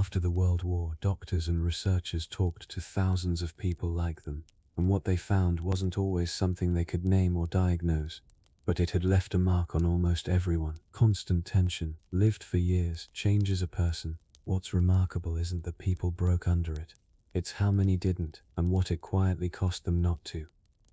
After the World War, doctors and researchers talked to thousands of people like them, and what they found wasn't always something they could name or diagnose, but it had left a mark on almost everyone. Constant tension, lived for years, changes a person. What's remarkable isn't that people broke under it. It's how many didn't, and what it quietly cost them not to.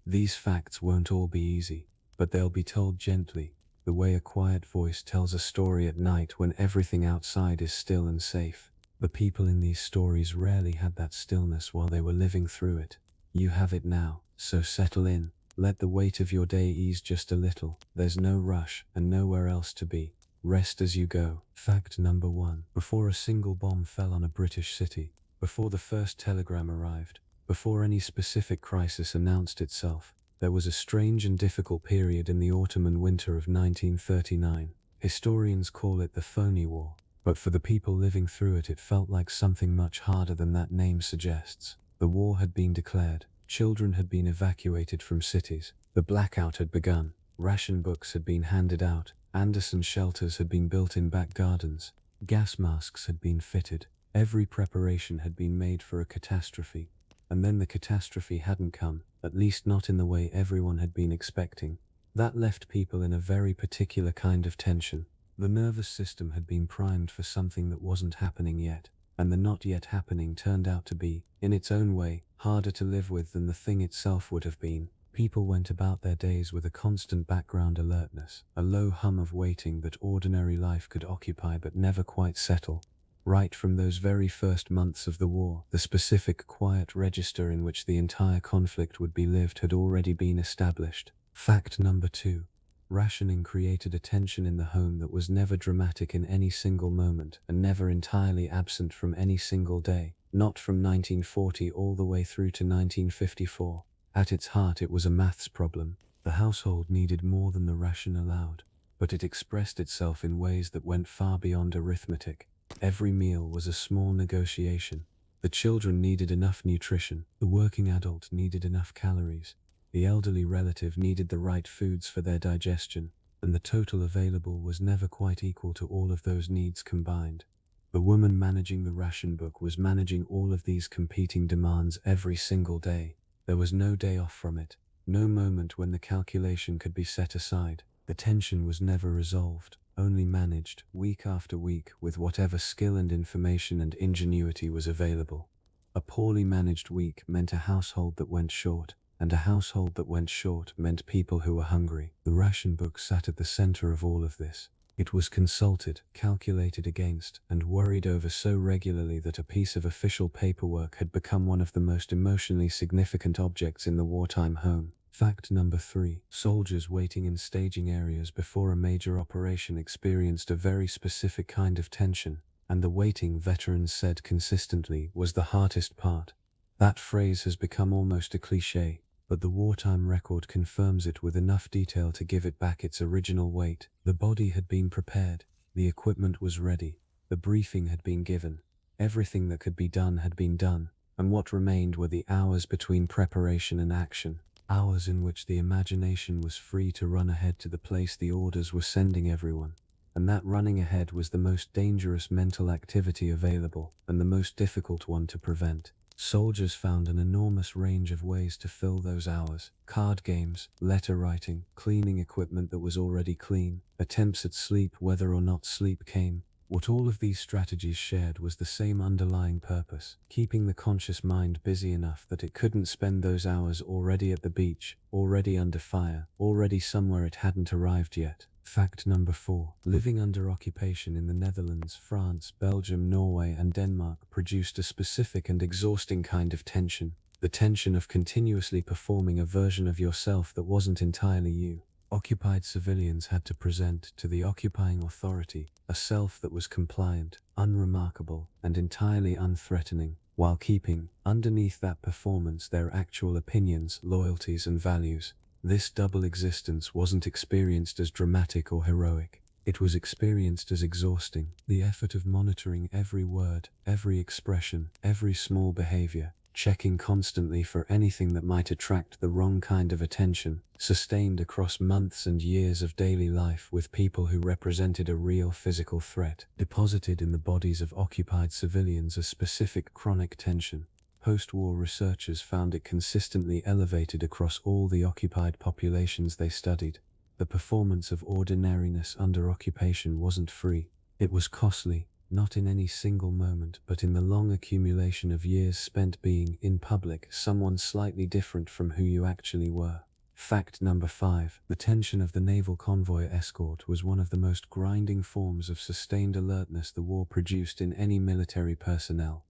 These facts won't all be easy, but they'll be told gently, the way a quiet voice tells a story at night when everything outside is still and safe. The people in these stories rarely had that stillness while they were living through it. You have it now, so settle in. Let the weight of your day ease just a little. There's no rush and nowhere else to be. Rest as you go. Fact number 1. Before a single bomb fell on a British city, before the first telegram arrived, before any specific crisis announced itself, there was a strange and difficult period in the autumn and winter of 1939. Historians call it the Phony War, but for the people living through it, it felt like something much harder than that name suggests. The war had been declared, children had been evacuated from cities, the blackout had begun, ration books had been handed out, Anderson shelters had been built in back gardens, gas masks had been fitted, every preparation had been made for a catastrophe. And then the catastrophe hadn't come, at least not in the way everyone had been expecting. That left people in a very particular kind of tension. The nervous system had been primed for something that wasn't happening yet, and the not yet happening turned out to be, in its own way, harder to live with than the thing itself would have been. People went about their days with a constant background alertness, a low hum of waiting that ordinary life could occupy but never quite settle. Right from those very first months of the war, the specific quiet register in which the entire conflict would be lived had already been established. Fact number 2. Rationing created a tension in the home that was never dramatic in any single moment and never entirely absent from any single day, not from 1940 all the way through to 1954. At its heart, it was a maths problem. The household needed more than the ration allowed, but it expressed itself in ways that went far beyond arithmetic. Every meal was a small negotiation. The children needed enough nutrition, the working adult needed enough calories, the elderly relative needed the right foods for their digestion, and the total available was never quite equal to all of those needs combined. The woman managing the ration book was managing all of these competing demands every single day. There was no day off from it, no moment when the calculation could be set aside. The tension was never resolved, only managed, week after week, with whatever skill and information and ingenuity was available. A poorly managed week meant a household that went short, and a household that went short meant people who were hungry. The ration book sat at the center of all of this. It was consulted, calculated against, and worried over so regularly that a piece of official paperwork had become one of the most emotionally significant objects in the wartime home. Fact number 3. Soldiers waiting in staging areas before a major operation experienced a very specific kind of tension, and the waiting, veterans said consistently, was the hardest part. That phrase has become almost a cliché, but the wartime record confirms it with enough detail to give it back its original weight. The body had been prepared, the equipment was ready, the briefing had been given, everything that could be done had been done, and what remained were the hours between preparation and action. Hours in which the imagination was free to run ahead to the place the orders were sending everyone. And that running ahead was the most dangerous mental activity available, and the most difficult one to prevent. Soldiers found an enormous range of ways to fill those hours. Card games, letter writing, cleaning equipment that was already clean, attempts at sleep whether or not sleep came. What all of these strategies shared was the same underlying purpose, keeping the conscious mind busy enough that it couldn't spend those hours already at the beach, already under fire, already somewhere it hadn't arrived yet. Fact number 4. Living under occupation in the Netherlands, France, Belgium, Norway, and Denmark produced a specific and exhausting kind of tension. The tension of continuously performing a version of yourself that wasn't entirely you. Occupied civilians had to present to the occupying authority a self that was compliant, unremarkable, and entirely unthreatening, while keeping, underneath that performance, their actual opinions, loyalties, and values. This double existence wasn't experienced as dramatic or heroic. It was experienced as exhausting. The effort of monitoring every word, every expression, every small behavior, checking constantly for anything that might attract the wrong kind of attention, sustained across months and years of daily life with people who represented a real physical threat, deposited in the bodies of occupied civilians a specific chronic tension. Post-war researchers found it consistently elevated across all the occupied populations they studied. The performance of ordinariness under occupation wasn't free. It was costly, not in any single moment, but in the long accumulation of years spent being, in public, someone slightly different from who you actually were. Fact number 5. The tension of the naval convoy escort was one of the most grinding forms of sustained alertness the war produced in any military personnel.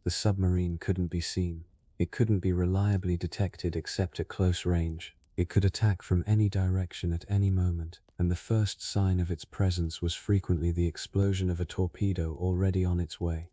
The submarine couldn't be seen. It couldn't be reliably detected except at close range. It could attack from any direction at any moment, and the first sign of its presence was frequently the explosion of a torpedo already on its way.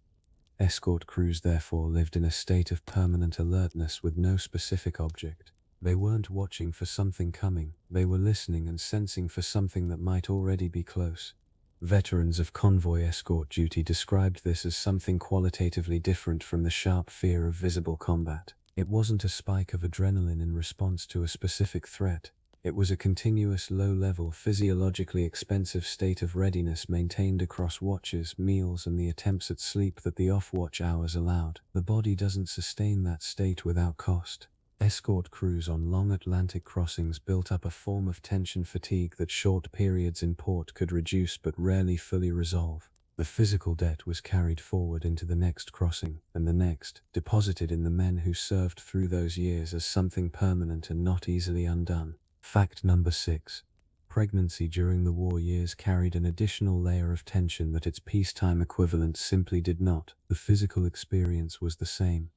Escort crews therefore lived in a state of permanent alertness with no specific object. They weren't watching for something coming, they were listening and sensing for something that might already be close. Veterans of convoy escort duty described this as something qualitatively different from the sharp fear of visible combat. It wasn't a spike of adrenaline in response to a specific threat. It was a continuous low-level, physiologically expensive state of readiness maintained across watches, meals, and the attempts at sleep that the off-watch hours allowed. The body doesn't sustain that state without cost. Escort crews on long Atlantic crossings built up a form of tension fatigue that short periods in port could reduce but rarely fully resolve. The physical debt was carried forward into the next crossing, and the next, deposited in the men who served through those years as something permanent and not easily undone. Fact number 6. Pregnancy during the war years carried an additional layer of tension that its peacetime equivalent simply did not. The physical experience was the same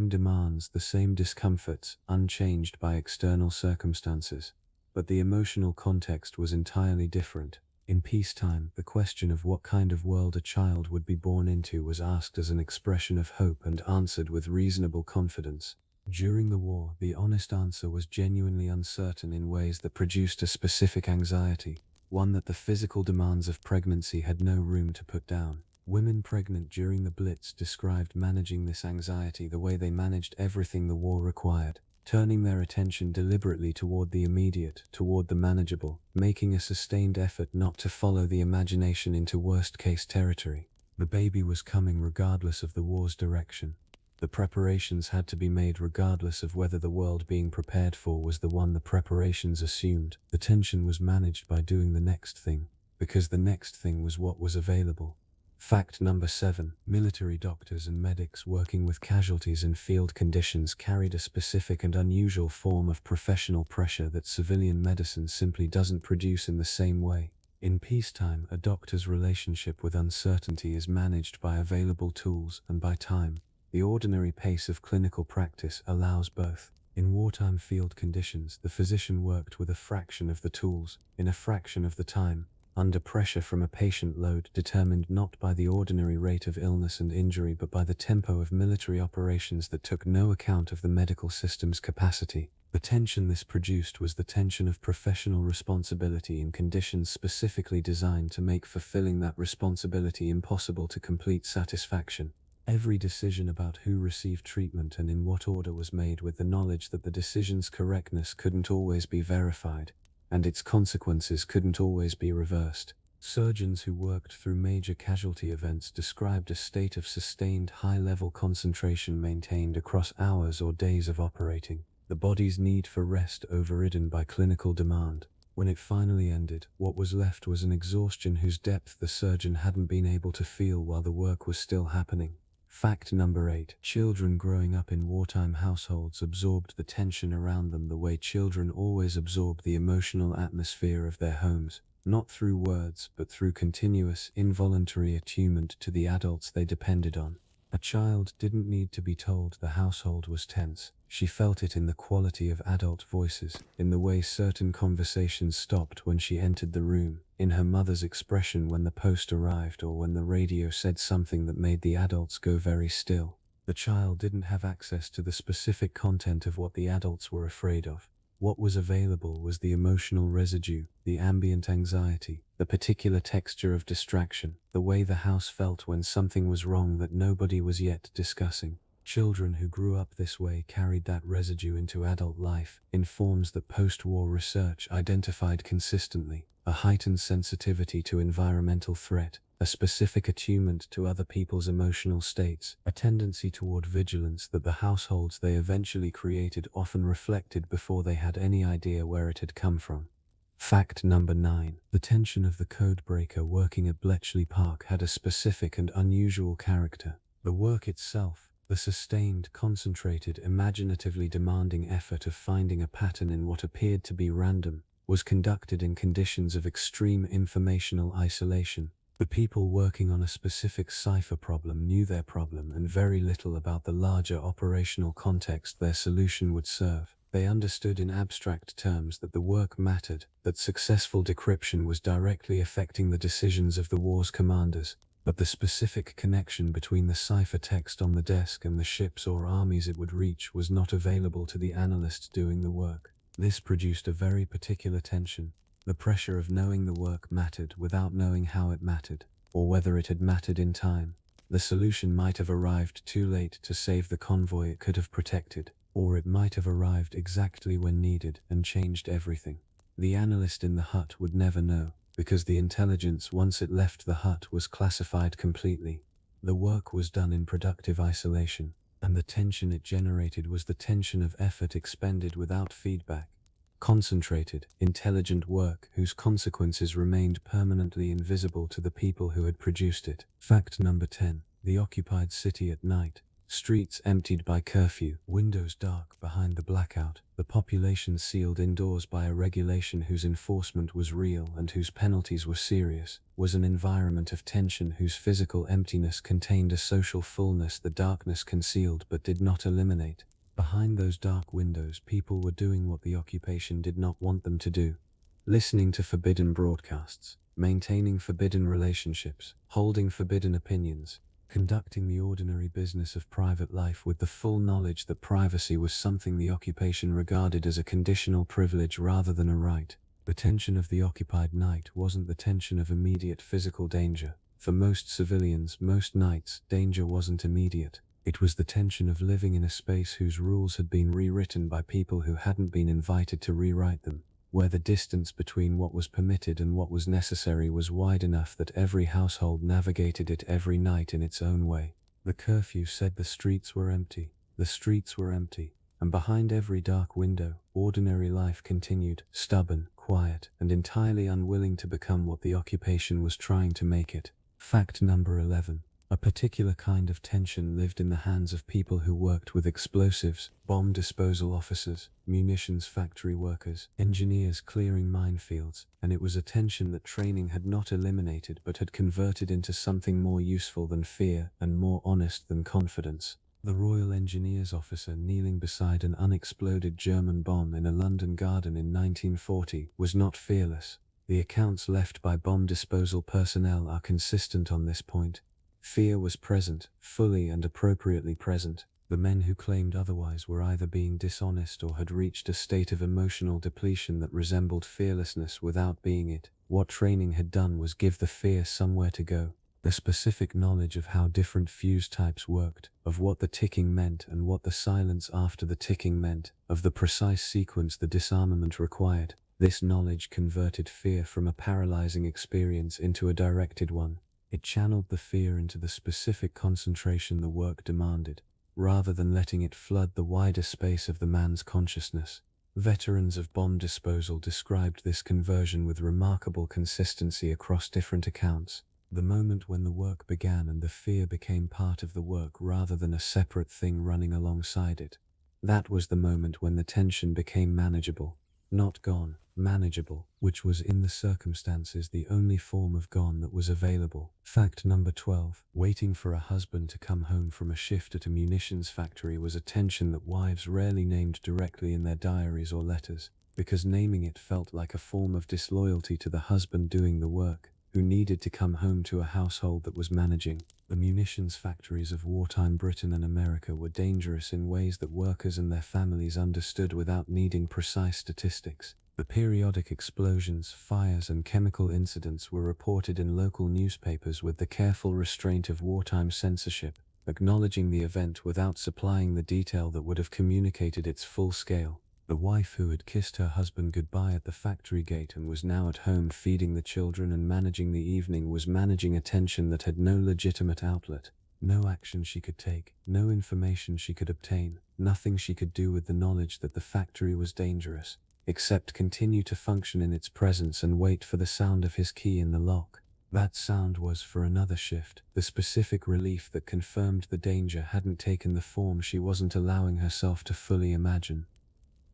demands, the same discomforts, unchanged by external circumstances. But the emotional context was entirely different. In peacetime, the question of what kind of world a child would be born into was asked as an expression of hope and answered with reasonable confidence. During the war, the honest answer was genuinely uncertain in ways that produced a specific anxiety, one that the physical demands of pregnancy had no room to put down. Women pregnant during the Blitz described managing this anxiety the way they managed everything the war required, turning their attention deliberately toward the immediate, toward the manageable, making a sustained effort not to follow the imagination into worst-case territory. The baby was coming regardless of the war's direction. The preparations had to be made regardless of whether the world being prepared for was the one the preparations assumed. The tension was managed by doing the next thing, because the next thing was what was available. Fact number 7. Military doctors and medics working with casualties in field conditions carried a specific and unusual form of professional pressure that civilian medicine simply doesn't produce in the same way. In peacetime, a doctor's relationship with uncertainty is managed by available tools and by time. The ordinary pace of clinical practice allows both. In wartime field conditions, the physician worked with a fraction of the tools, in a fraction of the time, under pressure from a patient load determined not by the ordinary rate of illness and injury but by the tempo of military operations that took no account of the medical system's capacity. The tension this produced was the tension of professional responsibility in conditions specifically designed to make fulfilling that responsibility impossible to complete satisfaction. Every decision about who received treatment and in what order was made with the knowledge that the decision's correctness couldn't always be verified, and its consequences couldn't always be reversed. Surgeons who worked through major casualty events described a state of sustained high-level concentration maintained across hours or days of operating, the body's need for rest overridden by clinical demand. When it finally ended, what was left was an exhaustion whose depth the surgeon hadn't been able to feel while the work was still happening. Fact number 8. Children growing up in wartime households absorbed the tension around them the way children always absorb the emotional atmosphere of their homes, not through words but through continuous, involuntary attunement to the adults they depended on. A child didn't need to be told the household was tense. She felt it in the quality of adult voices, in the way certain conversations stopped when she entered the room, in her mother's expression when the post arrived or when the radio said something that made the adults go very still. The child didn't have access to the specific content of what the adults were afraid of. What was available was the emotional residue, the ambient anxiety, the particular texture of distraction, the way the house felt when something was wrong that nobody was yet discussing. Children who grew up this way carried that residue into adult life, informs that post-war research identified consistently a heightened sensitivity to environmental threat, a specific attunement to other people's emotional states, a tendency toward vigilance that the households they eventually created often reflected before they had any idea where it had come from. Fact number 9. The tension of the codebreaker working at Bletchley Park had a specific and unusual character. The work itself, the sustained, concentrated, imaginatively demanding effort of finding a pattern in what appeared to be random, was conducted in conditions of extreme informational isolation. The people working on a specific cipher problem knew their problem and very little about the larger operational context their solution would serve. They understood in abstract terms that the work mattered, that successful decryption was directly affecting the decisions of the war's commanders, but the specific connection between the cipher text on the desk and the ships or armies it would reach was not available to the analyst doing the work. This produced a very particular tension, the pressure of knowing the work mattered without knowing how it mattered, or whether it had mattered in time. The solution might have arrived too late to save the convoy it could have protected, or it might have arrived exactly when needed and changed everything. The analyst in the hut would never know, because the intelligence once it left the hut was classified completely. The work was done in productive isolation, and the tension it generated was the tension of effort expended without feedback. Concentrated, intelligent work whose consequences remained permanently invisible to the people who had produced it. Fact number 10. The occupied city at night. Streets emptied by curfew, windows dark behind the blackout, the population sealed indoors by a regulation whose enforcement was real and whose penalties were serious, was an environment of tension whose physical emptiness contained a social fullness the darkness concealed but did not eliminate. Behind those dark windows, people were doing what the occupation did not want them to do. Listening to forbidden broadcasts, maintaining forbidden relationships, holding forbidden opinions, conducting the ordinary business of private life with the full knowledge that privacy was something the occupation regarded as a conditional privilege rather than a right. The tension of the occupied night wasn't the tension of immediate physical danger. For most civilians, most nights, danger wasn't immediate. It was the tension of living in a space whose rules had been rewritten by people who hadn't been invited to rewrite them, where the distance between what was permitted and what was necessary was wide enough that every household navigated it every night in its own way. The curfew said the streets were empty. The streets were empty, and behind every dark window, ordinary life continued, stubborn, quiet, and entirely unwilling to become what the occupation was trying to make it. Fact number 11. A particular kind of tension lived in the hands of people who worked with explosives, bomb disposal officers, munitions factory workers, engineers clearing minefields, and it was a tension that training had not eliminated but had converted into something more useful than fear and more honest than confidence. The Royal Engineers officer kneeling beside an unexploded German bomb in a London garden in 1940 was not fearless. The accounts left by bomb disposal personnel are consistent on this point. Fear was present, fully and appropriately present. The men who claimed otherwise were either being dishonest or had reached a state of emotional depletion that resembled fearlessness without being it. What training had done was give the fear somewhere to go. The specific knowledge of how different fuse types worked, of what the ticking meant and what the silence after the ticking meant, of the precise sequence the disarmament required. This knowledge converted fear from a paralyzing experience into a directed one. It channeled the fear into the specific concentration the work demanded, rather than letting it flood the wider space of the man's consciousness. Veterans of bomb disposal described this conversion with remarkable consistency across different accounts. The moment when the work began and the fear became part of the work rather than a separate thing running alongside it. That was the moment when the tension became manageable. Not gone, manageable, which was in the circumstances the only form of gone that was available. Fact number 12. Waiting for a husband to come home from a shift at a munitions factory was a tension that wives rarely named directly in their diaries or letters, because naming it felt like a form of disloyalty to the husband doing the work, who needed to come home to a household that was managing. The munitions factories of wartime Britain and America were dangerous in ways that workers and their families understood without needing precise statistics. The periodic explosions, fires, and chemical incidents were reported in local newspapers with the careful restraint of wartime censorship. acknowledging the event without supplying the detail that would have communicated its full scale. The wife who had kissed her husband goodbye at the factory gate and was now at home feeding the children and managing the evening was managing a tension that had no legitimate outlet. No action she could take, no information she could obtain, nothing she could do with the knowledge that the factory was dangerous, except continue to function in its presence and wait for the sound of his key in the lock. That sound was for another shift, the specific relief that confirmed the danger hadn't taken the form she wasn't allowing herself to fully imagine.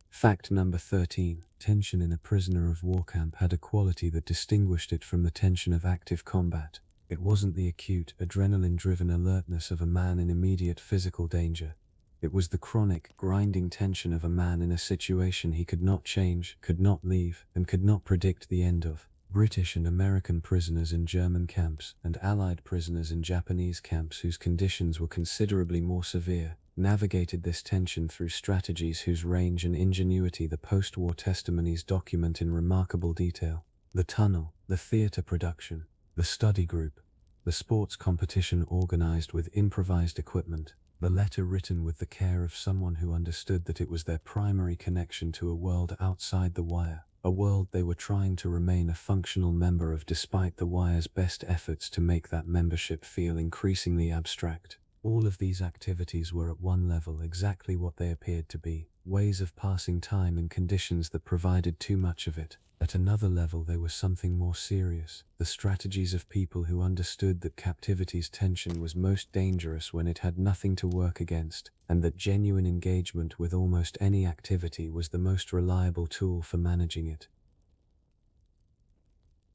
Fact number 13. Tension in a prisoner of war camp had a quality that distinguished it from the tension of active combat. It wasn't the acute, adrenaline-driven alertness of a man in immediate physical danger. It was the chronic, grinding tension of a man in a situation he could not change, could not leave, and could not predict the end of. British and American prisoners in German camps, and Allied prisoners in Japanese camps whose conditions were considerably more severe, navigated this tension through strategies whose range and ingenuity the post-war testimonies document in remarkable detail. The tunnel, the theatre production, the study group, the sports competition organized with improvised equipment, the letter written with the care of someone who understood that it was their primary connection to a world outside the wire, a world they were trying to remain a functional member of despite the wire's best efforts to make that membership feel increasingly abstract. All of these activities were at one level exactly what they appeared to be, ways of passing time in conditions that provided too much of it. At another level they were something more serious, the strategies of people who understood that captivity's tension was most dangerous when it had nothing to work against, and that genuine engagement with almost any activity was the most reliable tool for managing it.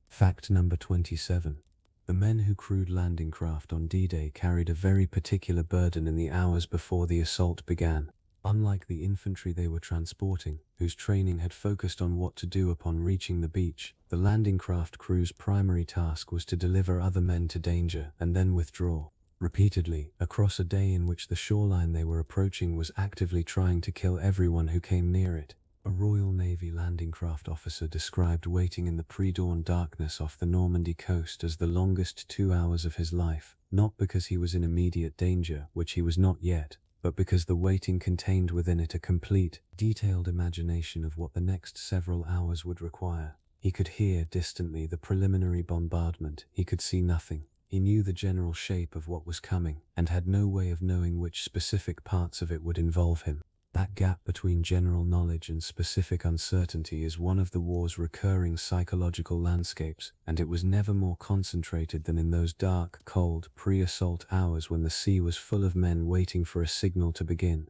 Fact number 27. The men who crewed landing craft on D-Day carried a very particular burden in the hours before the assault began. Unlike the infantry they were transporting, whose training had focused on what to do upon reaching the beach, the landing craft crew's primary task was to deliver other men to danger and then withdraw. Repeatedly, across a day in which the shoreline they were approaching was actively trying to kill everyone who came near it, a Royal Navy landing craft officer described waiting in the pre-dawn darkness off the Normandy coast as the longest 2 hours of his life, not because he was in immediate danger, which he was not yet, but because the waiting contained within it a complete, detailed imagination of what the next several hours would require. He could hear distantly the preliminary bombardment, he could see nothing. He knew the general shape of what was coming, and had no way of knowing which specific parts of it would involve him. That gap between general knowledge and specific uncertainty is one of the war's recurring psychological landscapes, and it was never more concentrated than in those dark, cold, pre-assault hours when the sea was full of men waiting for a signal to begin.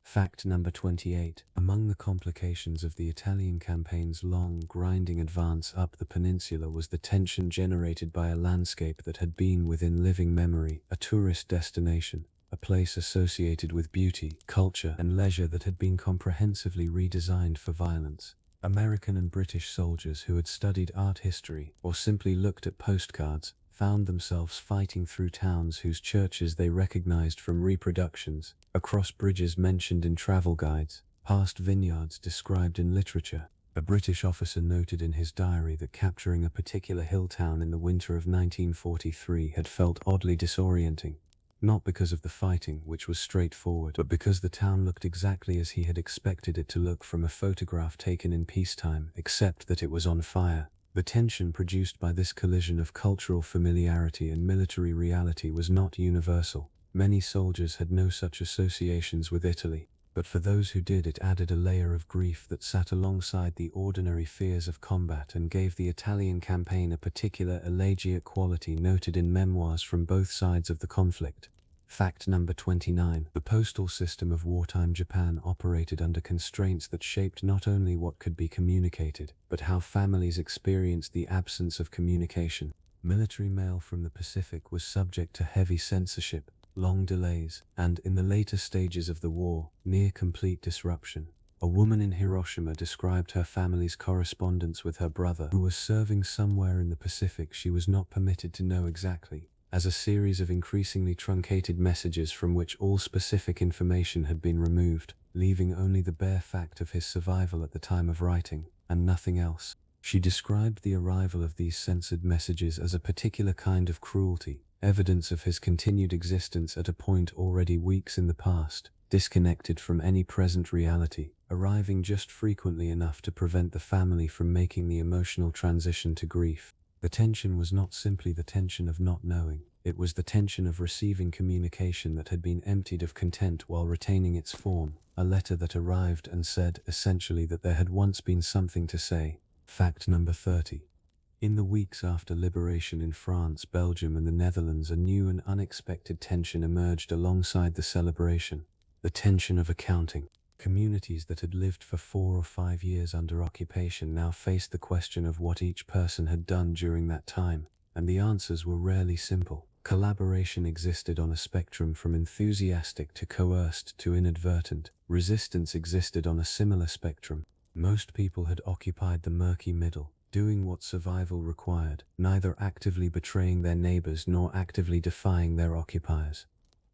Fact number 28. Among the complications of the Italian campaign's long, grinding advance up the peninsula was the tension generated by a landscape that had been within living memory, a tourist destination, a place associated with beauty, culture, and leisure that had been comprehensively redesigned for violence. American and British soldiers who had studied art history or simply looked at postcards found themselves fighting through towns whose churches they recognized from reproductions, across bridges mentioned in travel guides, past vineyards described in literature. A British officer noted in his diary that capturing a particular hill town in the winter of 1943 had felt oddly disorienting. Not because of the fighting, which was straightforward, but because the town looked exactly as he had expected it to look from a photograph taken in peacetime, except that it was on fire. The tension produced by this collision of cultural familiarity and military reality was not universal. Many soldiers had no such associations with Italy, but for those who did, it added a layer of grief that sat alongside the ordinary fears of combat and gave the Italian campaign a particular elegiac quality noted in memoirs from both sides of the conflict. Fact number 29. The postal system of wartime Japan operated under constraints that shaped not only what could be communicated, but how families experienced the absence of communication. Military mail from the Pacific was subject to heavy censorship, long delays, and, in the later stages of the war, near complete disruption. A woman in Hiroshima described her family's correspondence with her brother, who was serving somewhere in the Pacific she was not permitted to know exactly, as a series of increasingly truncated messages from which all specific information had been removed, leaving only the bare fact of his survival at the time of writing, and nothing else. She described the arrival of these censored messages as a particular kind of cruelty, evidence of his continued existence at a point already weeks in the past, disconnected from any present reality, arriving just frequently enough to prevent the family from making the emotional transition to grief. The tension was not simply the tension of not knowing, it was the tension of receiving communication that had been emptied of content while retaining its form, a letter that arrived and said, essentially, that there had once been something to say. Fact number 30. In the weeks after liberation in France, Belgium and the Netherlands, a new and unexpected tension emerged alongside the celebration. The tension of accounting. Communities that had lived for 4 or 5 years under occupation now faced the question of what each person had done during that time, and the answers were rarely simple. Collaboration existed on a spectrum from enthusiastic to coerced to inadvertent. Resistance existed on a similar spectrum. Most people had occupied the murky middle, doing what survival required, neither actively betraying their neighbors nor actively defying their occupiers.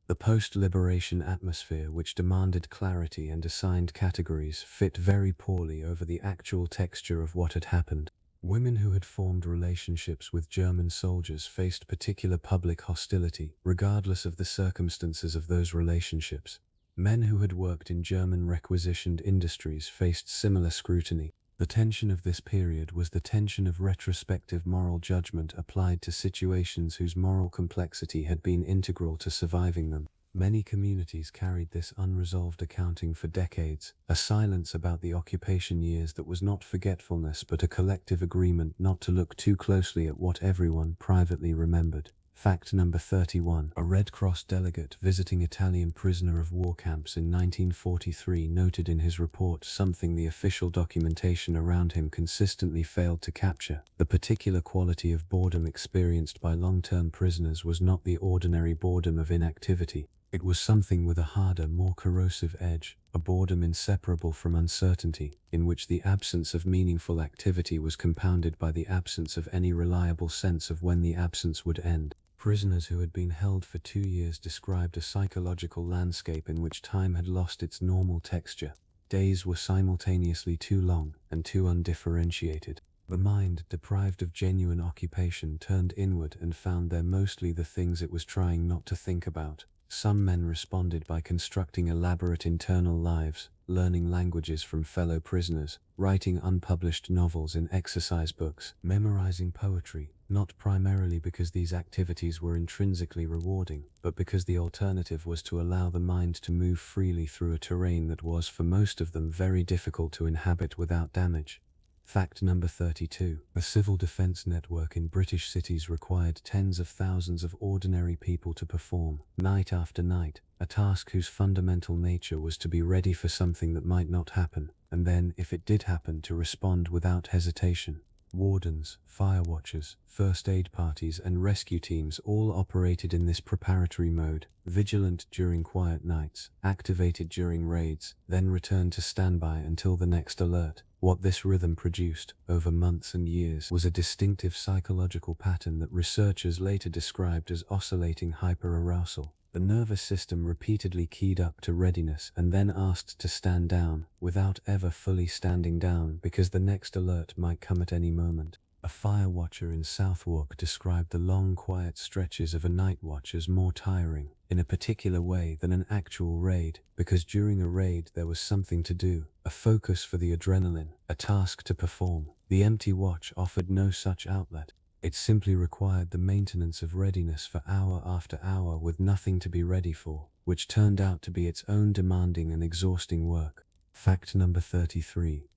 The post-liberation atmosphere, which demanded clarity and assigned categories, fit very poorly over the actual texture of what had happened. Women who had formed relationships with German soldiers faced particular public hostility, regardless of the circumstances of those relationships. Men who had worked in German requisitioned industries faced similar scrutiny. The tension of this period was the tension of retrospective moral judgment applied to situations whose moral complexity had been integral to surviving them. Many communities carried this unresolved accounting for decades, a silence about the occupation years that was not forgetfulness but a collective agreement not to look too closely at what everyone privately remembered. Fact number 31. A Red Cross delegate visiting Italian prisoner of war camps in 1943 noted in his report something the official documentation around him consistently failed to capture. The particular quality of boredom experienced by long-term prisoners was not the ordinary boredom of inactivity. It was something with a harder, more corrosive edge, a boredom inseparable from uncertainty, in which the absence of meaningful activity was compounded by the absence of any reliable sense of when the absence would end. Prisoners who had been held for 2 years described a psychological landscape in which time had lost its normal texture. Days were simultaneously too long and too undifferentiated. The mind, deprived of genuine occupation, turned inward and found there mostly the things it was trying not to think about. Some men responded by constructing elaborate internal lives, learning languages from fellow prisoners, writing unpublished novels in exercise books, memorizing poetry, not primarily because these activities were intrinsically rewarding, but because the alternative was to allow the mind to move freely through a terrain that was, for most of them, very difficult to inhabit without damage. Fact number 32. A civil defense network in British cities required tens of thousands of ordinary people to perform, night after night, a task whose fundamental nature was to be ready for something that might not happen, and then, if it did happen, to respond without hesitation. Wardens, fire watchers, first aid parties and rescue teams all operated in this preparatory mode, vigilant during quiet nights, activated during raids, then returned to standby until the next alert. What this rhythm produced, over months and years, was a distinctive psychological pattern that researchers later described as oscillating hyperarousal. The nervous system repeatedly keyed up to readiness and then asked to stand down, without ever fully standing down because the next alert might come at any moment. A fire watcher in Southwark described the long, quiet stretches of a night watch as more tiring, in a particular way, than an actual raid, because during a raid there was something to do, a focus for the adrenaline, a task to perform. The empty watch offered no such outlet. It simply required the maintenance of readiness for hour after hour with nothing to be ready for, which turned out to be its own demanding and exhausting work. Fact number 33.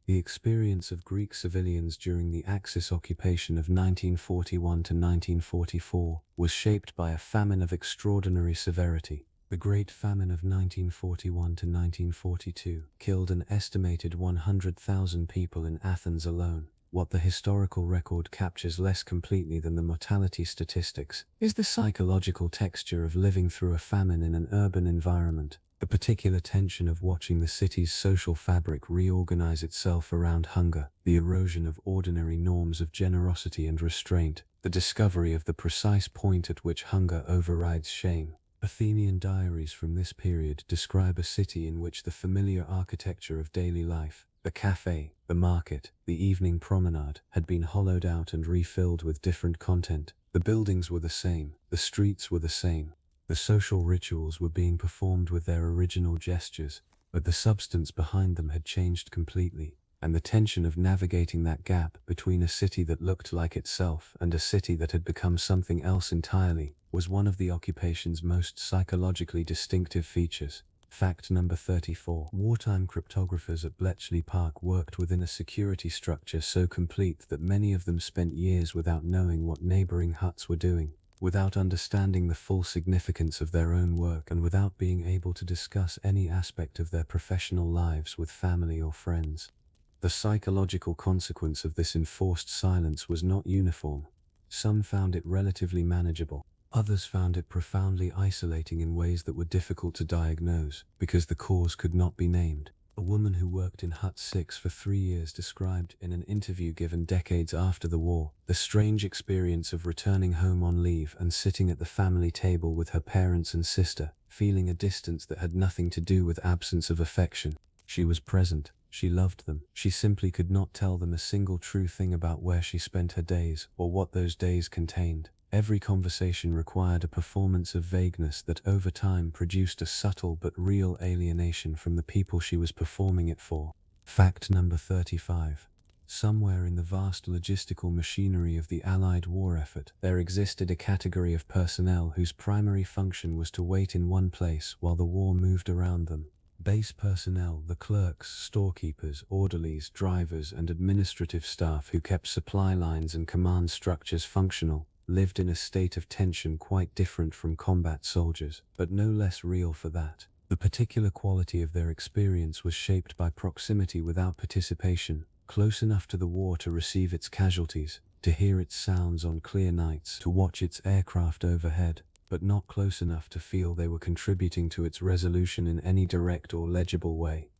The experience of Greek civilians during the Axis occupation of 1941 to 1944 was shaped by a famine of extraordinary severity. The Great Famine of 1941 to 1942 killed an estimated 100,000 people in Athens alone. What the historical record captures less completely than the mortality statistics is the psychological texture of living through a famine in an urban environment. The particular tension of watching the city's social fabric reorganize itself around hunger, the erosion of ordinary norms of generosity and restraint, the discovery of the precise point at which hunger overrides shame. Athenian diaries from this period describe a city in which the familiar architecture of daily life, The cafe, the market, the evening promenade had been hollowed out and refilled with different content. The buildings were the same, the streets were the same, the social rituals were being performed with their original gestures, but the substance behind them had changed completely, and the tension of navigating that gap between a city that looked like itself and a city that had become something else entirely was one of the occupation's most psychologically distinctive features. Fact number 34. Wartime cryptographers at Bletchley Park worked within a security structure so complete that many of them spent years without knowing what neighboring huts were doing, without understanding the full significance of their own work, and without being able to discuss any aspect of their professional lives with family or friends. The psychological consequence of this enforced silence was not uniform. Some found it relatively manageable. Others found it profoundly isolating in ways that were difficult to diagnose, because the cause could not be named. A woman who worked in Hut 6 for 3 years described, in an interview given decades after the war, the strange experience of returning home on leave and sitting at the family table with her parents and sister, feeling a distance that had nothing to do with absence of affection. She was present, she loved them, she simply could not tell them a single true thing about where she spent her days, or what those days contained. Every conversation required a performance of vagueness that over time produced a subtle but real alienation from the people she was performing it for. Fact number 35. Somewhere in the vast logistical machinery of the Allied war effort, there existed a category of personnel whose primary function was to wait in one place while the war moved around them. Base personnel, the clerks, storekeepers, orderlies, drivers, and administrative staff who kept supply lines and command structures functional, lived in a state of tension quite different from combat soldiers, but no less real for that. The particular quality of their experience was shaped by proximity without participation, close enough to the war to receive its casualties, to hear its sounds on clear nights, to watch its aircraft overhead, but not close enough to feel they were contributing to its resolution in any direct or legible way.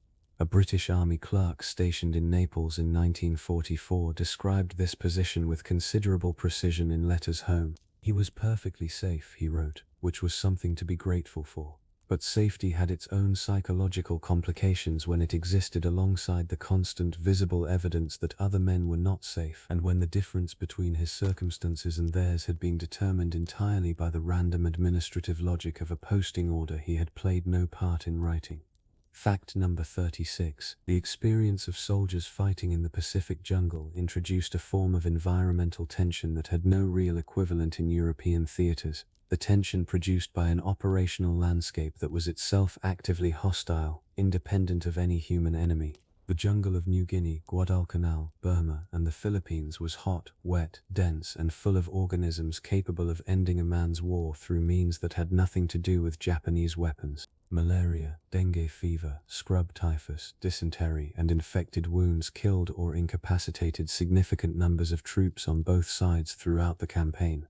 A British Army clerk stationed in Naples in 1944 described this position with considerable precision in letters home. He was perfectly safe, he wrote, which was something to be grateful for. But safety had its own psychological complications when it existed alongside the constant visible evidence that other men were not safe, and when the difference between his circumstances and theirs had been determined entirely by the random administrative logic of a posting order he had played no part in writing. Fact number 36. The experience of soldiers fighting in the Pacific jungle introduced a form of environmental tension that had no real equivalent in European theaters, the tension produced by an operational landscape that was itself actively hostile, independent of any human enemy. The jungle of New Guinea, Guadalcanal, Burma, and the Philippines was hot, wet, dense, and full of organisms capable of ending a man's war through means that had nothing to do with Japanese weapons. Malaria, dengue fever, scrub typhus, dysentery, and infected wounds killed or incapacitated significant numbers of troops on both sides throughout the campaign.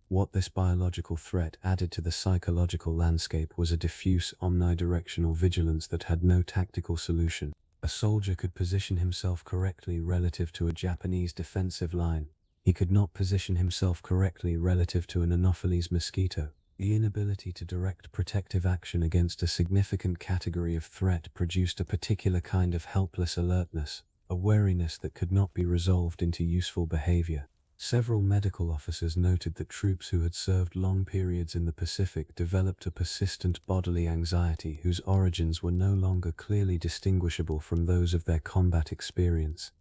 What this biological threat added to the psychological landscape was a diffuse, omnidirectional vigilance that had no tactical solution. A soldier could position himself correctly relative to a Japanese defensive line. He could not position himself correctly relative to an Anopheles mosquito. The inability to direct protective action against a significant category of threat produced a particular kind of helpless alertness, a wariness that could not be resolved into useful behavior. Several medical officers noted that troops who had served long periods in the Pacific developed a persistent bodily anxiety whose origins were no longer clearly distinguishable from those of their combat experience.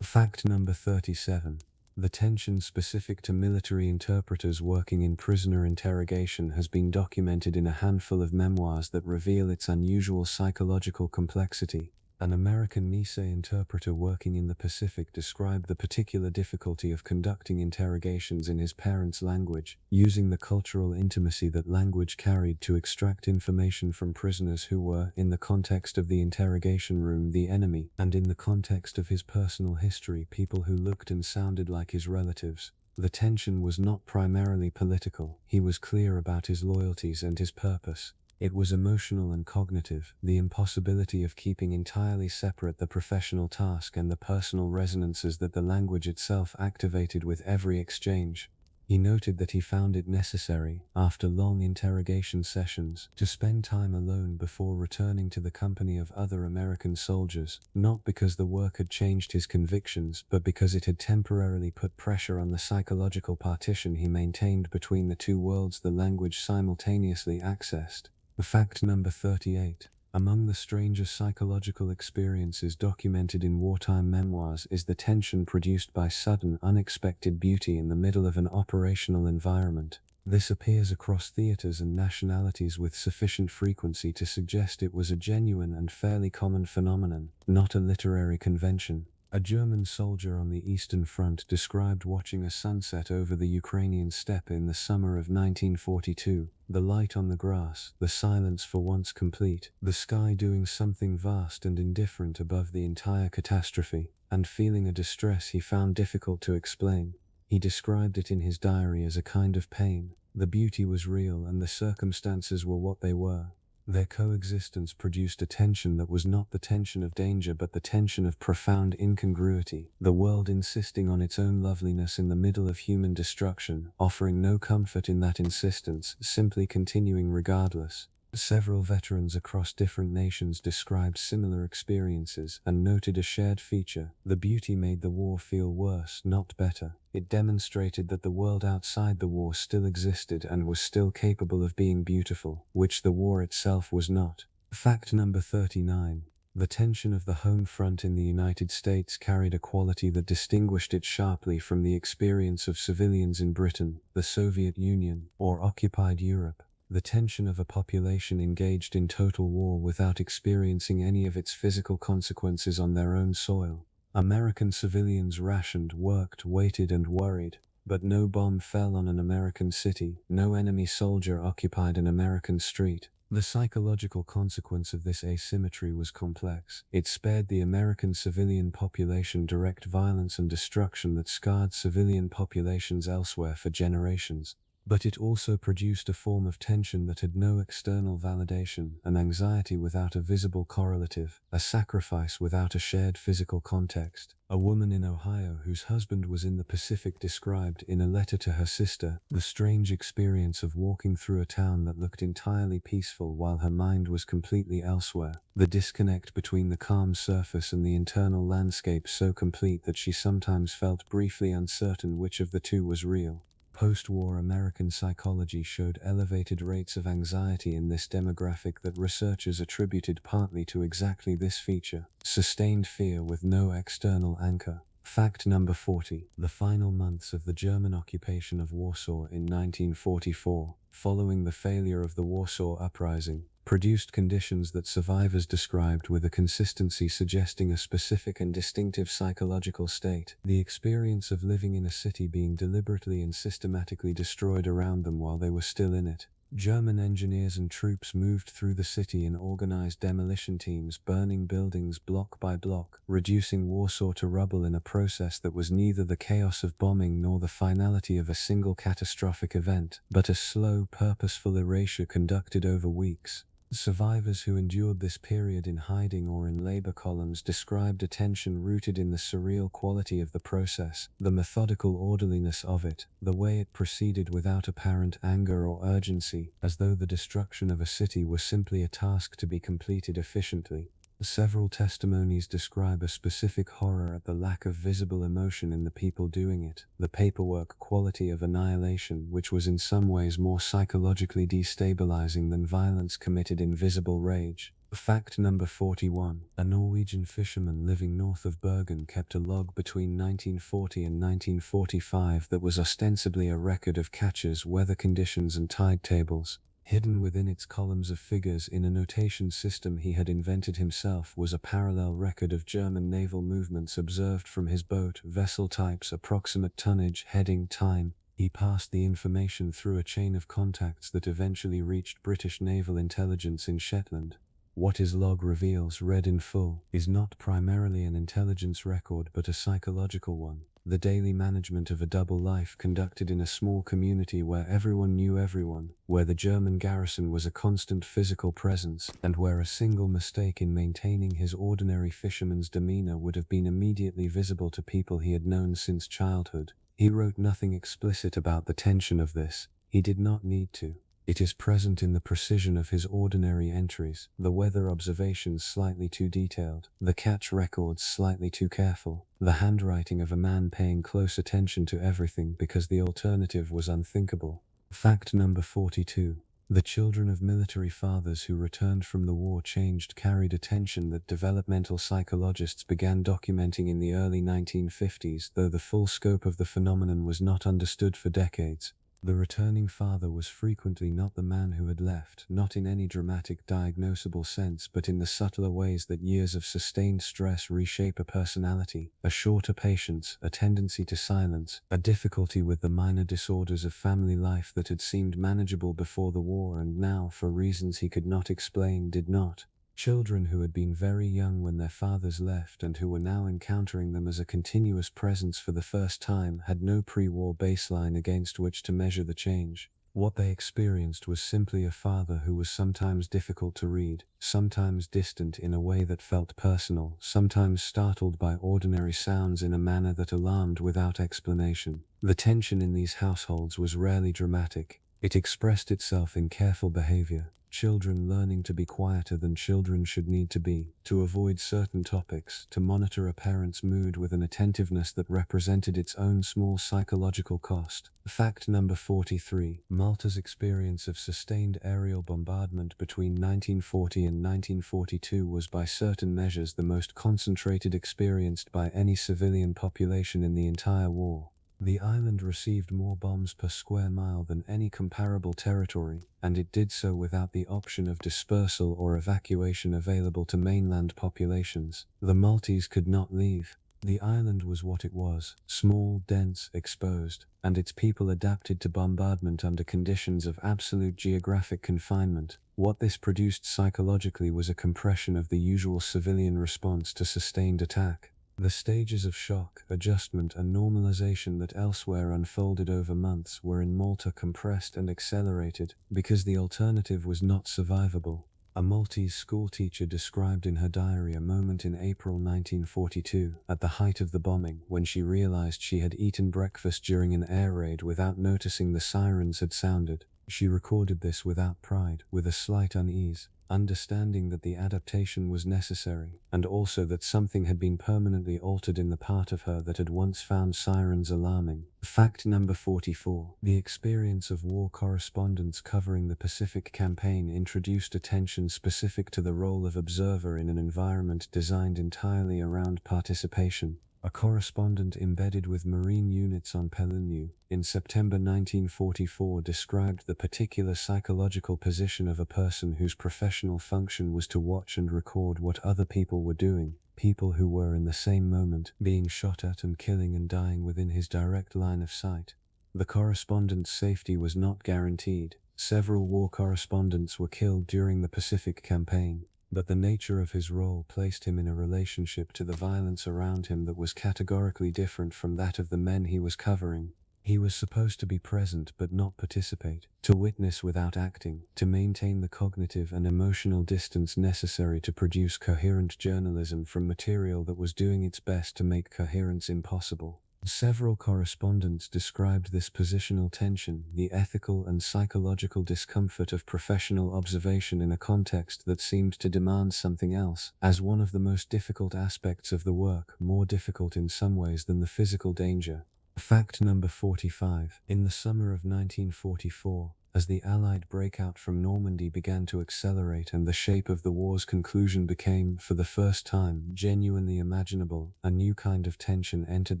Fact number 37. The tension specific to military interpreters working in prisoner interrogation has been documented in a handful of memoirs that reveal its unusual psychological complexity. An American Nisei interpreter working in the Pacific described the particular difficulty of conducting interrogations in his parents' language, using the cultural intimacy that language carried to extract information from prisoners who were, in the context of the interrogation room, the enemy, and in the context of his personal history, people who looked and sounded like his relatives. The tension was not primarily political. He was clear about his loyalties and his purpose. It was emotional and cognitive, the impossibility of keeping entirely separate the professional task and the personal resonances that the language itself activated with every exchange. He noted that he found it necessary, after long interrogation sessions, to spend time alone before returning to the company of other American soldiers, not because the work had changed his convictions, but because it had temporarily put pressure on the psychological partition he maintained between the two worlds the language simultaneously accessed. Fact number 38. Among the strangest psychological experiences documented in wartime memoirs is the tension produced by sudden, unexpected beauty in the middle of an operational environment. This appears across theaters and nationalities with sufficient frequency to suggest it was a genuine and fairly common phenomenon, not a literary convention. A German soldier on the Eastern Front described watching a sunset over the Ukrainian steppe in the summer of 1942, the light on the grass, the silence for once complete, the sky doing something vast and indifferent above the entire catastrophe, and feeling a distress he found difficult to explain. He described it in his diary as a kind of pain. The beauty was real and the circumstances were what they were. Their coexistence produced a tension that was not the tension of danger but the tension of profound incongruity, the world insisting on its own loveliness in the middle of human destruction, offering no comfort in that insistence, simply continuing regardless. Several veterans across different nations described similar experiences and noted a shared feature: the beauty made the war feel worse, not better. It demonstrated that the world outside the war still existed and was still capable of being beautiful, which the war itself was not. Fact number 39. The tension of the home front in the United States carried a quality that distinguished it sharply from the experience of civilians in Britain, the Soviet Union, or occupied Europe. The tension of a population engaged in total war without experiencing any of its physical consequences on their own soil. American civilians rationed, worked, waited, and worried, but no bomb fell on an American city, no enemy soldier occupied an American street. The psychological consequence of this asymmetry was complex. It spared the American civilian population direct violence and destruction that scarred civilian populations elsewhere for generations. But it also produced a form of tension that had no external validation, an anxiety without a visible correlative, a sacrifice without a shared physical context. A woman in Ohio whose husband was in the Pacific described, in a letter to her sister, the strange experience of walking through a town that looked entirely peaceful while her mind was completely elsewhere, the disconnect between the calm surface and the internal landscape so complete that she sometimes felt briefly uncertain which of the two was real. Post-war American psychology showed elevated rates of anxiety in this demographic that researchers attributed partly to exactly this feature: sustained fear with no external anchor. Fact number 40. The final months of the German occupation of Warsaw in 1944, following the failure of the Warsaw Uprising, produced conditions that survivors described with a consistency suggesting a specific and distinctive psychological state: the experience of living in a city being deliberately and systematically destroyed around them while they were still in it. German engineers and troops moved through the city in organized demolition teams, burning buildings block by block, reducing Warsaw to rubble in a process that was neither the chaos of bombing nor the finality of a single catastrophic event, but a slow, purposeful erasure conducted over weeks. Survivors who endured this period in hiding or in labor columns described a tension rooted in the surreal quality of the process, the methodical orderliness of it, the way it proceeded without apparent anger or urgency, as though the destruction of a city were simply a task to be completed efficiently. Several testimonies describe a specific horror at the lack of visible emotion in the people doing it, the paperwork quality of annihilation, which was in some ways more psychologically destabilizing than violence committed in visible rage. Fact number 41. A Norwegian fisherman living north of Bergen kept a log between 1940 and 1945 that was ostensibly a record of catches, weather conditions, and tide tables. Hidden within its columns of figures in a notation system he had invented himself was a parallel record of German naval movements observed from his boat, vessel types, approximate tonnage, heading, time. He passed the information through a chain of contacts that eventually reached British naval intelligence in Shetland. What his log reveals, read in full, is not primarily an intelligence record but a psychological one. The daily management of a double life conducted in a small community where everyone knew everyone, where the German garrison was a constant physical presence, and where a single mistake in maintaining his ordinary fisherman's demeanor would have been immediately visible to people he had known since childhood. He wrote nothing explicit about the tension of this. He did not need to. It is present in the precision of his ordinary entries, the weather observations slightly too detailed, the catch records slightly too careful, the handwriting of a man paying close attention to everything because the alternative was unthinkable. Fact number 42. The children of military fathers who returned from the war changed carried a tension that developmental psychologists began documenting in the early 1950s, though the full scope of the phenomenon was not understood for decades. The returning father was frequently not the man who had left, not in any dramatic diagnosable sense, but in the subtler ways that years of sustained stress reshape a personality: a shorter patience, a tendency to silence, a difficulty with the minor disorders of family life that had seemed manageable before the war and now, for reasons he could not explain, did not. Children who had been very young when their fathers left and who were now encountering them as a continuous presence for the first time had no pre-war baseline against which to measure the change. What they experienced was simply a father who was sometimes difficult to read, sometimes distant in a way that felt personal, sometimes startled by ordinary sounds in a manner that alarmed without explanation. The tension in these households was rarely dramatic. It expressed itself in careful behaviour. Children learning to be quieter than children should need to be, to avoid certain topics, to monitor a parent's mood with an attentiveness that represented its own small psychological cost. Fact number 43. Malta's experience of sustained aerial bombardment between 1940 and 1942 was by certain measures the most concentrated experienced by any civilian population in the entire war. The island received more bombs per square mile than any comparable territory, and it did so without the option of dispersal or evacuation available to mainland populations. The Maltese could not leave. The island was what it was: small, dense, exposed, and its people adapted to bombardment under conditions of absolute geographic confinement. What this produced psychologically was a compression of the usual civilian response to sustained attack. The stages of shock, adjustment, and normalization that elsewhere unfolded over months were in Malta compressed and accelerated, because the alternative was not survivable. A Maltese schoolteacher described in her diary a moment in April 1942, at the height of the bombing, when she realized she had eaten breakfast during an air raid without noticing the sirens had sounded. She recorded this without pride, with a slight unease, understanding that the adaptation was necessary, and also that something had been permanently altered in the part of her that had once found sirens alarming. Fact number 44. The experience of war correspondents covering the Pacific Campaign introduced attention specific to the role of observer in an environment designed entirely around participation. A correspondent embedded with Marine units on Peleliu in September 1944 described the particular psychological position of a person whose professional function was to watch and record what other people were doing, people who were in the same moment being shot at and killing and dying within his direct line of sight. The correspondent's safety was not guaranteed. Several war correspondents were killed during the Pacific Campaign, but the nature of his role placed him in a relationship to the violence around him that was categorically different from that of the men he was covering. He was supposed to be present but not participate, to witness without acting, to maintain the cognitive and emotional distance necessary to produce coherent journalism from material that was doing its best to make coherence impossible. Several correspondents described this positional tension, the ethical and psychological discomfort of professional observation in a context that seemed to demand something else, as one of the most difficult aspects of the work, more difficult in some ways than the physical danger. Fact number 45. In the summer of 1944, as the Allied breakout from Normandy began to accelerate and the shape of the war's conclusion became, for the first time, genuinely imaginable, a new kind of tension entered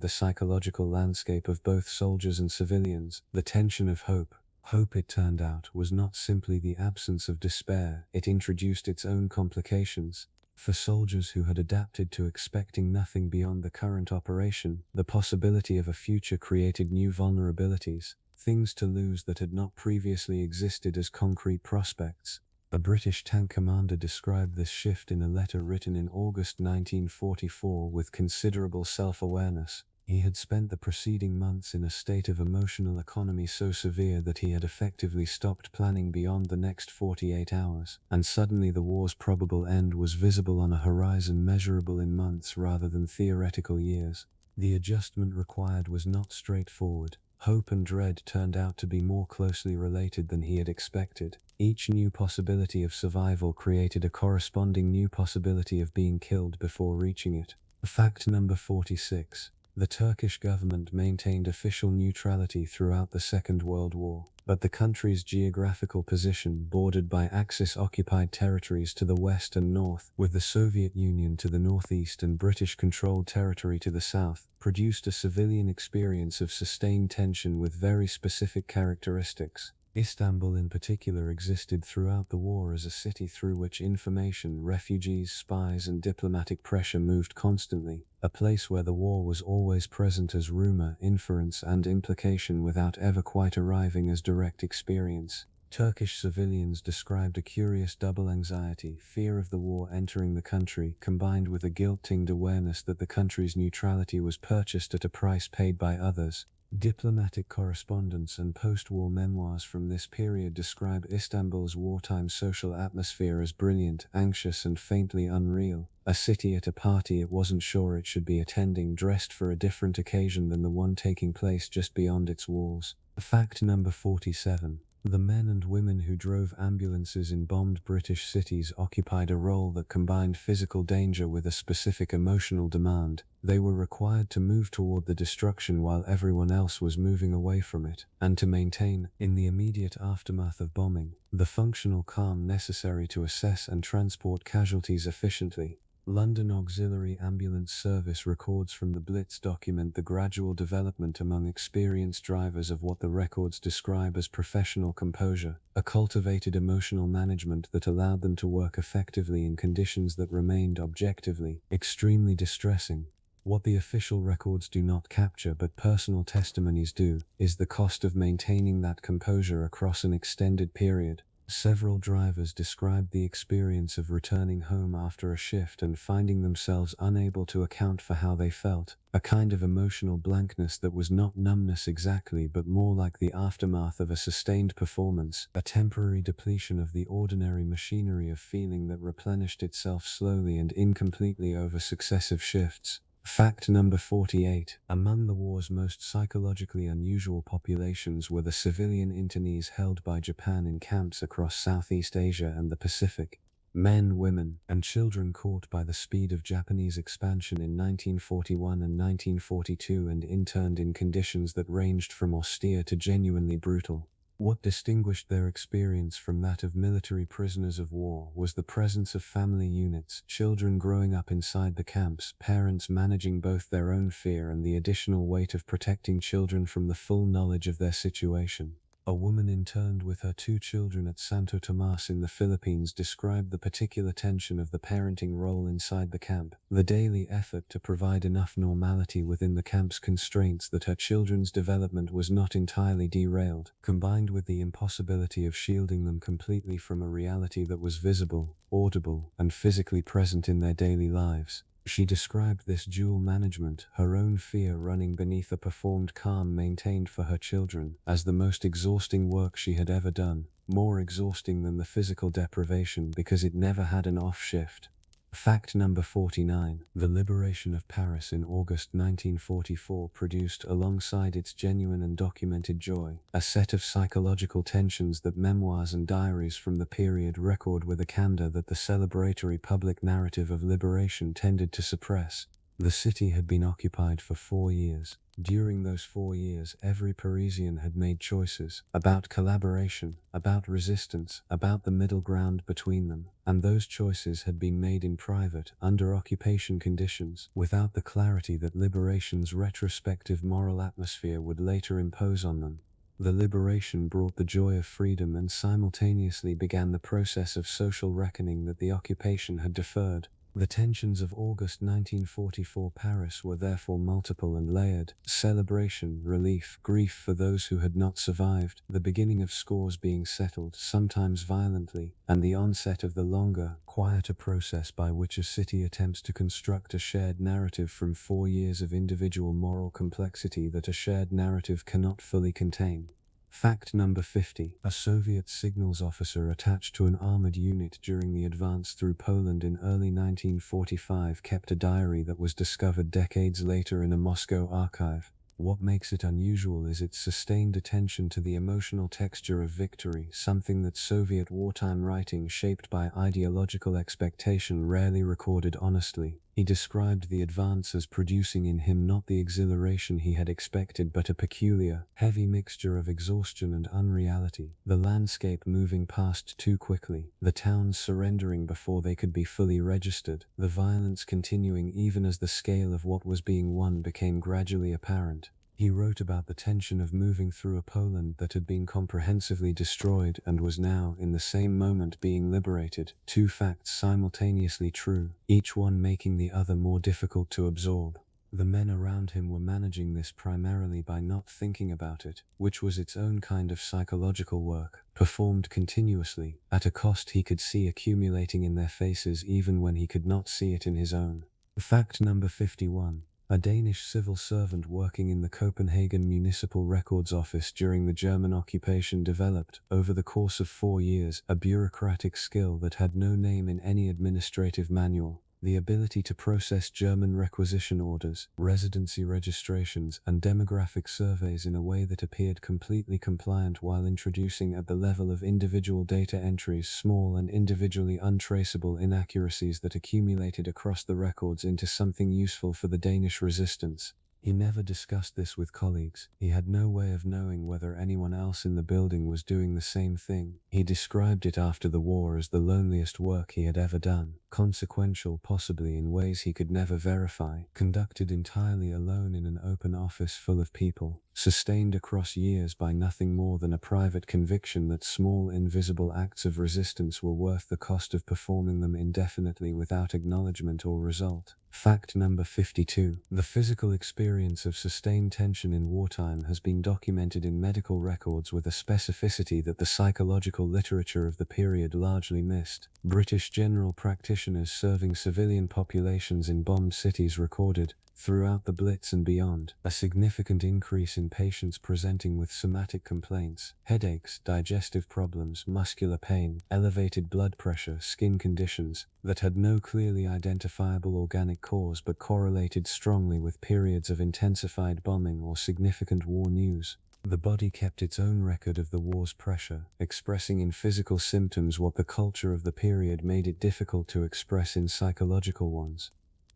the psychological landscape of both soldiers and civilians: the tension of hope. Hope, it turned out, was not simply the absence of despair, it introduced its own complications. For soldiers who had adapted to expecting nothing beyond the current operation, the possibility of a future created new vulnerabilities, things to lose that had not previously existed as concrete prospects. A British tank commander described this shift in a letter written in August 1944 with considerable self-awareness. He had spent the preceding months in a state of emotional economy so severe that he had effectively stopped planning beyond the next 48 hours, and suddenly the war's probable end was visible on a horizon measurable in months rather than theoretical years. The adjustment required was not straightforward. Hope and dread turned out to be more closely related than he had expected. Each new possibility of survival created a corresponding new possibility of being killed before reaching it. Fact number 46. The Turkish government maintained official neutrality throughout the Second World War, but the country's geographical position, bordered by Axis-occupied territories to the west and north, with the Soviet Union to the northeast and British-controlled territory to the south, produced a civilian experience of sustained tension with very specific characteristics. Istanbul in particular existed throughout the war as a city through which information, refugees, spies and diplomatic pressure moved constantly, a place where the war was always present as rumor, inference and implication without ever quite arriving as direct experience. Turkish civilians described a curious double anxiety, fear of the war entering the country, combined with a guilt-tinged awareness that the country's neutrality was purchased at a price paid by others. Diplomatic correspondence and post-war memoirs from this period describe Istanbul's wartime social atmosphere as brilliant, anxious and faintly unreal, a city at a party it wasn't sure it should be attending, dressed for a different occasion than the one taking place just beyond its walls. Fact number 47. The men and women who drove ambulances in bombed British cities occupied a role that combined physical danger with a specific emotional demand. They were required to move toward the destruction while everyone else was moving away from it, and to maintain, in the immediate aftermath of bombing, the functional calm necessary to assess and transport casualties efficiently. London Auxiliary Ambulance Service records from the Blitz document the gradual development among experienced drivers of what the records describe as professional composure, a cultivated emotional management that allowed them to work effectively in conditions that remained objectively extremely distressing. What the official records do not capture but personal testimonies do, is the cost of maintaining that composure across an extended period. Several drivers described the experience of returning home after a shift and finding themselves unable to account for how they felt, a kind of emotional blankness that was not numbness exactly but more like the aftermath of a sustained performance, a temporary depletion of the ordinary machinery of feeling that replenished itself slowly and incompletely over successive shifts. Fact number 48. Among the war's most psychologically unusual populations were the civilian internees held by Japan in camps across Southeast Asia and the Pacific. Men, women, and children caught by the speed of Japanese expansion in 1941 and 1942 and interned in conditions that ranged from austere to genuinely brutal. What distinguished their experience from that of military prisoners of war was the presence of family units, children growing up inside the camps, parents managing both their own fear and the additional weight of protecting children from the full knowledge of their situation. A woman interned with her 2 children at Santo Tomas in the Philippines described the particular tension of the parenting role inside the camp, the daily effort to provide enough normality within the camp's constraints that her children's development was not entirely derailed, combined with the impossibility of shielding them completely from a reality that was visible, audible, and physically present in their daily lives. She described this dual management, her own fear running beneath a performed calm maintained for her children, as the most exhausting work she had ever done, more exhausting than the physical deprivation because it never had an off shift. Fact number 49. The liberation of Paris in August 1944 produced, alongside its genuine and documented joy, a set of psychological tensions that memoirs and diaries from the period record with a candor that the celebratory public narrative of liberation tended to suppress. The city had been occupied for 4 years. During those 4 years, every Parisian had made choices about collaboration, about resistance, about the middle ground between them, and those choices had been made in private, under occupation conditions, without the clarity that liberation's retrospective moral atmosphere would later impose on them. The liberation brought the joy of freedom and simultaneously began the process of social reckoning that the occupation had deferred. The tensions of August 1944 Paris were therefore multiple and layered: celebration, relief, grief for those who had not survived, the beginning of scores being settled, sometimes violently, and the onset of the longer, quieter process by which a city attempts to construct a shared narrative from 4 years of individual moral complexity that a shared narrative cannot fully contain. Fact number 50. A Soviet signals officer attached to an armored unit during the advance through Poland in early 1945 kept a diary that was discovered decades later in a Moscow archive. What makes it unusual is its sustained attention to the emotional texture of victory, something that Soviet wartime writing shaped by ideological expectation rarely recorded honestly. He described the advance as producing in him not the exhilaration he had expected but a peculiar, heavy mixture of exhaustion and unreality. The landscape moving past too quickly, the towns surrendering before they could be fully registered, the violence continuing even as the scale of what was being won became gradually apparent. He wrote about the tension of moving through a Poland that had been comprehensively destroyed and was now, in the same moment, being liberated. Two facts simultaneously true, each one making the other more difficult to absorb. The men around him were managing this primarily by not thinking about it, which was its own kind of psychological work, performed continuously, at a cost he could see accumulating in their faces even when he could not see it in his own. Fact number 51. A Danish civil servant working in the Copenhagen Municipal Records Office during the German occupation developed, over the course of 4 years, a bureaucratic skill that had no name in any administrative manual: the ability to process German requisition orders, residency registrations, and demographic surveys in a way that appeared completely compliant while introducing at the level of individual data entries small and individually untraceable inaccuracies that accumulated across the records into something useful for the Danish resistance. He never discussed this with colleagues. He had no way of knowing whether anyone else in the building was doing the same thing. He described it after the war as the loneliest work he had ever done, consequential possibly in ways he could never verify, conducted entirely alone in an open office full of people, sustained across years by nothing more than a private conviction that small invisible acts of resistance were worth the cost of performing them indefinitely without acknowledgement or result. Fact number 52. The physical experience of sustained tension in wartime has been documented in medical records with a specificity that the psychological literature of the period largely missed. British general practitioners serving civilian populations in bombed cities recorded, throughout the Blitz and beyond, a significant increase in patients presenting with somatic complaints, headaches, digestive problems, muscular pain, elevated blood pressure, skin conditions, that had no clearly identifiable organic cause but correlated strongly with periods of intensified bombing or significant war news. The body kept its own record of the war's pressure, expressing in physical symptoms what the culture of the period made it difficult to express in psychological ones.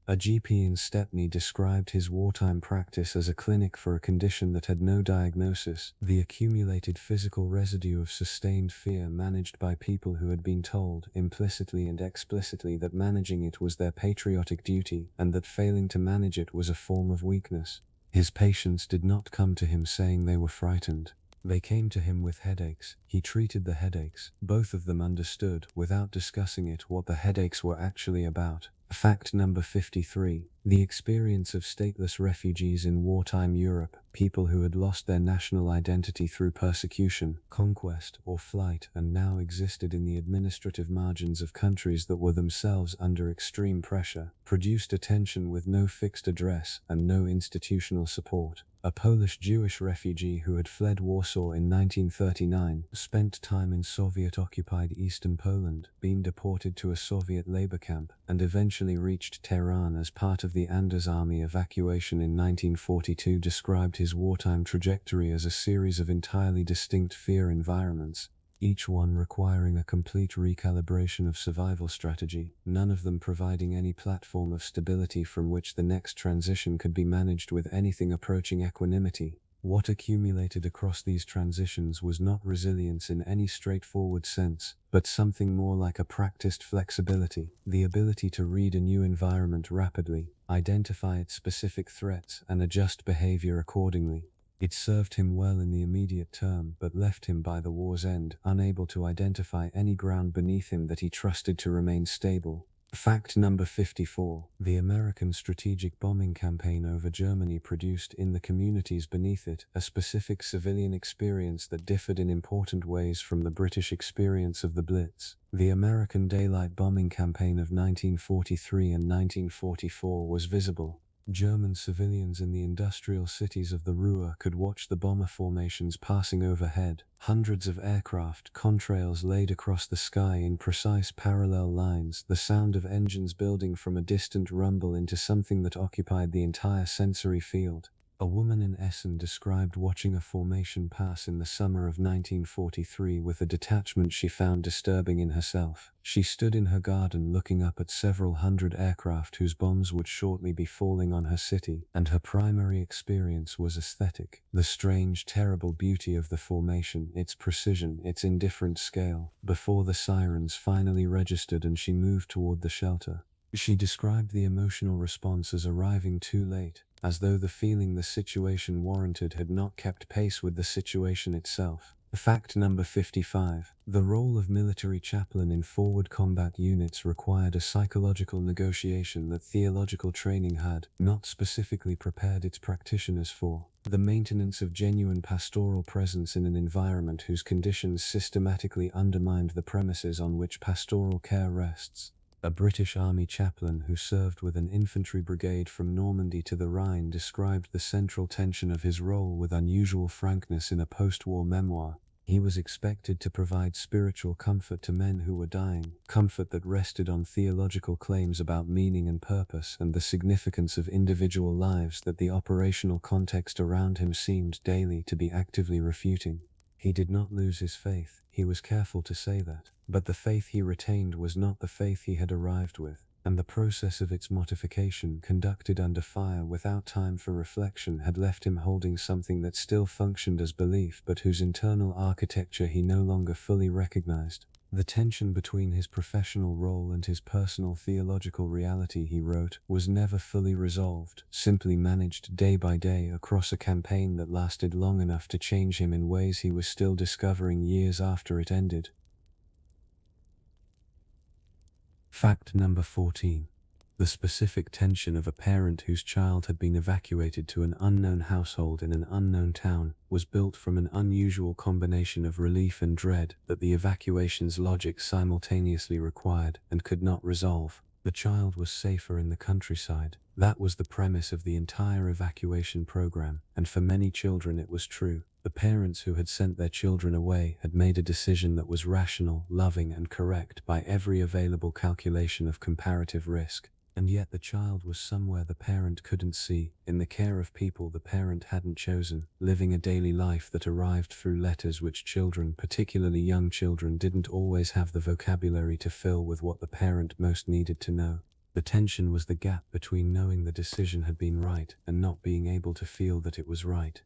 A GP in Stepney described his wartime practice as a clinic for a condition that had no diagnosis, the accumulated physical residue of sustained fear managed by people who had been told, implicitly and explicitly, that managing it was their patriotic duty, and that failing to manage it was a form of weakness. His patients did not come to him saying they were frightened. They came to him with headaches. He treated the headaches. Both of them understood, without discussing it, what the headaches were actually about. Fact number 53. The experience of stateless refugees in wartime Europe, people who had lost their national identity through persecution, conquest, or flight and now existed in the administrative margins of countries that were themselves under extreme pressure, produced a tension with no fixed address and no institutional support. A Polish Jewish refugee who had fled Warsaw in 1939, spent time in Soviet-occupied eastern Poland, been deported to a Soviet labor camp, and eventually reached Tehran as part of the Anders Army evacuation in 1942, described his wartime trajectory as a series of entirely distinct fear environments, each one requiring a complete recalibration of survival strategy, none of them providing any platform of stability from which the next transition could be managed with anything approaching equanimity. What accumulated across these transitions was not resilience in any straightforward sense, but something more like a practiced flexibility, the ability to read a new environment rapidly, identify its specific threats, and adjust behavior accordingly. It served him well in the immediate term, but left him by the war's end, unable to identify any ground beneath him that he trusted to remain stable. Fact number 54. The American strategic bombing campaign over Germany produced, in the communities beneath it, a specific civilian experience that differed in important ways from the British experience of the Blitz. The American daylight bombing campaign of 1943 and 1944 was visible, German civilians in the industrial cities of the Ruhr could watch the bomber formations passing overhead, hundreds of aircraft contrails laid across the sky in precise parallel lines, the sound of engines building from a distant rumble into something that occupied the entire sensory field. A woman in Essen described watching a formation pass in the summer of 1943 with a detachment she found disturbing in herself. She stood in her garden looking up at several hundred aircraft whose bombs would shortly be falling on her city, and her primary experience was aesthetic. The strange, terrible beauty of the formation, its precision, its indifferent scale. Before the sirens finally registered and she moved toward the shelter, she described the emotional response as arriving too late, as though the feeling the situation warranted had not kept pace with the situation itself. Fact number 55. The role of military chaplain in forward combat units required a psychological negotiation that theological training had not specifically prepared its practitioners for. The maintenance of genuine pastoral presence in an environment whose conditions systematically undermined the premises on which pastoral care rests. A British Army chaplain who served with an infantry brigade from Normandy to the Rhine described the central tension of his role with unusual frankness in a post-war memoir. He was expected to provide spiritual comfort to men who were dying, comfort that rested on theological claims about meaning and purpose and the significance of individual lives that the operational context around him seemed daily to be actively refuting. He did not lose his faith, he was careful to say that, but the faith he retained was not the faith he had arrived with, and the process of its modification, conducted under fire without time for reflection, had left him holding something that still functioned as belief but whose internal architecture he no longer fully recognized. The tension between his professional role and his personal theological reality, he wrote, was never fully resolved, simply managed day by day across a campaign that lasted long enough to change him in ways he was still discovering years after it ended. Fact number 14. The specific tension of a parent whose child had been evacuated to an unknown household in an unknown town was built from an unusual combination of relief and dread that the evacuation's logic simultaneously required and could not resolve. The child was safer in the countryside. That was the premise of the entire evacuation program, and for many children it was true. The parents who had sent their children away had made a decision that was rational, loving, and correct by every available calculation of comparative risk. And yet the child was somewhere the parent couldn't see, in the care of people the parent hadn't chosen, living a daily life that arrived through letters which children, particularly young children, didn't always have the vocabulary to fill with what the parent most needed to know. The tension was the gap between knowing the decision had been right and not being able to feel that it was right.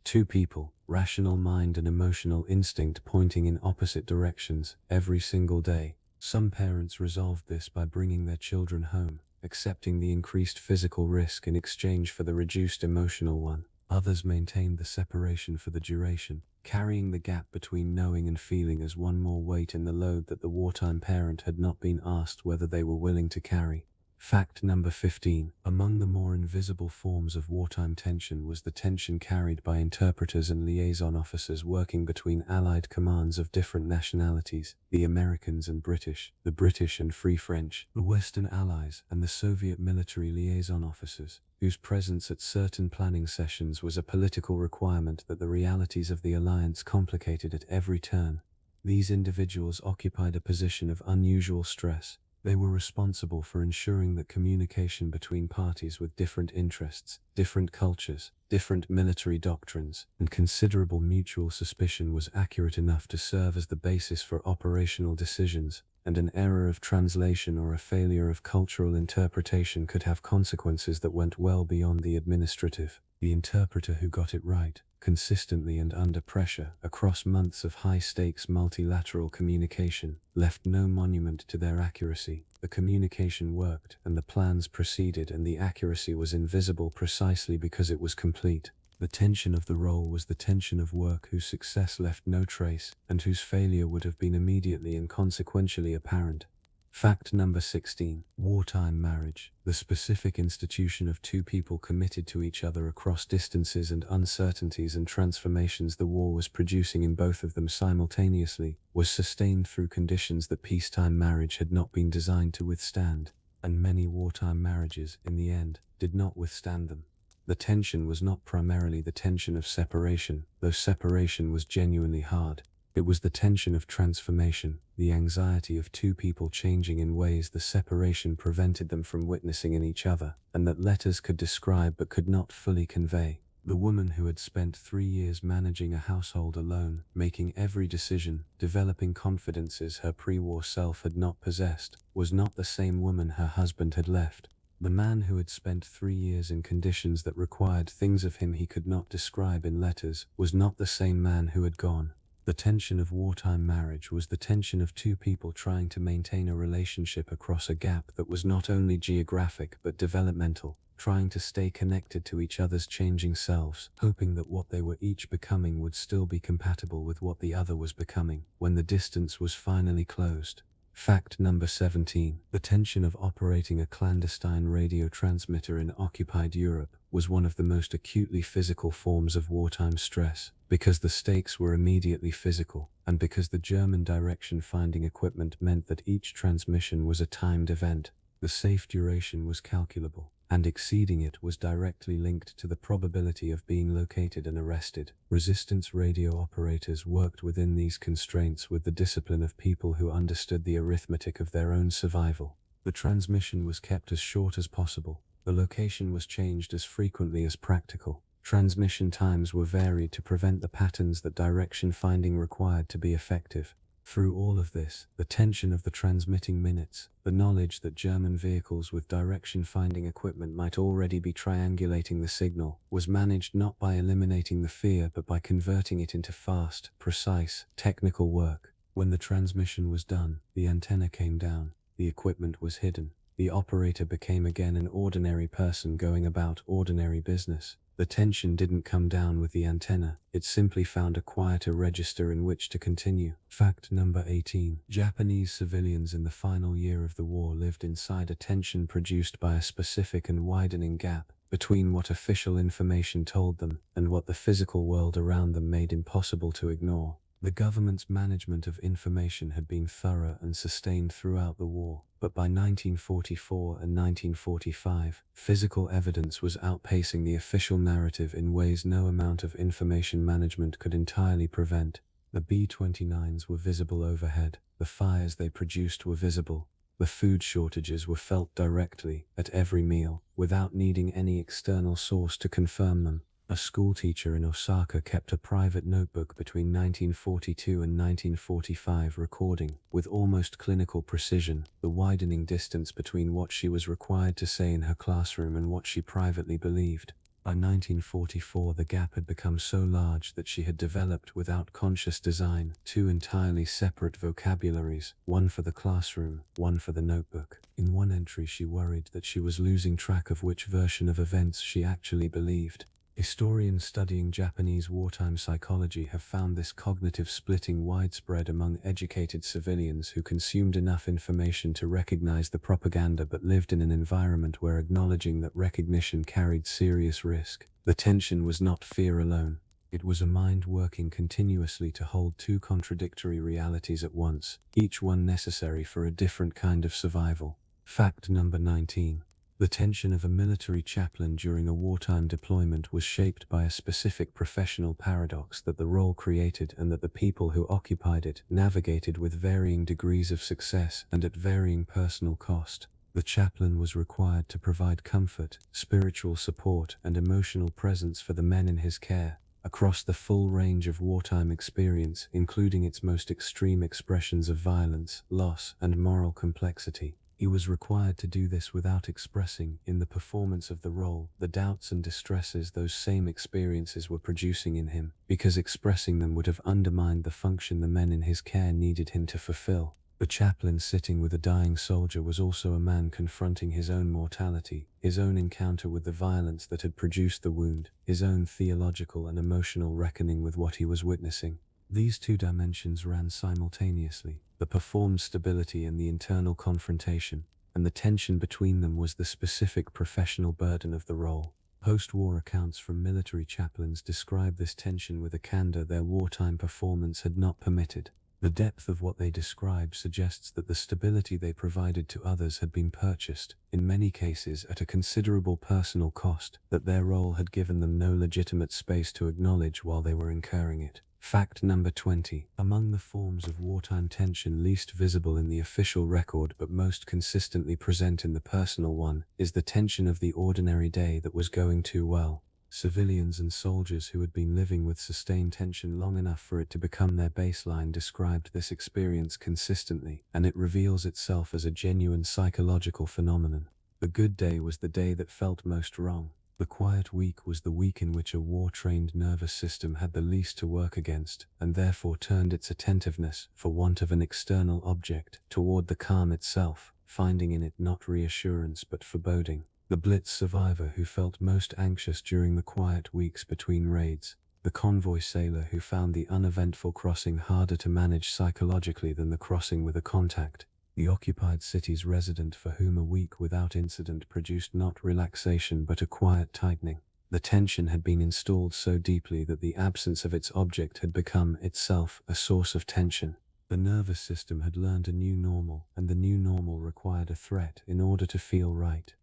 Two people, rational mind and emotional instinct pointing in opposite directions, every single day. Some parents resolved this by bringing their children home, accepting the increased physical risk in exchange for the reduced emotional one. Others maintained the separation for the duration, carrying the gap between knowing and feeling as one more weight in the load that the wartime parent had not been asked whether they were willing to carry. Fact number 15. Among the more invisible forms of wartime tension was the tension carried by interpreters and liaison officers working between Allied commands of different nationalities, the Americans and British, the British and Free French, the Western Allies, and the Soviet military liaison officers, whose presence at certain planning sessions was a political requirement that the realities of the alliance complicated at every turn. These individuals occupied a position of unusual stress. They were responsible for ensuring that communication between parties with different interests, different cultures, different military doctrines, and considerable mutual suspicion was accurate enough to serve as the basis for operational decisions, and an error of translation or a failure of cultural interpretation could have consequences that went well beyond the administrative. The interpreter who got it right, consistently and under pressure, across months of high-stakes multilateral communication, left no monument to their accuracy. The communication worked, and the plans proceeded, and the accuracy was invisible precisely because it was complete. The tension of the role was the tension of work whose success left no trace, and whose failure would have been immediately and consequentially apparent. Fact number 16. Wartime marriage, the specific institution of two people committed to each other across distances and uncertainties and transformations the war was producing in both of them simultaneously, was sustained through conditions that peacetime marriage had not been designed to withstand. and many wartime marriages, in the end, did not withstand them. The tension was not primarily the tension of separation, though separation was genuinely hard. It was the tension of transformation, the anxiety of two people changing in ways the separation prevented them from witnessing in each other, and that letters could describe but could not fully convey. The woman who had spent 3 years managing a household alone, making every decision, developing confidences her pre-war self had not possessed, was not the same woman her husband had left. The man who had spent 3 years in conditions that required things of him he could not describe in letters was not the same man who had gone. The tension of wartime marriage was the tension of two people trying to maintain a relationship across a gap that was not only geographic but developmental, trying to stay connected to each other's changing selves, hoping that what they were each becoming would still be compatible with what the other was becoming, when the distance was finally closed. Fact number 17. The tension of operating a clandestine radio transmitter in occupied Europe was one of the most acutely physical forms of wartime stress, because the stakes were immediately physical, and because the German direction-finding equipment meant that each transmission was a timed event. The safe duration was calculable, and exceeding it was directly linked to the probability of being located and arrested. Resistance radio operators worked within these constraints with the discipline of people who understood the arithmetic of their own survival. The transmission was kept as short as possible. The location was changed as frequently as practical. Transmission times were varied to prevent the patterns that direction finding required to be effective. Through all of this, the tension of the transmitting minutes, the knowledge that German vehicles with direction-finding equipment might already be triangulating the signal, was managed not by eliminating the fear but by converting it into fast, precise, technical work. When the transmission was done, the antenna came down, the equipment was hidden, the operator became again an ordinary person going about ordinary business. The tension didn't come down with the antenna, it simply found a quieter register in which to continue. Fact number 18. Japanese civilians in the final year of the war lived inside a tension produced by a specific and widening gap between what official information told them and what the physical world around them made impossible to ignore. The government's management of information had been thorough and sustained throughout the war, but by 1944 and 1945, physical evidence was outpacing the official narrative in ways no amount of information management could entirely prevent. The B-29s were visible overhead, the fires they produced were visible, the food shortages were felt directly, at every meal, without needing any external source to confirm them. A schoolteacher in Osaka kept a private notebook between 1942 and 1945 recording, with almost clinical precision, the widening distance between what she was required to say in her classroom and what she privately believed. By 1944 the gap had become so large that she had developed without conscious design 2 entirely separate vocabularies, one for the classroom, one for the notebook. In one entry she worried that she was losing track of which version of events she actually believed. Historians studying Japanese wartime psychology have found this cognitive splitting widespread among educated civilians who consumed enough information to recognize the propaganda but lived in an environment where acknowledging that recognition carried serious risk. The tension was not fear alone. It was a mind working continuously to hold 2 contradictory realities at once, each one necessary for a different kind of survival. Fact number 19. The tension of a military chaplain during a wartime deployment was shaped by a specific professional paradox that the role created and that the people who occupied it navigated with varying degrees of success and at varying personal cost. The chaplain was required to provide comfort, spiritual support, and emotional presence for the men in his care, across the full range of wartime experience, including its most extreme expressions of violence, loss, and moral complexity. He was required to do this without expressing, in the performance of the role, the doubts and distresses those same experiences were producing in him, because expressing them would have undermined the function the men in his care needed him to fulfill. The chaplain sitting with a dying soldier was also a man confronting his own mortality, his own encounter with the violence that had produced the wound, his own theological and emotional reckoning with what he was witnessing. These 2 dimensions ran simultaneously, the performed stability and the internal confrontation, and the tension between them was the specific professional burden of the role. Post-war accounts from military chaplains describe this tension with a candor their wartime performance had not permitted. The depth of what they describe suggests that the stability they provided to others had been purchased, in many cases at a considerable personal cost, that their role had given them no legitimate space to acknowledge while they were incurring it. Fact number 20. Among the forms of wartime tension least visible in the official record but most consistently present in the personal one, is the tension of the ordinary day that was going too well. Civilians and soldiers who had been living with sustained tension long enough for it to become their baseline described this experience consistently, and it reveals itself as a genuine psychological phenomenon. The good day was the day that felt most wrong. The quiet week was the week in which a war-trained nervous system had the least to work against, and therefore turned its attentiveness, for want of an external object, toward the calm itself, finding in it not reassurance but foreboding. The Blitz survivor who felt most anxious during the quiet weeks between raids. The convoy sailor who found the uneventful crossing harder to manage psychologically than the crossing with a contact. The occupied city's resident for whom a week without incident produced not relaxation but a quiet tightening. The tension had been installed so deeply that the absence of its object had become, itself, a source of tension. The nervous system had learned a new normal, and the new normal required a threat in order to feel right.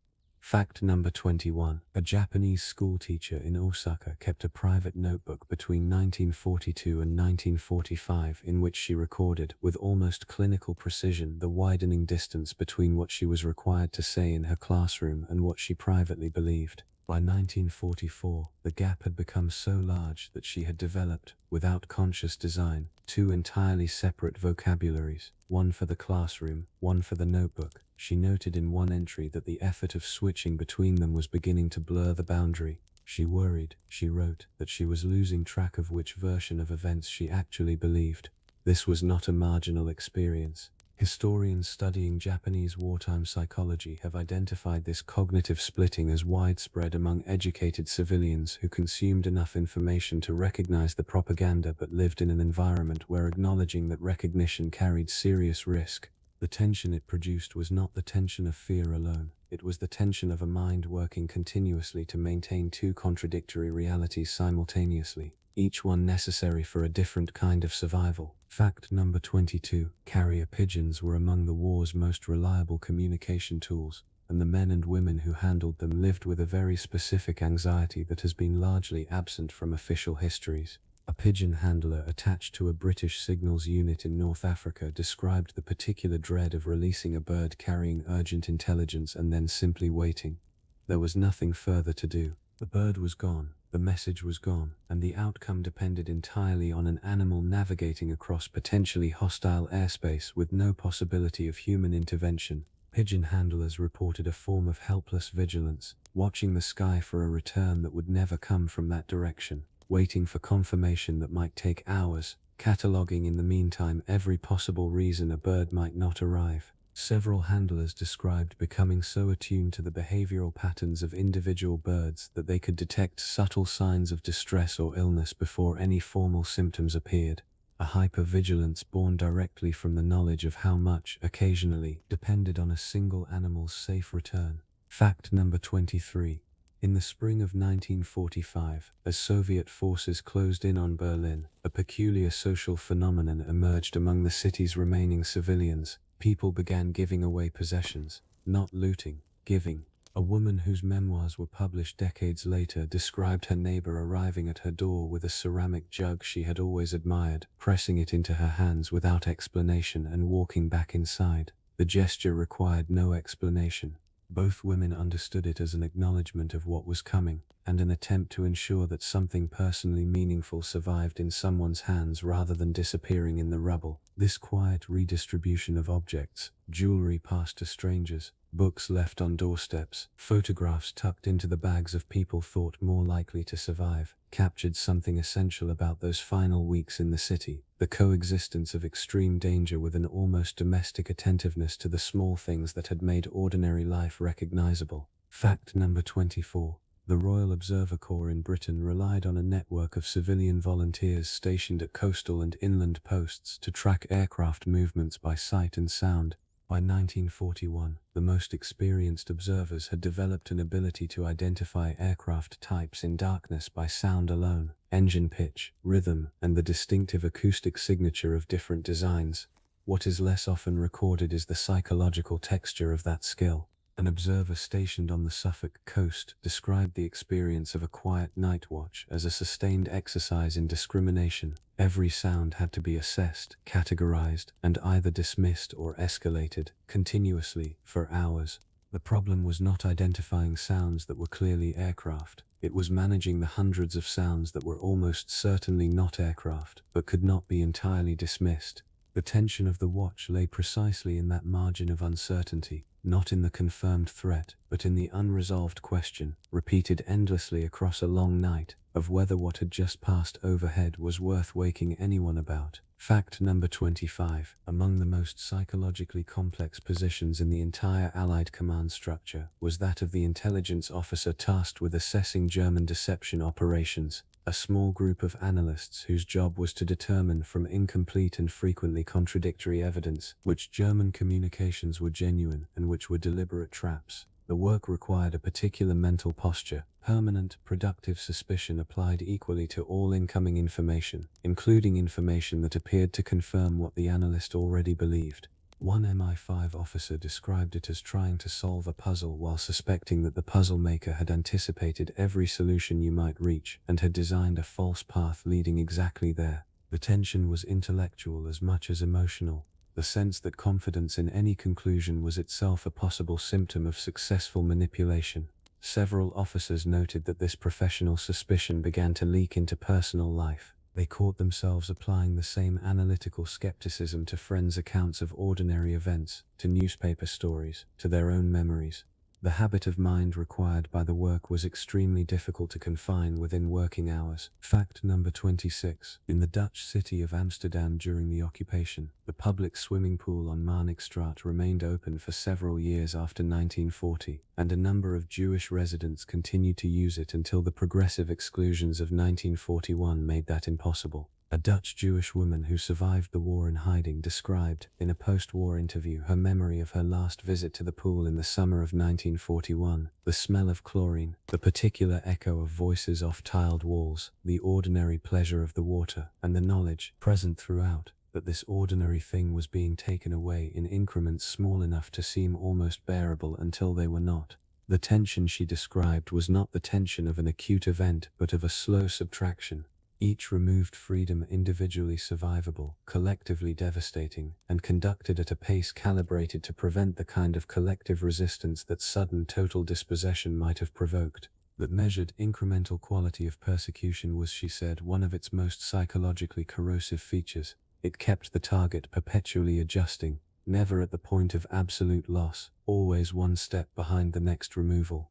Fact number 21. A Japanese schoolteacher in Osaka kept a private notebook between 1942 and 1945 in which she recorded, with almost clinical precision, the widening distance between what she was required to say in her classroom and what she privately believed. By 1944, the gap had become so large that she had developed, without conscious design, two entirely separate vocabularies, one for the classroom, one for the notebook. She noted in one entry that the effort of switching between them was beginning to blur the boundary. She worried, she wrote, that she was losing track of which version of events she actually believed. This was not a marginal experience. Historians studying Japanese wartime psychology have identified this cognitive splitting as widespread among educated civilians who consumed enough information to recognize the propaganda but lived in an environment where acknowledging that recognition carried serious risk. The tension it produced was not the tension of fear alone. It was the tension of a mind working continuously to maintain two contradictory realities simultaneously, each one necessary for a different kind of survival. Fact number 22. Carrier pigeons were among the war's most reliable communication tools, and the men and women who handled them lived with a very specific anxiety that has been largely absent from official histories. A pigeon handler attached to a British signals unit in North Africa described the particular dread of releasing a bird carrying urgent intelligence and then simply waiting. There was nothing further to do. The bird was gone, the message was gone, and the outcome depended entirely on an animal navigating across potentially hostile airspace with no possibility of human intervention. Pigeon handlers reported a form of helpless vigilance, watching the sky for a return that would never come from that direction, waiting for confirmation that might take hours, cataloguing in the meantime every possible reason a bird might not arrive. Several handlers described becoming so attuned to the behavioral patterns of individual birds that they could detect subtle signs of distress or illness before any formal symptoms appeared, a hypervigilance born directly from the knowledge of how much, occasionally, depended on a single animal's safe return. Fact number 23. In the spring of 1945, as Soviet forces closed in on Berlin, a peculiar social phenomenon emerged among the city's remaining civilians. People began giving away possessions, not looting, giving. A woman whose memoirs were published decades later described her neighbor arriving at her door with a ceramic jug she had always admired, pressing it into her hands without explanation and walking back inside. The gesture required no explanation. Both women understood it as an acknowledgement of what was coming, and an attempt to ensure that something personally meaningful survived in someone's hands rather than disappearing in the rubble. This quiet redistribution of objects, jewelry passed to strangers, books left on doorsteps, photographs tucked into the bags of people thought more likely to survive, captured something essential about those final weeks in the city, the coexistence of extreme danger with an almost domestic attentiveness to the small things that had made ordinary life recognizable. Fact number 24. The Royal Observer Corps in Britain relied on a network of civilian volunteers stationed at coastal and inland posts to track aircraft movements by sight and sound. By 1941, the most experienced observers had developed an ability to identify aircraft types in darkness by sound alone. engine pitch, rhythm, and the distinctive acoustic signature of different designs. What is less often recorded is the psychological texture of that skill. An observer stationed on the Suffolk coast described the experience of a quiet night watch as a sustained exercise in discrimination. Every sound had to be assessed, categorized, and either dismissed or escalated, continuously, for hours. The problem was not identifying sounds that were clearly aircraft. It was managing the hundreds of sounds that were almost certainly not aircraft, but could not be entirely dismissed. The tension of the watch lay precisely in that margin of uncertainty, not in the confirmed threat, but in the unresolved question, repeated endlessly across a long night, of whether what had just passed overhead was worth waking anyone about. Fact number 25. Among the most psychologically complex positions in the entire Allied command structure was that of the intelligence officer tasked with assessing German deception operations. A small group of analysts whose job was to determine from incomplete and frequently contradictory evidence which German communications were genuine and which were deliberate traps. The work required a particular mental posture. Permanent, productive suspicion applied equally to all incoming information, including information that appeared to confirm what the analyst already believed. One MI5 officer described it as trying to solve a puzzle while suspecting that the puzzle maker had anticipated every solution you might reach and had designed a false path leading exactly there. The tension was intellectual as much as emotional. The sense that confidence in any conclusion was itself a possible symptom of successful manipulation. Several officers noted that this professional suspicion began to leak into personal life. They caught themselves applying the same analytical skepticism to friends' accounts of ordinary events, to newspaper stories, to their own memories. The habit of mind required by the work was extremely difficult to confine within working hours. Fact number 26. In the Dutch city of Amsterdam during the occupation, the public swimming pool on Marnixstraat remained open for several years after 1940, and a number of Jewish residents continued to use it until the progressive exclusions of 1941 made that impossible. A Dutch Jewish woman who survived the war in hiding described, in a post-war interview, her memory of her last visit to the pool in the summer of 1941, the smell of chlorine, the particular echo of voices off tiled walls, the ordinary pleasure of the water, and the knowledge, present throughout, that this ordinary thing was being taken away in increments small enough to seem almost bearable until they were not. The tension she described was not the tension of an acute event but of a slow subtraction. Each removed freedom individually survivable, collectively devastating, and conducted at a pace calibrated to prevent the kind of collective resistance that sudden total dispossession might have provoked. That measured incremental quality of persecution was, she said, one of its most psychologically corrosive features. It kept the target perpetually adjusting, never at the point of absolute loss, always one step behind the next removal.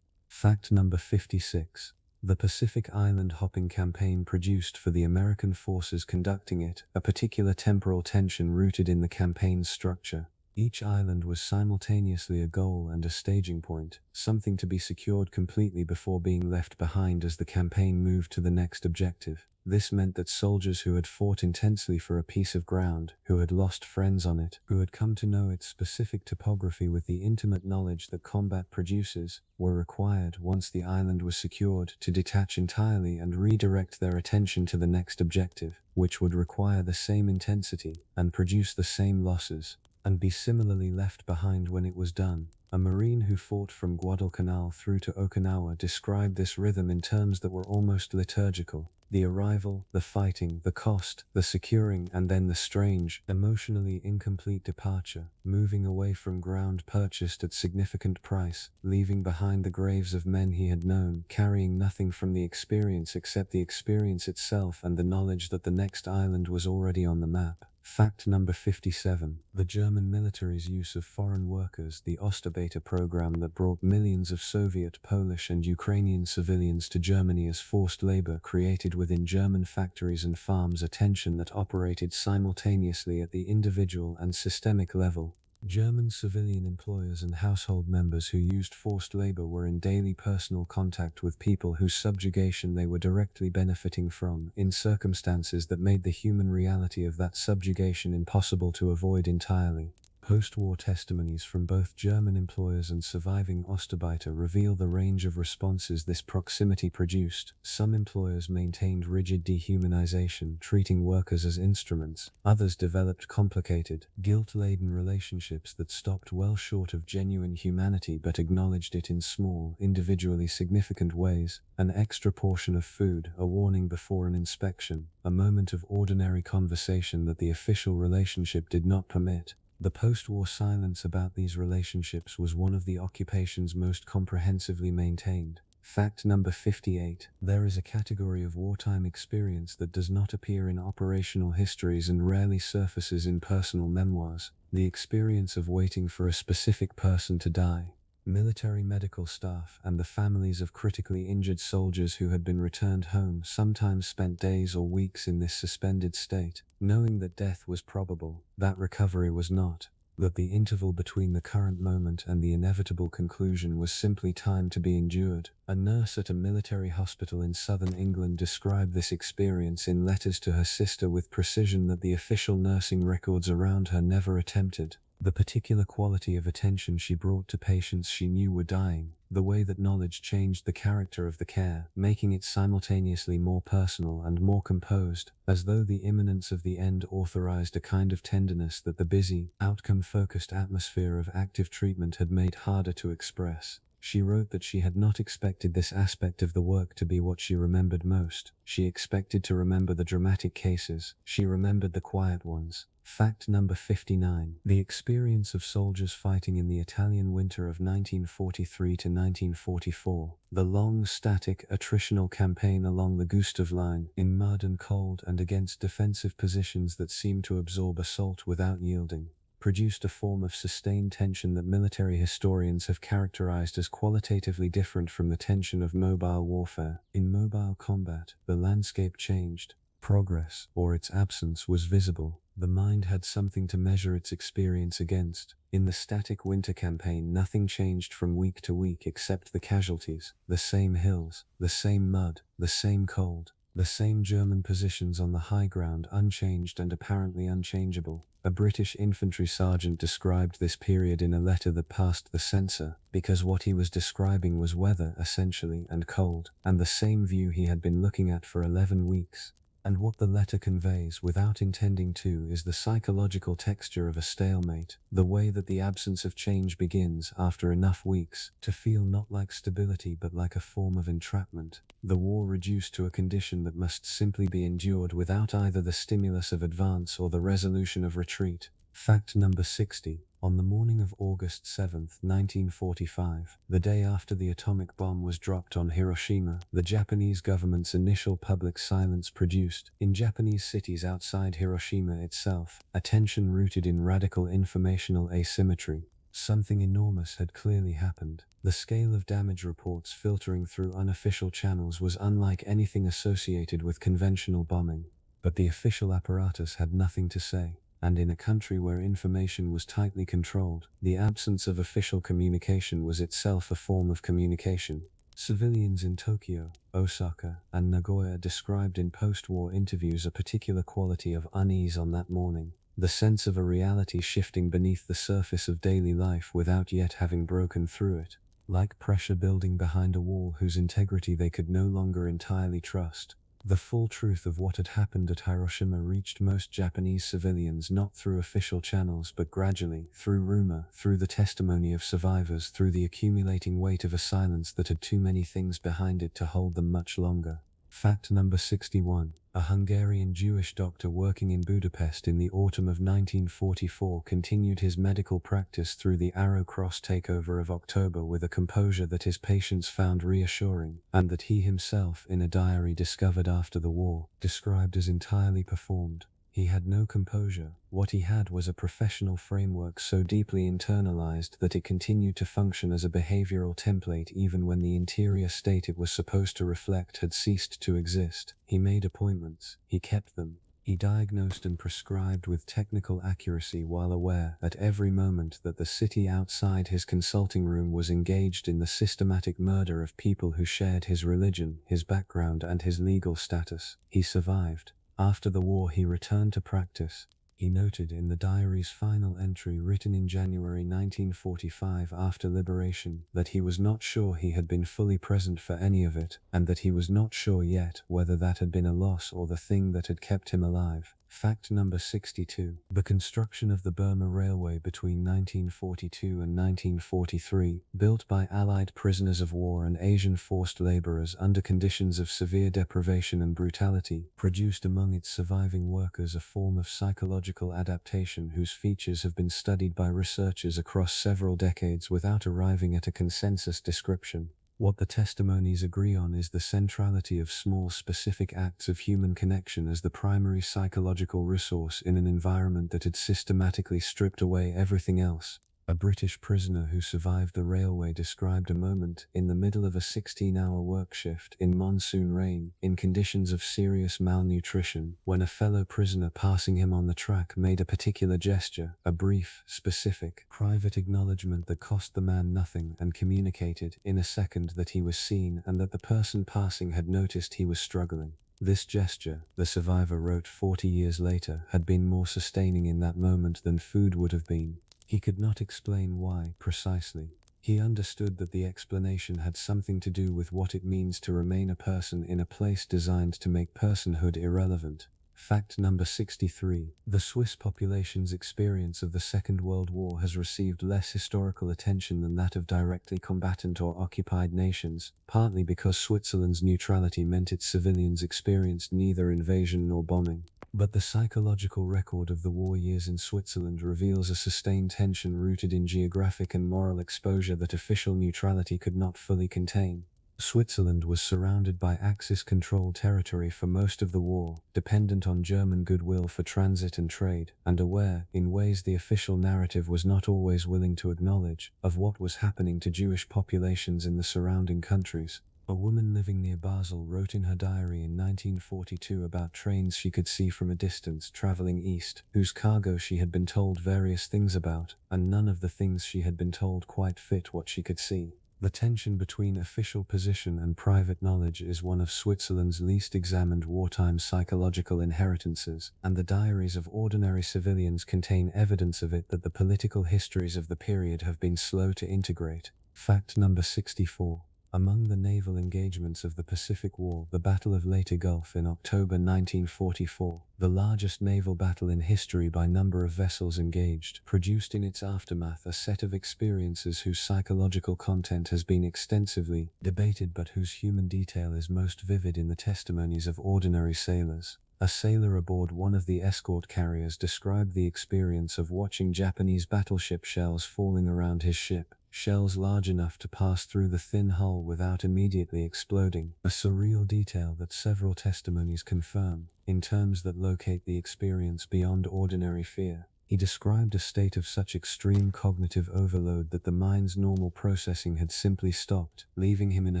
Fact number 56. The Pacific Island hopping campaign produced for the American forces conducting it a particular temporal tension rooted in the campaign's structure. Each island was simultaneously a goal and a staging point, something to be secured completely before being left behind as the campaign moved to the next objective. This meant that soldiers who had fought intensely for a piece of ground, who had lost friends on it, who had come to know its specific topography with the intimate knowledge that combat produces, were required, once the island was secured, to detach entirely and redirect their attention to the next objective, which would require the same intensity and produce the same losses, and be similarly left behind when it was done. A Marine who fought from Guadalcanal through to Okinawa described this rhythm in terms that were almost liturgical. The arrival, the fighting, the cost, the securing, and then the strange, emotionally incomplete departure, moving away from ground purchased at significant price, leaving behind the graves of men he had known, carrying nothing from the experience except the experience itself and the knowledge that the next island was already on the map. Fact number 57. The German military's use of foreign workers, the Ostarbeiter program that brought millions of Soviet, Polish, and Ukrainian civilians to Germany as forced labor, created within German factories and farms a tension that operated simultaneously at the individual and systemic level. German civilian employers and household members who used forced labor were in daily personal contact with people whose subjugation they were directly benefiting from, in circumstances that made the human reality of that subjugation impossible to avoid entirely. Post-war testimonies from both German employers and surviving Ostarbeiter reveal the range of responses this proximity produced. Some employers maintained rigid dehumanization, treating workers as instruments. Others developed complicated, guilt-laden relationships that stopped well short of genuine humanity but acknowledged it in small, individually significant ways: an extra portion of food, a warning before an inspection, a moment of ordinary conversation that the official relationship did not permit. The post-war silence about these relationships was one of the occupation's most comprehensively maintained. Fact number 58. There is a category of wartime experience that does not appear in operational histories and rarely surfaces in personal memoirs: the experience of waiting for a specific person to die. Military medical staff and the families of critically injured soldiers who had been returned home sometimes spent days or weeks in this suspended state, knowing that death was probable, that recovery was not, that the interval between the current moment and the inevitable conclusion was simply time to be endured. A nurse at a military hospital in southern England described this experience in letters to her sister with precision that the official nursing records around her never attempted. The particular quality of attention she brought to patients she knew were dying, the way that knowledge changed the character of the care, making it simultaneously more personal and more composed, as though the imminence of the end authorized a kind of tenderness that the busy, outcome-focused atmosphere of active treatment had made harder to express. She wrote that she had not expected this aspect of the work to be what she remembered most. She expected to remember the dramatic cases. She remembered the quiet ones. Fact number 59. The experience of soldiers fighting in the Italian winter of 1943 to 1944, the long, static, attritional campaign along the Gustav Line, in mud and cold and against defensive positions that seemed to absorb assault without yielding, produced a form of sustained tension that military historians have characterized as qualitatively different from the tension of mobile warfare. In mobile combat, the landscape changed. Progress, or its absence, was visible. The mind had something to measure its experience against. In the static winter campaign, nothing changed from week to week except the casualties: the same hills, the same mud, the same cold, the same German positions on the high ground, unchanged and apparently unchangeable. A British infantry sergeant described this period in a letter that passed the censor, because what he was describing was weather, essentially, and cold, and the same view he had been looking at for 11 weeks. And what the letter conveys, without intending to, is the psychological texture of a stalemate, the way that the absence of change begins, after enough weeks, to feel not like stability but like a form of entrapment. The war reduced to a condition that must simply be endured without either the stimulus of advance or the resolution of retreat. Fact number 60. On the morning of August 7, 1945, the day after the atomic bomb was dropped on Hiroshima, the Japanese government's initial public silence produced, in Japanese cities outside Hiroshima itself, a tension rooted in radical informational asymmetry. Something enormous had clearly happened. The scale of damage reports filtering through unofficial channels was unlike anything associated with conventional bombing. But the official apparatus had nothing to say. And in a country where information was tightly controlled, the absence of official communication was itself a form of communication. Civilians in Tokyo, Osaka, and Nagoya described in post-war interviews a particular quality of unease on that morning, the sense of a reality shifting beneath the surface of daily life without yet having broken through it, like pressure building behind a wall whose integrity they could no longer entirely trust. The full truth of what had happened at Hiroshima reached most Japanese civilians not through official channels but gradually, through rumor, through the testimony of survivors, through the accumulating weight of a silence that had too many things behind it to hold them much longer. Fact number 61. A Hungarian Jewish doctor working in Budapest in the autumn of 1944 continued his medical practice through the Arrow Cross takeover of October with a composure that his patients found reassuring, and that he himself, in a diary discovered after the war, described as entirely performed. He had no composure. What he had was a professional framework so deeply internalized that it continued to function as a behavioral template even when the interior state it was supposed to reflect had ceased to exist. He made appointments. He kept them. He diagnosed and prescribed with technical accuracy while aware at every moment that the city outside his consulting room was engaged in the systematic murder of people who shared his religion, his background, and his legal status. He survived. After the war he returned to practice. He noted in the diary's final entry written in January 1945 after liberation that he was not sure he had been fully present for any of it, and that he was not sure yet whether that had been a loss or the thing that had kept him alive. Fact number 62. The construction of the Burma Railway between 1942 and 1943, built by Allied prisoners of war and Asian forced laborers under conditions of severe deprivation and brutality, produced among its surviving workers a form of psychological adaptation whose features have been studied by researchers across several decades without arriving at a consensus description. What the testimonies agree on is the centrality of small specific acts of human connection as the primary psychological resource in an environment that had systematically stripped away everything else. A British prisoner who survived the railway described a moment in the middle of a 16-hour work shift in monsoon rain, in conditions of serious malnutrition, when a fellow prisoner passing him on the track made a particular gesture, a brief, specific, private acknowledgement that cost the man nothing and communicated in a second that he was seen and that the person passing had noticed he was struggling. This gesture, the survivor wrote 40 years later, had been more sustaining in that moment than food would have been. He could not explain why, precisely. He understood that the explanation had something to do with what it means to remain a person in a place designed to make personhood irrelevant. Fact number 63. The Swiss population's experience of the Second World War has received less historical attention than that of directly combatant or occupied nations, partly because Switzerland's neutrality meant its civilians experienced neither invasion nor bombing. But the psychological record of the war years in Switzerland reveals a sustained tension rooted in geographic and moral exposure that official neutrality could not fully contain. Switzerland was surrounded by Axis-controlled territory for most of the war, dependent on German goodwill for transit and trade, and aware, in ways the official narrative was not always willing to acknowledge, of what was happening to Jewish populations in the surrounding countries. A woman living near Basel wrote in her diary in 1942 about trains she could see from a distance traveling east, whose cargo she had been told various things about, and none of the things she had been told quite fit what she could see. The tension between official position and private knowledge is one of Switzerland's least examined wartime psychological inheritances, and the diaries of ordinary civilians contain evidence of it that the political histories of the period have been slow to integrate. Fact number 64. Among the naval engagements of the Pacific War, the Battle of Leyte Gulf in October 1944, the largest naval battle in history by number of vessels engaged, produced in its aftermath a set of experiences whose psychological content has been extensively debated but whose human detail is most vivid in the testimonies of ordinary sailors. A sailor aboard one of the escort carriers described the experience of watching Japanese battleship shells falling around his ship, shells large enough to pass through the thin hull without immediately exploding, a surreal detail that several testimonies confirm, in terms that locate the experience beyond ordinary fear. He described a state of such extreme cognitive overload that the mind's normal processing had simply stopped, leaving him in a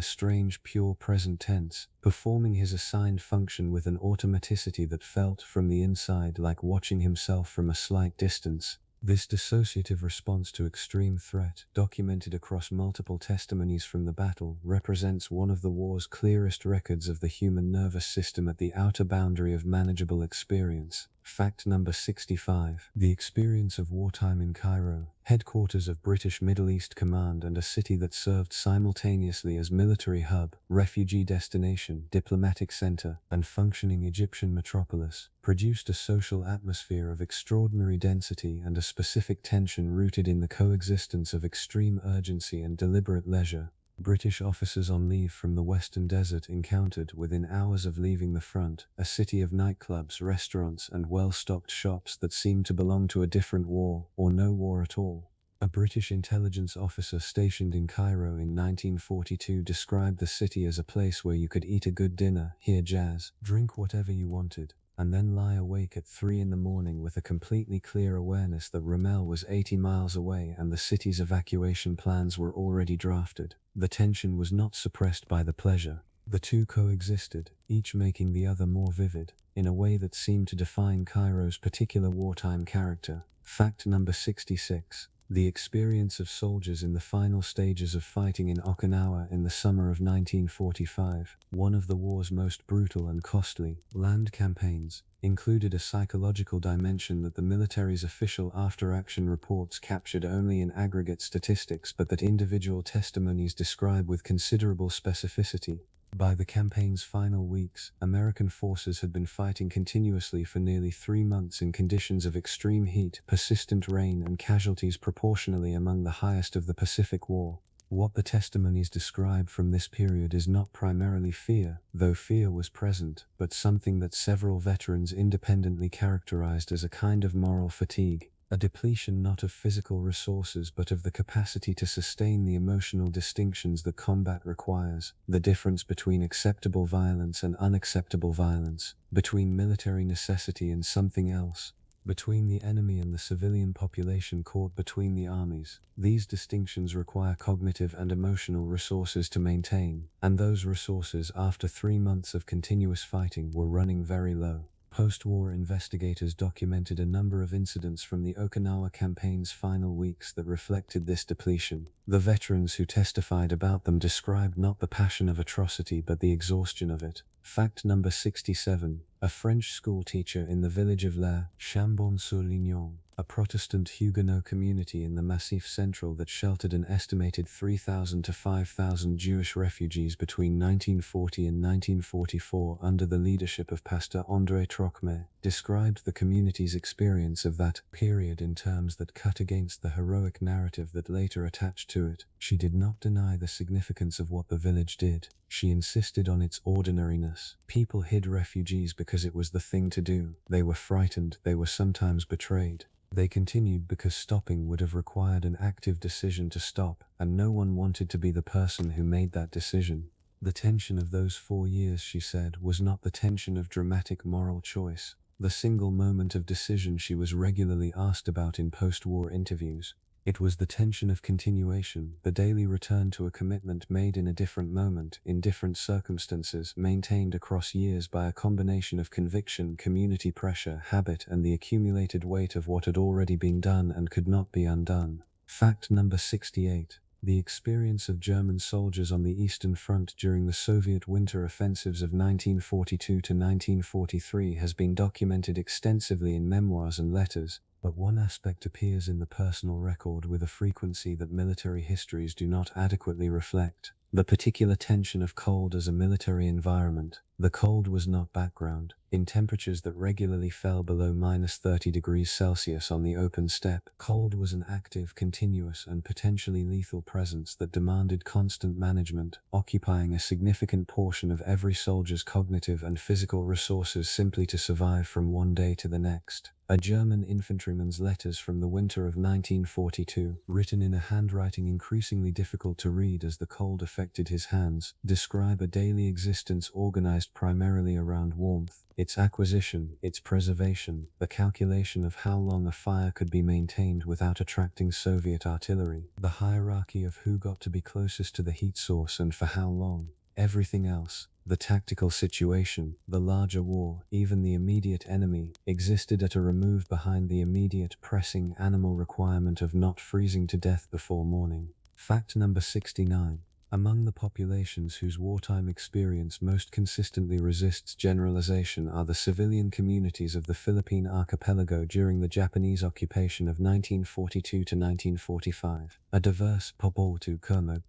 strange pure present tense, performing his assigned function with an automaticity that felt, from the inside, like watching himself from a slight distance. This dissociative response to extreme threat, documented across multiple testimonies from the battle, represents one of the war's clearest records of the human nervous system at the outer boundary of manageable experience. Fact number 65. The experience of wartime in Cairo, headquarters of British Middle East Command and a city that served simultaneously as military hub, refugee destination, diplomatic center, and functioning Egyptian metropolis, produced a social atmosphere of extraordinary density and a specific tension rooted in the coexistence of extreme urgency and deliberate leisure. British officers on leave from the Western Desert encountered, within hours of leaving the front, a city of nightclubs, restaurants, and well-stocked shops that seemed to belong to a different war, or no war at all. A British intelligence officer stationed in Cairo in 1942 described the city as a place where you could eat a good dinner, hear jazz, drink whatever you wanted, and then lie awake at 3 in the morning with a completely clear awareness that Rommel was 80 miles away and the city's evacuation plans were already drafted. The tension was not suppressed by the pleasure. The two coexisted, each making the other more vivid, in a way that seemed to define Cairo's particular wartime character. Fact number 66. The experience of soldiers in the final stages of fighting in Okinawa in the summer of 1945, one of the war's most brutal and costly land campaigns, included a psychological dimension that the military's official after-action reports captured only in aggregate statistics but that individual testimonies describe with considerable specificity. By the campaign's final weeks, American forces had been fighting continuously for nearly 3 months in conditions of extreme heat, persistent rain, and casualties proportionally among the highest of the Pacific War. What the testimonies describe from this period is not primarily fear, though fear was present, but something that several veterans independently characterized as a kind of moral fatigue. A depletion not of physical resources but of the capacity to sustain the emotional distinctions that combat requires, the difference between acceptable violence and unacceptable violence, between military necessity and something else, between the enemy and the civilian population caught between the armies. These distinctions require cognitive and emotional resources to maintain, and those resources after 3 months of continuous fighting were running very low. Post-war investigators documented a number of incidents from the Okinawa campaign's final weeks that reflected this depletion. The veterans who testified about them described not the passion of atrocity but the exhaustion of it. Fact number 67. A French school teacher in the village of La Chambon-sur-Lignon, a Protestant Huguenot community in the Massif Central that sheltered an estimated 3,000 to 5,000 Jewish refugees between 1940 and 1944 under the leadership of Pastor André Trocmé, described the community's experience of that period in terms that cut against the heroic narrative that later attached to it. She did not deny the significance of what the village did. She insisted on its ordinariness. People hid refugees because it was the thing to do. They were frightened, they were sometimes betrayed. They continued because stopping would have required an active decision to stop, and no one wanted to be the person who made that decision. The tension of those 4 years, she said, was not the tension of dramatic moral choice, the single moment of decision she was regularly asked about in post-war interviews. It was the tension of continuation, the daily return to a commitment made in a different moment, in different circumstances, maintained across years by a combination of conviction, community pressure, habit, and the accumulated weight of what had already been done and could not be undone. Fact number 68. The experience of German soldiers on the Eastern Front during the Soviet winter offensives of 1942 to 1943 has been documented extensively in memoirs and letters, but one aspect appears in the personal record with a frequency that military histories do not adequately reflect: the particular tension of cold as a military environment. The cold was not background. In temperatures that regularly fell below -30°C on the open steppe, cold was an active, continuous, and potentially lethal presence that demanded constant management, occupying a significant portion of every soldier's cognitive and physical resources simply to survive from one day to the next. A German infantryman's letters from the winter of 1942, written in a handwriting increasingly difficult to read as the cold affected his hands, describe a daily existence organized primarily around warmth, its acquisition, its preservation, the calculation of how long a fire could be maintained without attracting Soviet artillery, the hierarchy of who got to be closest to the heat source and for how long. Everything else, the tactical situation, the larger war, even the immediate enemy, existed at a remove behind the immediate pressing animal requirement of not freezing to death before morning. Fact number 69. Among the populations whose wartime experience most consistently resists generalization are the civilian communities of the Philippine archipelago during the Japanese occupation of 1942 to 1945. A diverse,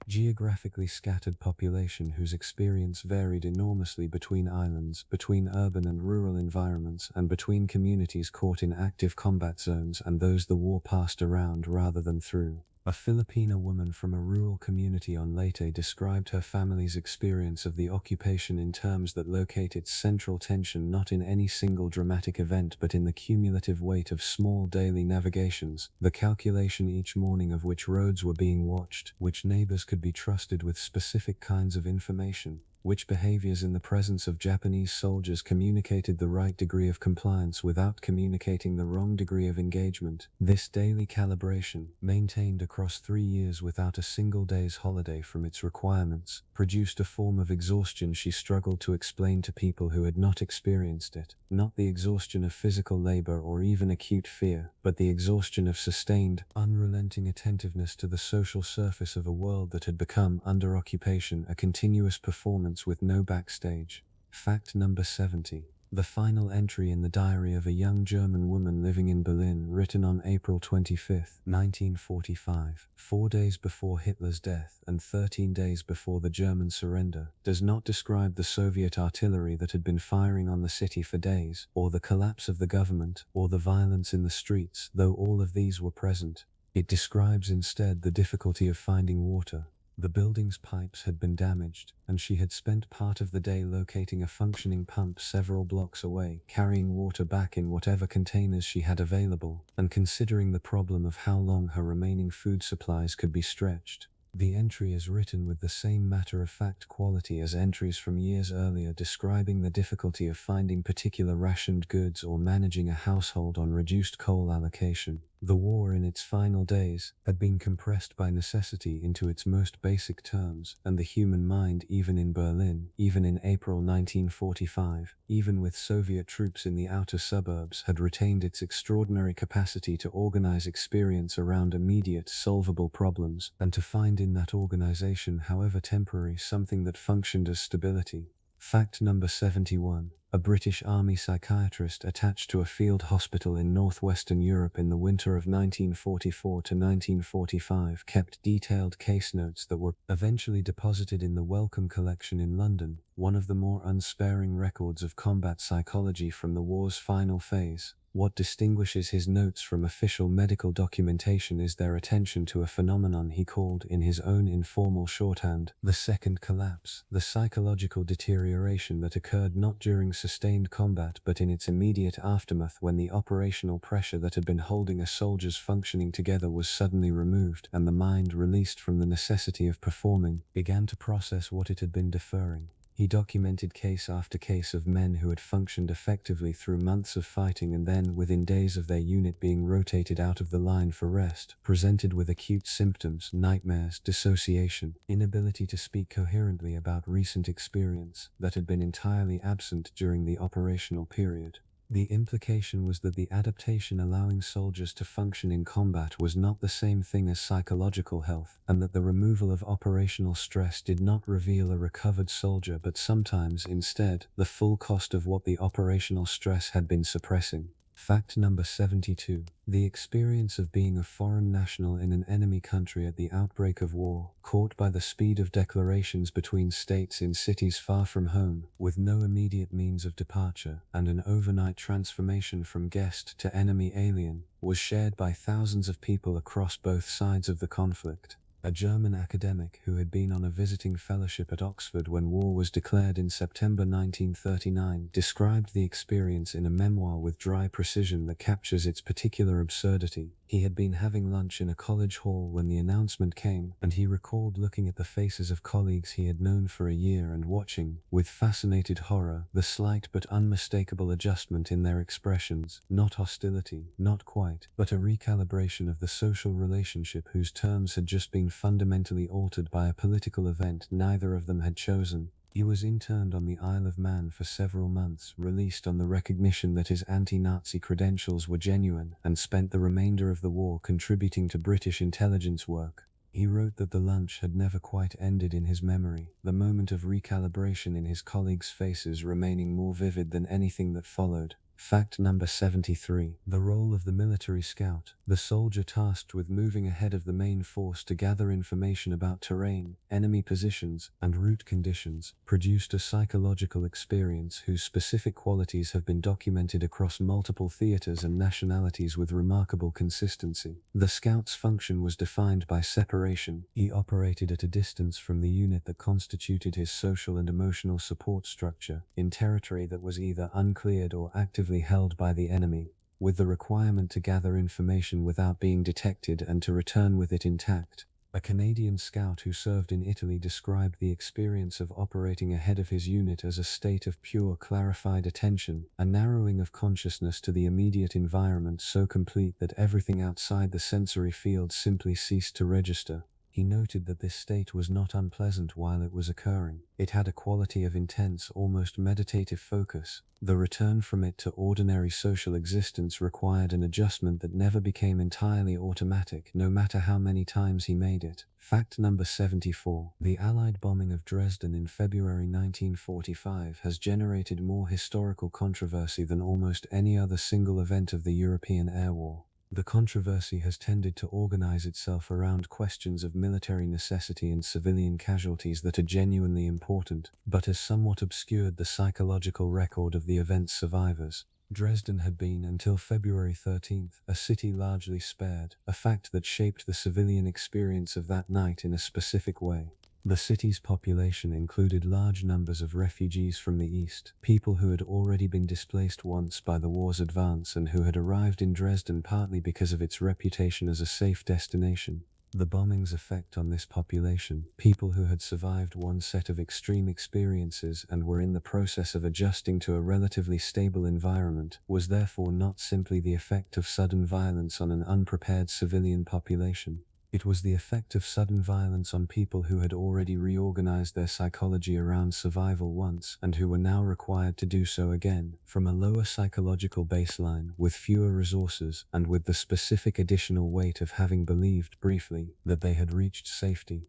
geographically scattered population whose experience varied enormously between islands, between urban and rural environments, and between communities caught in active combat zones and those the war passed around rather than through. A Filipina woman from a rural community on Leyte described her family's experience of the occupation in terms that locate its central tension not in any single dramatic event but in the cumulative weight of small daily navigations, the calculation each morning of which roads were being watched, which neighbors could be trusted with specific kinds of information, which behaviors in the presence of Japanese soldiers communicated the right degree of compliance without communicating the wrong degree of engagement. This daily calibration, maintained across 3 years without a single day's holiday from its requirements, produced a form of exhaustion she struggled to explain to people who had not experienced it. Not the exhaustion of physical labor or even acute fear, but the exhaustion of sustained, unrelenting attentiveness to the social surface of a world that had become, under occupation, a continuous performance with no backstage. Fact number 70. The final entry in the diary of a young German woman living in Berlin, written on April 25, 1945, 4 days before Hitler's death and 13 days before the German surrender, does not describe the Soviet artillery that had been firing on the city for days, or the collapse of the government, or the violence in the streets, though all of these were present. It describes instead the difficulty of finding water. The building's pipes had been damaged, and she had spent part of the day locating a functioning pump several blocks away, carrying water back in whatever containers she had available, and considering the problem of how long her remaining food supplies could be stretched. The entry is written with the same matter-of-fact quality as entries from years earlier describing the difficulty of finding particular rationed goods or managing a household on reduced coal allocation. The war in its final days had been compressed by necessity into its most basic terms, and the human mind, even in Berlin, even in April 1945, even with Soviet troops in the outer suburbs, had retained its extraordinary capacity to organize experience around immediate, solvable problems, and to find in that organization, however temporary, something that functioned as stability. Fact number 71. A British Army psychiatrist attached to a field hospital in northwestern Europe in the winter of 1944 to 1945 kept detailed case notes that were eventually deposited in the Wellcome Collection in London, one of the more unsparing records of combat psychology from the war's final phase. What distinguishes his notes from official medical documentation is their attention to a phenomenon he called, in his own informal shorthand, the second collapse, the psychological deterioration that occurred not during sustained combat but in its immediate aftermath, when the operational pressure that had been holding a soldier's functioning together was suddenly removed, and the mind, released from the necessity of performing, began to process what it had been deferring. He documented case after case of men who had functioned effectively through months of fighting and then, within days of their unit being rotated out of the line for rest, presented with acute symptoms, nightmares, dissociation, inability to speak coherently about recent experience that had been entirely absent during the operational period. The implication was that the adaptation allowing soldiers to function in combat was not the same thing as psychological health, and that the removal of operational stress did not reveal a recovered soldier but sometimes, instead, the full cost of what the operational stress had been suppressing. Fact number 72. The experience of being a foreign national in an enemy country at the outbreak of war, caught by the speed of declarations between states in cities far from home, with no immediate means of departure, and an overnight transformation from guest to enemy alien, was shared by thousands of people across both sides of the conflict. A German academic who had been on a visiting fellowship at Oxford when war was declared in September 1939 described the experience in a memoir with dry precision that captures its particular absurdity. He had been having lunch in a college hall when the announcement came, and he recalled looking at the faces of colleagues he had known for a year and watching, with fascinated horror, the slight but unmistakable adjustment in their expressions, not hostility, not quite, but a recalibration of the social relationship whose terms had just been fundamentally altered by a political event neither of them had chosen. He was interned on the Isle of Man for several months, released on the recognition that his anti-Nazi credentials were genuine, and spent the remainder of the war contributing to British intelligence work. He wrote that the lunch had never quite ended in his memory, the moment of recalibration in his colleagues' faces remaining more vivid than anything that followed. Fact number 73. The role of the military scout, the soldier tasked with moving ahead of the main force to gather information about terrain, enemy positions, and route conditions, produced a psychological experience whose specific qualities have been documented across multiple theaters and nationalities with remarkable consistency. The scout's function was defined by separation. He operated at a distance from the unit that constituted his social and emotional support structure, in territory that was either uncleared or actively held by the enemy, with the requirement to gather information without being detected and to return with it intact. A Canadian scout who served in Italy described the experience of operating ahead of his unit as a state of pure clarified attention, a narrowing of consciousness to the immediate environment so complete that everything outside the sensory field simply ceased to register. He noted that this state was not unpleasant while it was occurring. It had a quality of intense, almost meditative focus. The return from it to ordinary social existence required an adjustment that never became entirely automatic, no matter how many times he made it. Fact number 74. The Allied bombing of Dresden in February 1945 has generated more historical controversy than almost any other single event of the European air war. The controversy has tended to organize itself around questions of military necessity and civilian casualties that are genuinely important, but has somewhat obscured the psychological record of the event's survivors. Dresden had been, until February 13th, a city largely spared, a fact that shaped the civilian experience of that night in a specific way. The city's population included large numbers of refugees from the east, people who had already been displaced once by the war's advance and who had arrived in Dresden partly because of its reputation as a safe destination. The bombing's effect on this population, people who had survived one set of extreme experiences and were in the process of adjusting to a relatively stable environment, was therefore not simply the effect of sudden violence on an unprepared civilian population. It was the effect of sudden violence on people who had already reorganized their psychology around survival once and who were now required to do so again, from a lower psychological baseline, with fewer resources, and with the specific additional weight of having believed briefly that they had reached safety.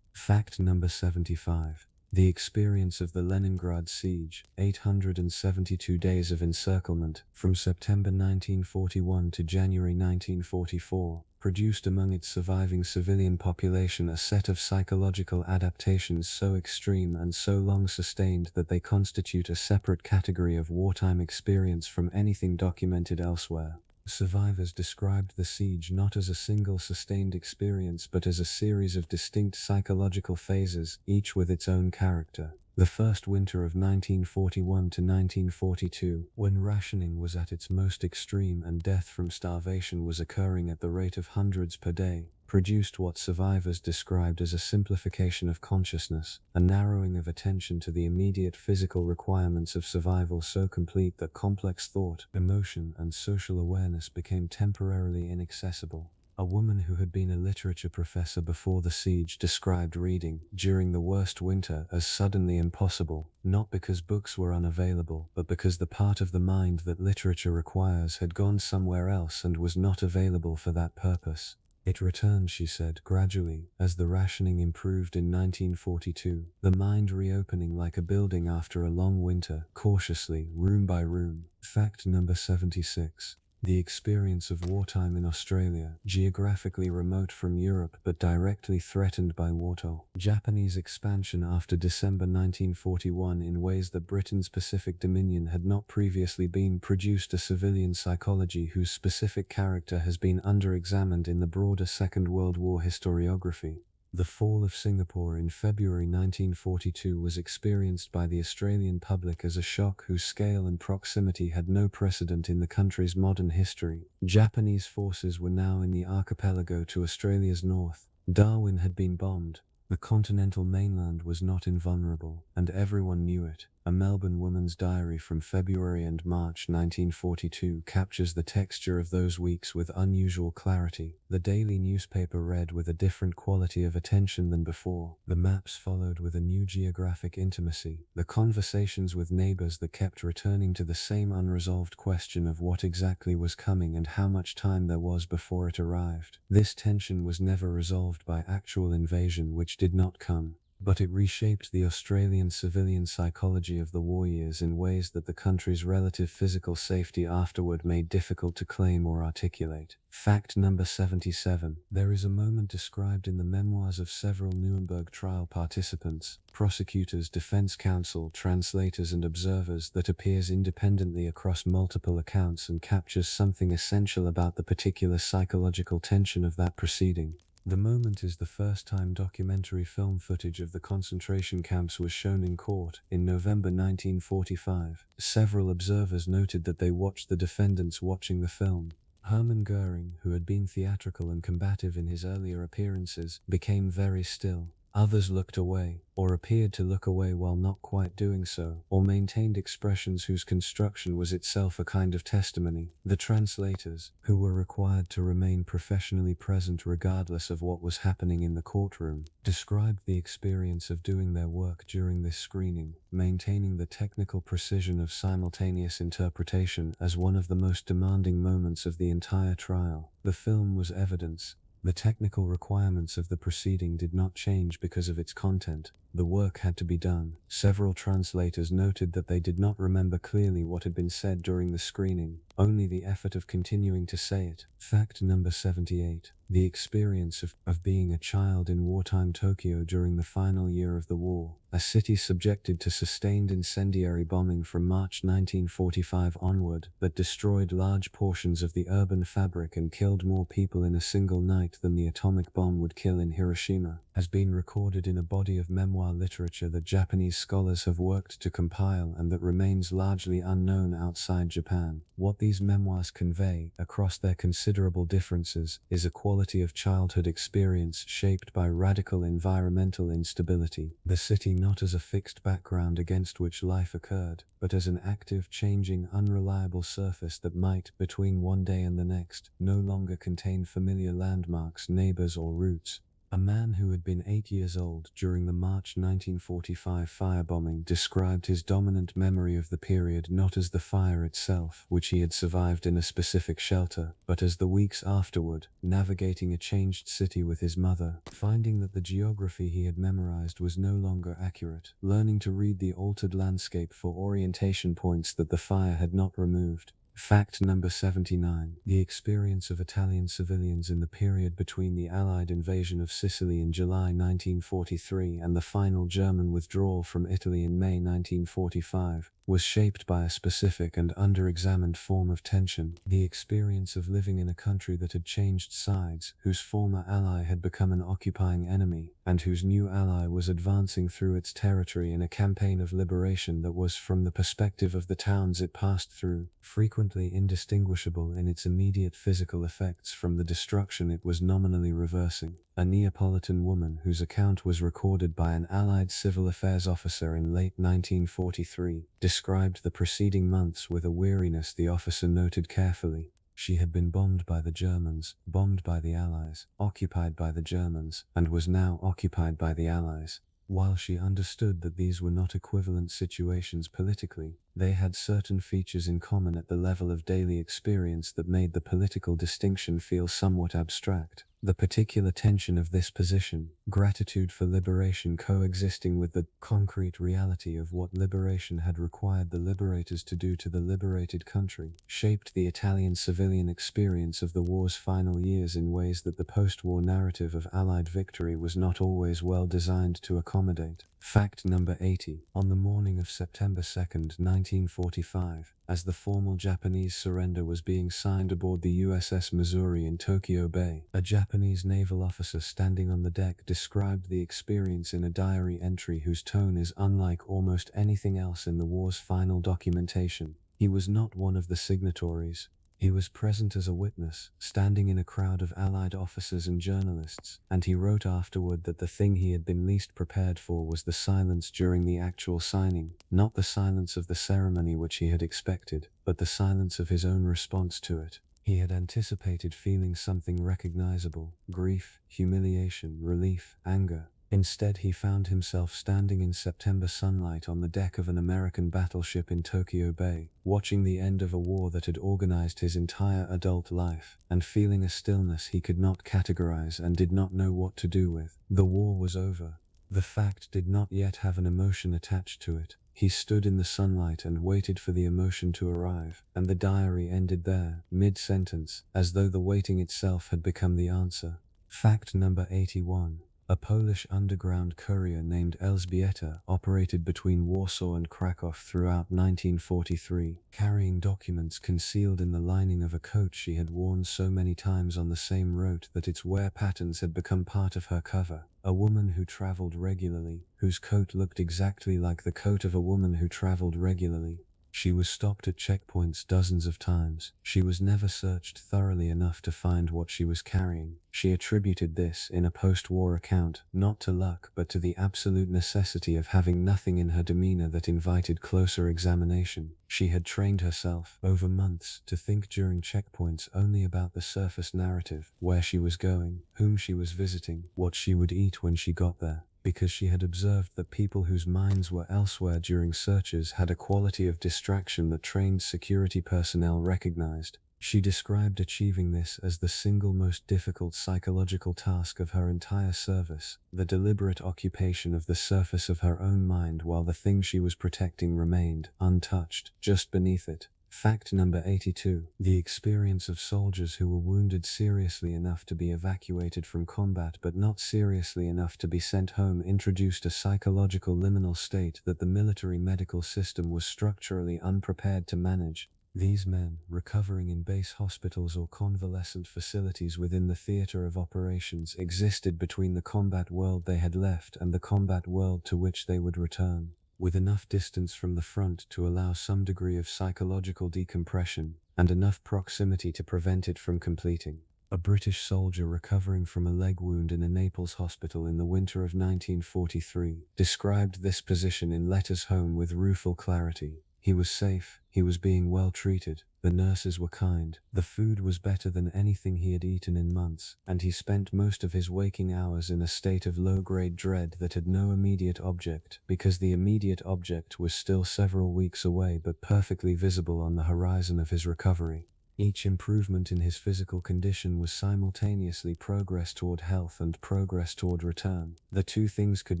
Fact number 75. The experience of the Leningrad siege, 872 days of encirclement, from September 1941 to January 1944, produced among its surviving civilian population a set of psychological adaptations so extreme and so long sustained that they constitute a separate category of wartime experience from anything documented elsewhere. Survivors described the siege not as a single sustained experience but as a series of distinct psychological phases, each with its own character. The first winter of 1941 to 1942, when rationing was at its most extreme and death from starvation was occurring at the rate of hundreds per day, produced what survivors described as a simplification of consciousness, a narrowing of attention to the immediate physical requirements of survival so complete that complex thought, emotion, and social awareness became temporarily inaccessible. A woman who had been a literature professor before the siege described reading, during the worst winter, as suddenly impossible, not because books were unavailable, but because the part of the mind that literature requires had gone somewhere else and was not available for that purpose. It returned, she said, gradually, as the rationing improved in 1942, the mind reopening like a building after a long winter, cautiously, room by room. Fact number 76. The experience of wartime in Australia, geographically remote from Europe but directly threatened by wartime. Japanese expansion after December 1941 in ways that Britain's Pacific Dominion had not previously been produced a civilian psychology whose specific character has been under-examined in the broader Second World War historiography. The fall of Singapore in February 1942 was experienced by the Australian public as a shock whose scale and proximity had no precedent in the country's modern history. Japanese forces were now in the archipelago to Australia's north. Darwin had been bombed. The continental mainland was not invulnerable, and everyone knew it. A Melbourne woman's diary from February and March 1942 captures the texture of those weeks with unusual clarity. The daily newspaper read with a different quality of attention than before. The maps followed with a new geographic intimacy. The conversations with neighbors that kept returning to the same unresolved question of what exactly was coming and how much time there was before it arrived. This tension was never resolved by actual invasion, which did not come, but it reshaped the Australian civilian psychology of the war years in ways that the country's relative physical safety afterward made difficult to claim or articulate. Fact number 77. There is a moment described in the memoirs of several Nuremberg trial participants, prosecutors, defense counsel, translators, and observers that appears independently across multiple accounts and captures something essential about the particular psychological tension of that proceeding. The moment is the first time documentary film footage of the concentration camps was shown in court, in November 1945. Several observers noted that they watched the defendants watching the film. Hermann Goering, who had been theatrical and combative in his earlier appearances, became very still. Others looked away, or appeared to look away while not quite doing so, or maintained expressions whose construction was itself a kind of testimony. The translators, who were required to remain professionally present regardless of what was happening in the courtroom, described the experience of doing their work during this screening, maintaining the technical precision of simultaneous interpretation as one of the most demanding moments of the entire trial. The film was evidence. The technical requirements of the proceeding did not change because of its content. The work had to be done. Several translators noted that they did not remember clearly what had been said during the screening, only the effort of continuing to say it. Fact number 78. The experience of being a child in wartime Tokyo during the final year of the war, a city subjected to sustained incendiary bombing from March 1945 onward that destroyed large portions of the urban fabric and killed more people in a single night than the atomic bomb would kill in Hiroshima, has been recorded in a body of memoir literature that Japanese scholars have worked to compile and that remains largely unknown outside Japan. What these memoirs convey, across their considerable differences, is a quality of childhood experience shaped by radical environmental instability. The city not as a fixed background against which life occurred, but as an active, changing, unreliable surface that might, between one day and the next, no longer contain familiar landmarks, neighbors, or routes. A man who had been 8 years old during the March 1945 firebombing described his dominant memory of the period not as the fire itself, which he had survived in a specific shelter, but as the weeks afterward, navigating a changed city with his mother, finding that the geography he had memorized was no longer accurate, learning to read the altered landscape for orientation points that the fire had not removed. Fact number 79. The experience of Italian civilians in the period between the Allied invasion of Sicily in July 1943 and the final German withdrawal from Italy in May 1945 was shaped by a specific and under-examined form of tension. The experience of living in a country that had changed sides, whose former ally had become an occupying enemy, and whose new ally was advancing through its territory in a campaign of liberation that was, from the perspective of the towns it passed through, frequently indistinguishable in its immediate physical effects from the destruction it was nominally reversing. A Neapolitan woman whose account was recorded by an Allied civil affairs officer in late 1943 described the preceding months with a weariness the officer noted carefully. She had been bombed by the Germans, bombed by the Allies, occupied by the Germans, and was now occupied by the Allies. While she understood that these were not equivalent situations politically, they had certain features in common at the level of daily experience that made the political distinction feel somewhat abstract. The particular tension of this position, gratitude for liberation coexisting with the concrete reality of what liberation had required the liberators to do to the liberated country, shaped the Italian civilian experience of the war's final years in ways that the post-war narrative of Allied victory was not always well designed to accommodate. Fact number 80. On the morning of September 2, 1945, as the formal Japanese surrender was being signed aboard the USS Missouri in Tokyo Bay, a Japanese naval officer standing on the deck described the experience in a diary entry whose tone is unlike almost anything else in the war's final documentation. He was not one of the signatories. He was present as a witness, standing in a crowd of Allied officers and journalists, and he wrote afterward that the thing he had been least prepared for was the silence during the actual signing, not the silence of the ceremony which he had expected, but the silence of his own response to it. He had anticipated feeling something recognizable: grief, humiliation, relief, anger. Instead, he found himself standing in September sunlight on the deck of an American battleship in Tokyo Bay, watching the end of a war that had organized his entire adult life, and feeling a stillness he could not categorize and did not know what to do with. The war was over. The fact did not yet have an emotion attached to it. He stood in the sunlight and waited for the emotion to arrive, and the diary ended there, mid-sentence, as though the waiting itself had become the answer. Fact number 81. A Polish underground courier named Elżbieta operated between Warsaw and Krakow throughout 1943, carrying documents concealed in the lining of a coat she had worn so many times on the same route that its wear patterns had become part of her cover. A woman who traveled regularly, whose coat looked exactly like the coat of a woman who traveled regularly. She was stopped at checkpoints dozens of times. She was never searched thoroughly enough to find what she was carrying. She attributed this, in a post-war account, not to luck but to the absolute necessity of having nothing in her demeanor that invited closer examination. She had trained herself, over months, to think during checkpoints only about the surface narrative, where she was going, whom she was visiting, what she would eat when she got there, because she had observed that people whose minds were elsewhere during searches had a quality of distraction that trained security personnel recognized. She described achieving this as the single most difficult psychological task of her entire service, the deliberate occupation of the surface of her own mind while the thing she was protecting remained, untouched, just beneath it. Fact number 82. The experience of soldiers who were wounded seriously enough to be evacuated from combat but not seriously enough to be sent home introduced a psychological liminal state that the military medical system was structurally unprepared to manage. These men, recovering in base hospitals or convalescent facilities within the theater of operations, existed between the combat world they had left and the combat world to which they would return, with enough distance from the front to allow some degree of psychological decompression, and enough proximity to prevent it from completing. A British soldier recovering from a leg wound in a Naples hospital in the winter of 1943 described this position in letters home with rueful clarity. He was safe, he was being well treated, the nurses were kind, the food was better than anything he had eaten in months, and he spent most of his waking hours in a state of low-grade dread that had no immediate object, because the immediate object was still several weeks away but perfectly visible on the horizon of his recovery. Each improvement in his physical condition was simultaneously progress toward health and progress toward return. The two things could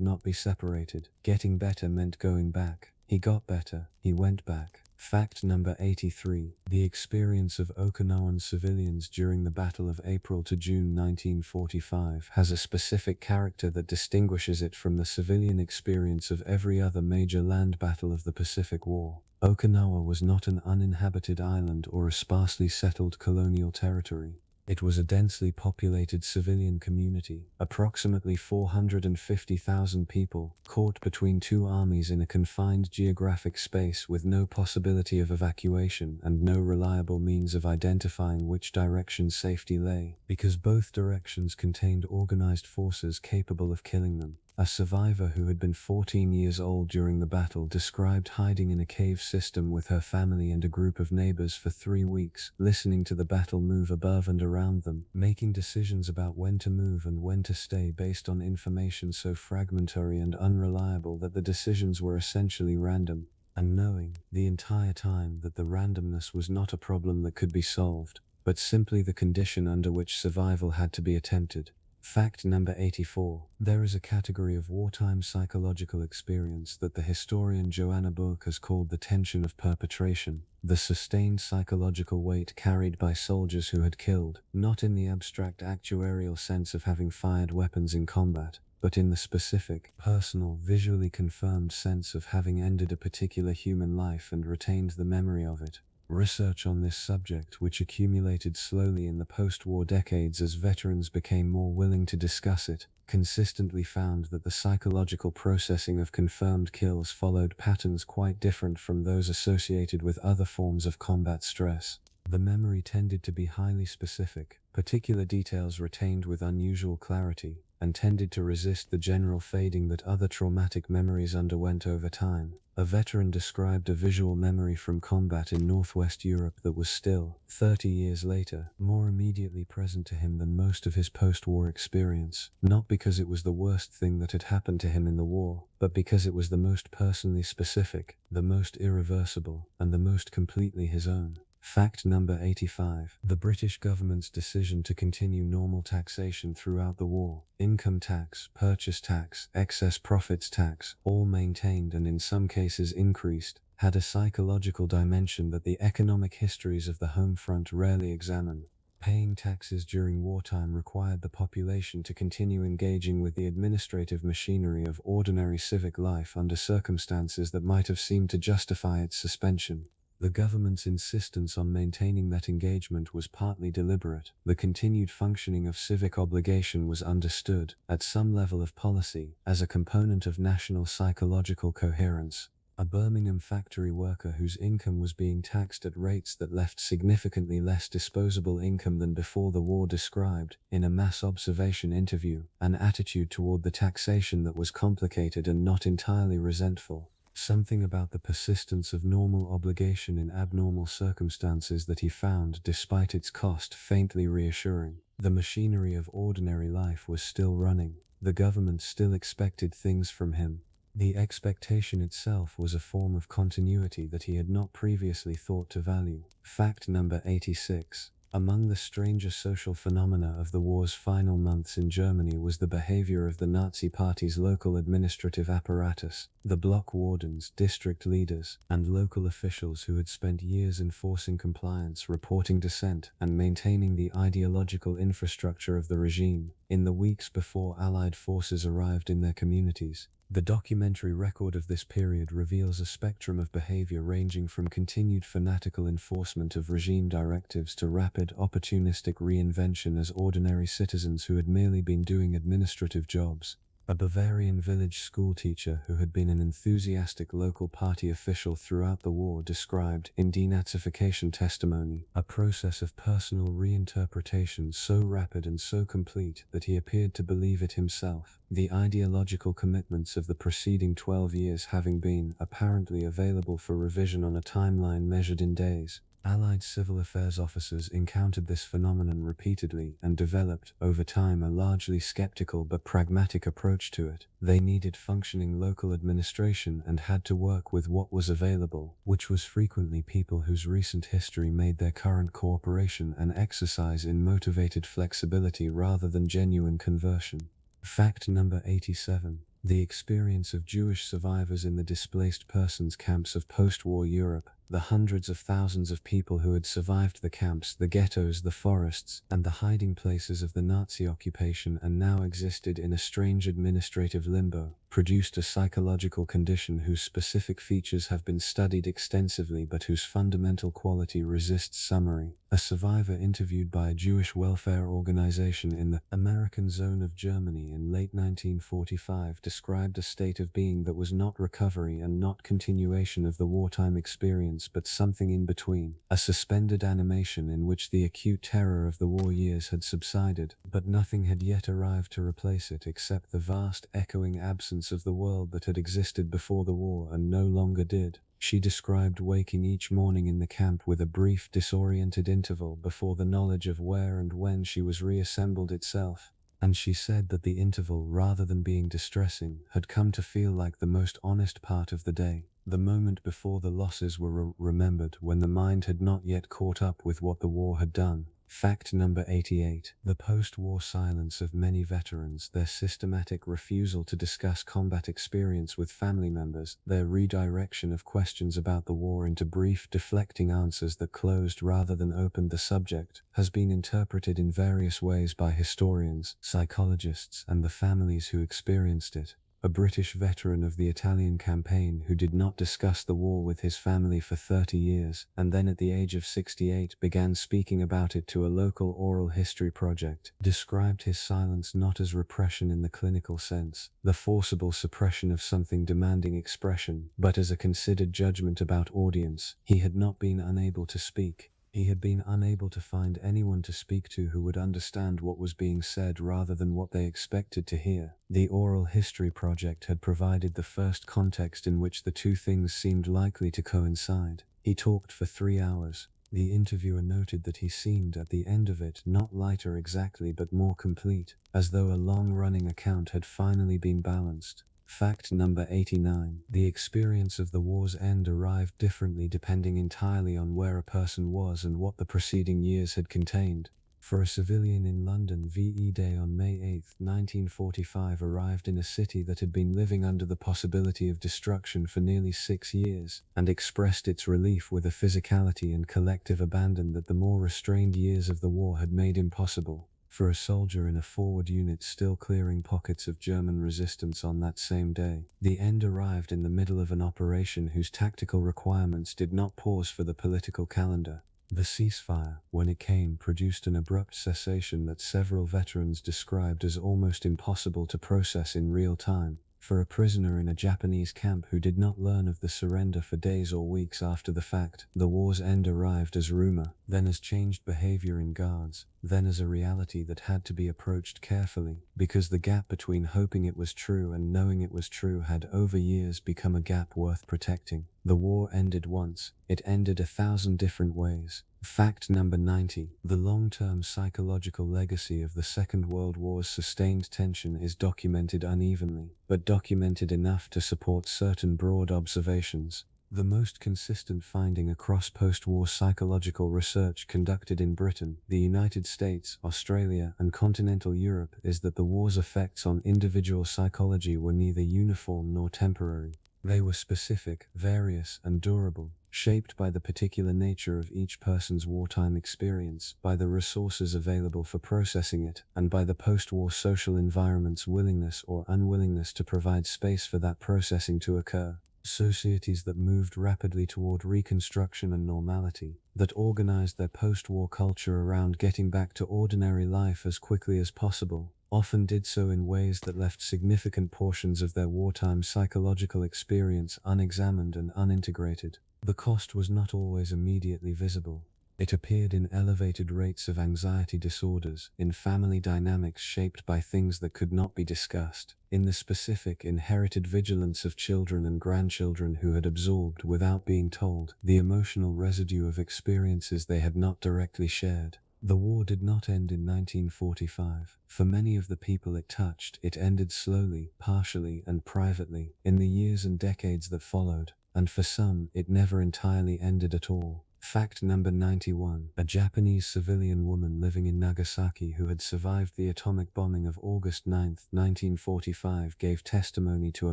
not be separated. Getting better meant going back. He got better, he went back. Fact number 83. The experience of Okinawan civilians during the Battle of April to June 1945 has a specific character that distinguishes it from the civilian experience of every other major land battle of the Pacific War. Okinawa was not an uninhabited island or a sparsely settled colonial territory. It was a densely populated civilian community, approximately 450,000 people, caught between two armies in a confined geographic space with no possibility of evacuation and no reliable means of identifying which direction safety lay, because both directions contained organized forces capable of killing them. A survivor who had been 14 years old during the battle described hiding in a cave system with her family and a group of neighbors for 3 weeks, listening to the battle move above and around them, making decisions about when to move and when to stay based on information so fragmentary and unreliable that the decisions were essentially random, and knowing, the entire time, that the randomness was not a problem that could be solved, but simply the condition under which survival had to be attempted. Fact number 84. There is a category of wartime psychological experience that the historian Joanna Book has called the tension of perpetration, the sustained psychological weight carried by soldiers who had killed, not in the abstract actuarial sense of having fired weapons in combat, but in the specific, personal, visually confirmed sense of having ended a particular human life and retained the memory of it. Research on this subject, which accumulated slowly in the post-war decades as veterans became more willing to discuss it, consistently found that the psychological processing of confirmed kills followed patterns quite different from those associated with other forms of combat stress. The memory tended to be highly specific, particular details retained with unusual clarity, and tended to resist the general fading that other traumatic memories underwent over time. A veteran described a visual memory from combat in Northwest Europe that was still, 30 years later, more immediately present to him than most of his post-war experience, not because it was the worst thing that had happened to him in the war, but because it was the most personally specific, the most irreversible, and the most completely his own. Fact number 85. The British government's decision to continue normal taxation throughout the war, income tax, purchase tax, excess profits tax, all maintained and in some cases increased, had a psychological dimension that the economic histories of the home front rarely examine. Paying taxes during wartime required the population to continue engaging with the administrative machinery of ordinary civic life under circumstances that might have seemed to justify its suspension. The government's insistence on maintaining that engagement was partly deliberate. The continued functioning of civic obligation was understood, at some level of policy, as a component of national psychological coherence. a Birmingham factory worker whose income was being taxed at rates that left significantly less disposable income than before the war, described, in a mass observation interview, an attitude toward the taxation that was complicated and not entirely resentful. Something about the persistence of normal obligation in abnormal circumstances that he found, despite its cost, faintly reassuring. The machinery of ordinary life was still running. The government still expected things from him. The expectation itself was a form of continuity that he had not previously thought to value. Fact number 86. Among the stranger social phenomena of the war's final months in Germany was the behavior of the Nazi Party's local administrative apparatus. The block wardens, district leaders, and local officials who had spent years enforcing compliance, reporting dissent, and maintaining the ideological infrastructure of the regime, in the weeks before Allied forces arrived in their communities. The documentary record of this period reveals a spectrum of behavior ranging from continued fanatical enforcement of regime directives to rapid, opportunistic reinvention as ordinary citizens who had merely been doing administrative jobs. A Bavarian village schoolteacher who had been an enthusiastic local party official throughout the war described, in denazification testimony, a process of personal reinterpretation so rapid and so complete that he appeared to believe it himself, the ideological commitments of the preceding 12 years having been, apparently, available for revision on a timeline measured in days. Allied civil affairs officers encountered this phenomenon repeatedly and developed, over time, a largely skeptical but pragmatic approach to it. They needed functioning local administration and had to work with what was available, which was frequently people whose recent history made their current cooperation an exercise in motivated flexibility rather than genuine conversion. Fact number 87. The experience of Jewish survivors in the displaced persons camps of post-war Europe. The hundreds of thousands of people who had survived the camps, the ghettos, the forests, and the hiding places of the Nazi occupation and now existed in a strange administrative limbo, produced a psychological condition whose specific features have been studied extensively but whose fundamental quality resists summary. A survivor interviewed by a Jewish welfare organization in the American zone of Germany in late 1945 described a state of being that was not recovery and not continuation of the wartime experience, but something in between, a suspended animation in which the acute terror of the war years had subsided, but nothing had yet arrived to replace it except the vast echoing absence of the world that had existed before the war and no longer did. She described waking each morning in the camp with a brief, disoriented interval before the knowledge of where and when she was reassembled itself. And she said that the interval, rather than being distressing, had come to feel like the most honest part of the day, the moment before the losses were remembered, when the mind had not yet caught up with what the war had done. Fact number 88. The post-war silence of many veterans, their systematic refusal to discuss combat experience with family members, their redirection of questions about the war into brief, deflecting answers that closed rather than opened the subject, has been interpreted in various ways by historians, psychologists, and the families who experienced it. A British veteran of the Italian campaign who did not discuss the war with his family for 30 years, and then at the age of 68 began speaking about it to a local oral history project, described his silence not as repression in the clinical sense, the forcible suppression of something demanding expression, but as a considered judgment about audience. He had not been unable to speak. He had been unable to find anyone to speak to who would understand what was being said rather than what they expected to hear. The oral history project had provided the first context in which the two things seemed likely to coincide. He talked for 3 hours. The interviewer noted that he seemed, at the end of it, not lighter exactly but more complete, as though a long-running account had finally been balanced. Fact number 89. The experience of the war's end arrived differently depending entirely on where a person was and what the preceding years had contained. For a civilian in London, VE Day on May 8, 1945 arrived in a city that had been living under the possibility of destruction for nearly 6 years, and expressed its relief with a physicality and collective abandon that the more restrained years of the war had made impossible. For a soldier in a forward unit still clearing pockets of German resistance on that same day, the end arrived in the middle of an operation whose tactical requirements did not pause for the political calendar. The ceasefire, when it came, produced an abrupt cessation that several veterans described as almost impossible to process in real time. For a prisoner in a Japanese camp who did not learn of the surrender for days or weeks after the fact, the war's end arrived as rumor, then as changed behavior in guards, then as a reality that had to be approached carefully, because the gap between hoping it was true and knowing it was true had over years become a gap worth protecting. The war ended once, it ended 1,000 different ways. Fact number 90. The long-term psychological legacy of the Second World War's sustained tension is documented unevenly, but documented enough to support certain broad observations. The most consistent finding across post-war psychological research conducted in Britain, the United States, Australia, and continental Europe is that the war's effects on individual psychology were neither uniform nor temporary. They were specific, various, and durable, shaped by the particular nature of each person's wartime experience, by the resources available for processing it, and by the post-war social environment's willingness or unwillingness to provide space for that processing to occur. Societies that moved rapidly toward reconstruction and normality, that organized their post-war culture around getting back to ordinary life as quickly as possible, often did so in ways that left significant portions of their wartime psychological experience unexamined and unintegrated. The cost was not always immediately visible. It appeared in elevated rates of anxiety disorders, in family dynamics shaped by things that could not be discussed, in the specific inherited vigilance of children and grandchildren who had absorbed, without being told, the emotional residue of experiences they had not directly shared. The war did not end in 1945. For many of the people it touched, it ended slowly, partially, and privately, in the years and decades that followed, and for some, it never entirely ended at all. Fact number 91. A Japanese civilian woman living in Nagasaki who had survived the atomic bombing of August 9, 1945, gave testimony to a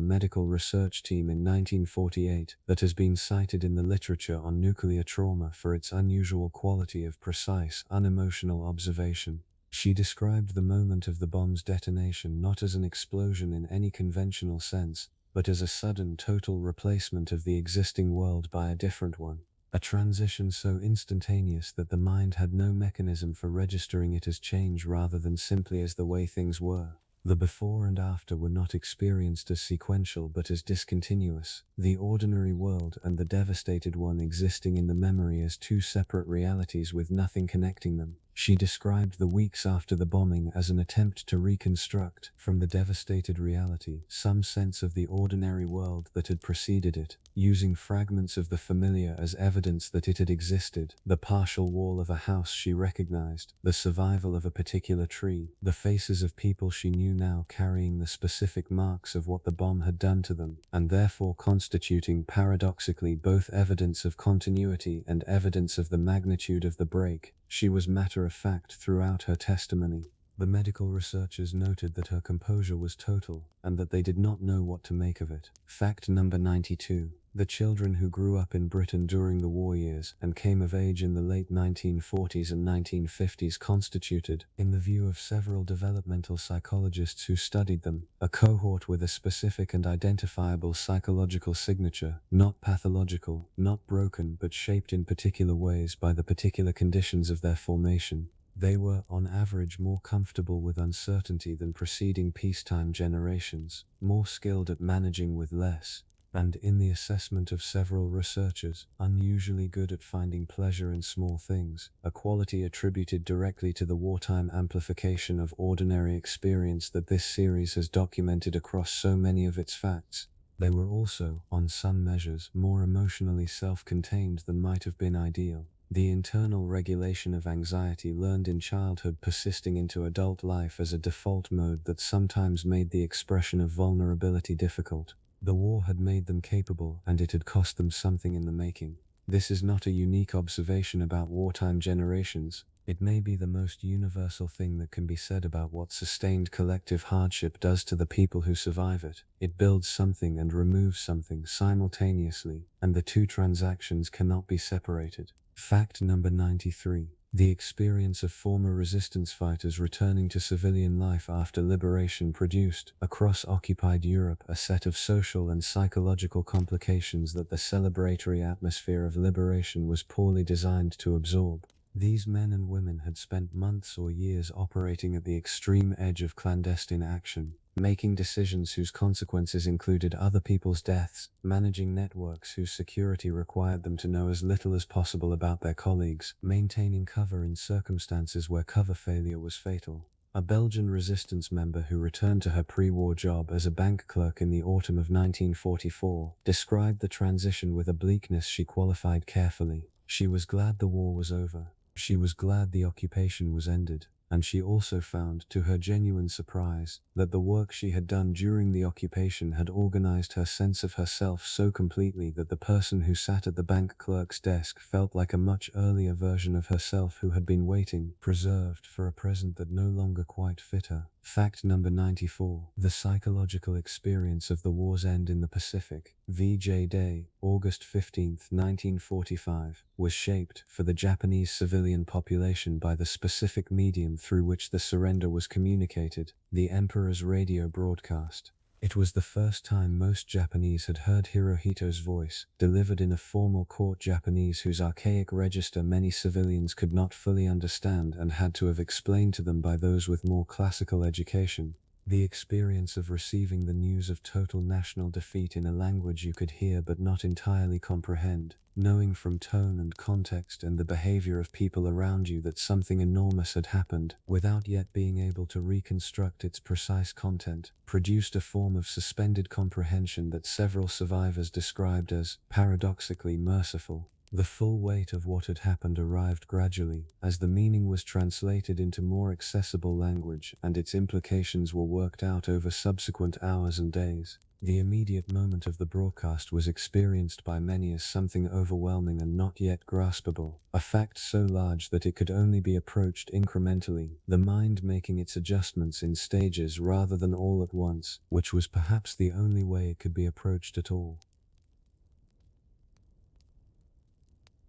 medical research team in 1948 that has been cited in the literature on nuclear trauma for its unusual quality of precise, unemotional observation. She described the moment of the bomb's detonation not as an explosion in any conventional sense, but as a sudden total replacement of the existing world by a different one. A transition so instantaneous that the mind had no mechanism for registering it as change rather than simply as the way things were. The before and after were not experienced as sequential but as discontinuous, the ordinary world and the devastated one existing in the memory as two separate realities with nothing connecting them. She described the weeks after the bombing as an attempt to reconstruct, from the devastated reality, some sense of the ordinary world that had preceded it, using fragments of the familiar as evidence that it had existed, the partial wall of a house she recognized, the survival of a particular tree, the faces of people she knew now carrying the specific marks of what the bomb had done to them, and therefore constituting paradoxically both evidence of continuity and evidence of the magnitude of the break. She was matter-of-fact throughout her testimony. The medical researchers noted that her composure was total, and that they did not know what to make of it. Fact number 92. The children who grew up in Britain during the war years and came of age in the late 1940s and 1950s constituted, in the view of several developmental psychologists who studied them, a cohort with a specific and identifiable psychological signature, not pathological, not broken but shaped in particular ways by the particular conditions of their formation. They were, on average, more comfortable with uncertainty than preceding peacetime generations, more skilled at managing with less, and, in the assessment of several researchers, unusually good at finding pleasure in small things, a quality attributed directly to the wartime amplification of ordinary experience that this series has documented across so many of its facts. They were also, on some measures, more emotionally self-contained than might have been ideal. The internal regulation of anxiety learned in childhood persisting into adult life as a default mode that sometimes made the expression of vulnerability difficult. The war had made them capable, and it had cost them something in the making. This is not a unique observation about wartime generations. It may be the most universal thing that can be said about what sustained collective hardship does to the people who survive it. It builds something and removes something simultaneously, and the two transactions cannot be separated. Fact number 93. The experience of former resistance fighters returning to civilian life after liberation produced, across occupied Europe, a set of social and psychological complications that the celebratory atmosphere of liberation was poorly designed to absorb. These men and women had spent months or years operating at the extreme edge of clandestine action, making decisions whose consequences included other people's deaths, managing networks whose security required them to know as little as possible about their colleagues, maintaining cover in circumstances where cover failure was fatal. A Belgian resistance member who returned to her pre-war job as a bank clerk in the autumn of 1944 described the transition with a bleakness she qualified carefully. She was glad the war was over. She was glad the occupation was ended. And she also found, to her genuine surprise, that the work she had done during the occupation had organized her sense of herself so completely that the person who sat at the bank clerk's desk felt like a much earlier version of herself who had been waiting, preserved for a present that no longer quite fit her. Fact number 94. The psychological experience of the war's end in the Pacific, VJ Day, August 15, 1945, was shaped for the Japanese civilian population by the specific medium through which the surrender was communicated, the Emperor's radio broadcast. It was the first time most Japanese had heard Hirohito's voice, delivered in a formal court Japanese whose archaic register many civilians could not fully understand and had to have explained to them by those with more classical education. The experience of receiving the news of total national defeat in a language you could hear but not entirely comprehend, knowing from tone and context and the behavior of people around you that something enormous had happened, without yet being able to reconstruct its precise content, produced a form of suspended comprehension that several survivors described as, paradoxically, merciful. The full weight of what had happened arrived gradually, as the meaning was translated into more accessible language and its implications were worked out over subsequent hours and days. The immediate moment of the broadcast was experienced by many as something overwhelming and not yet graspable, a fact so large that it could only be approached incrementally, the mind making its adjustments in stages rather than all at once, which was perhaps the only way it could be approached at all.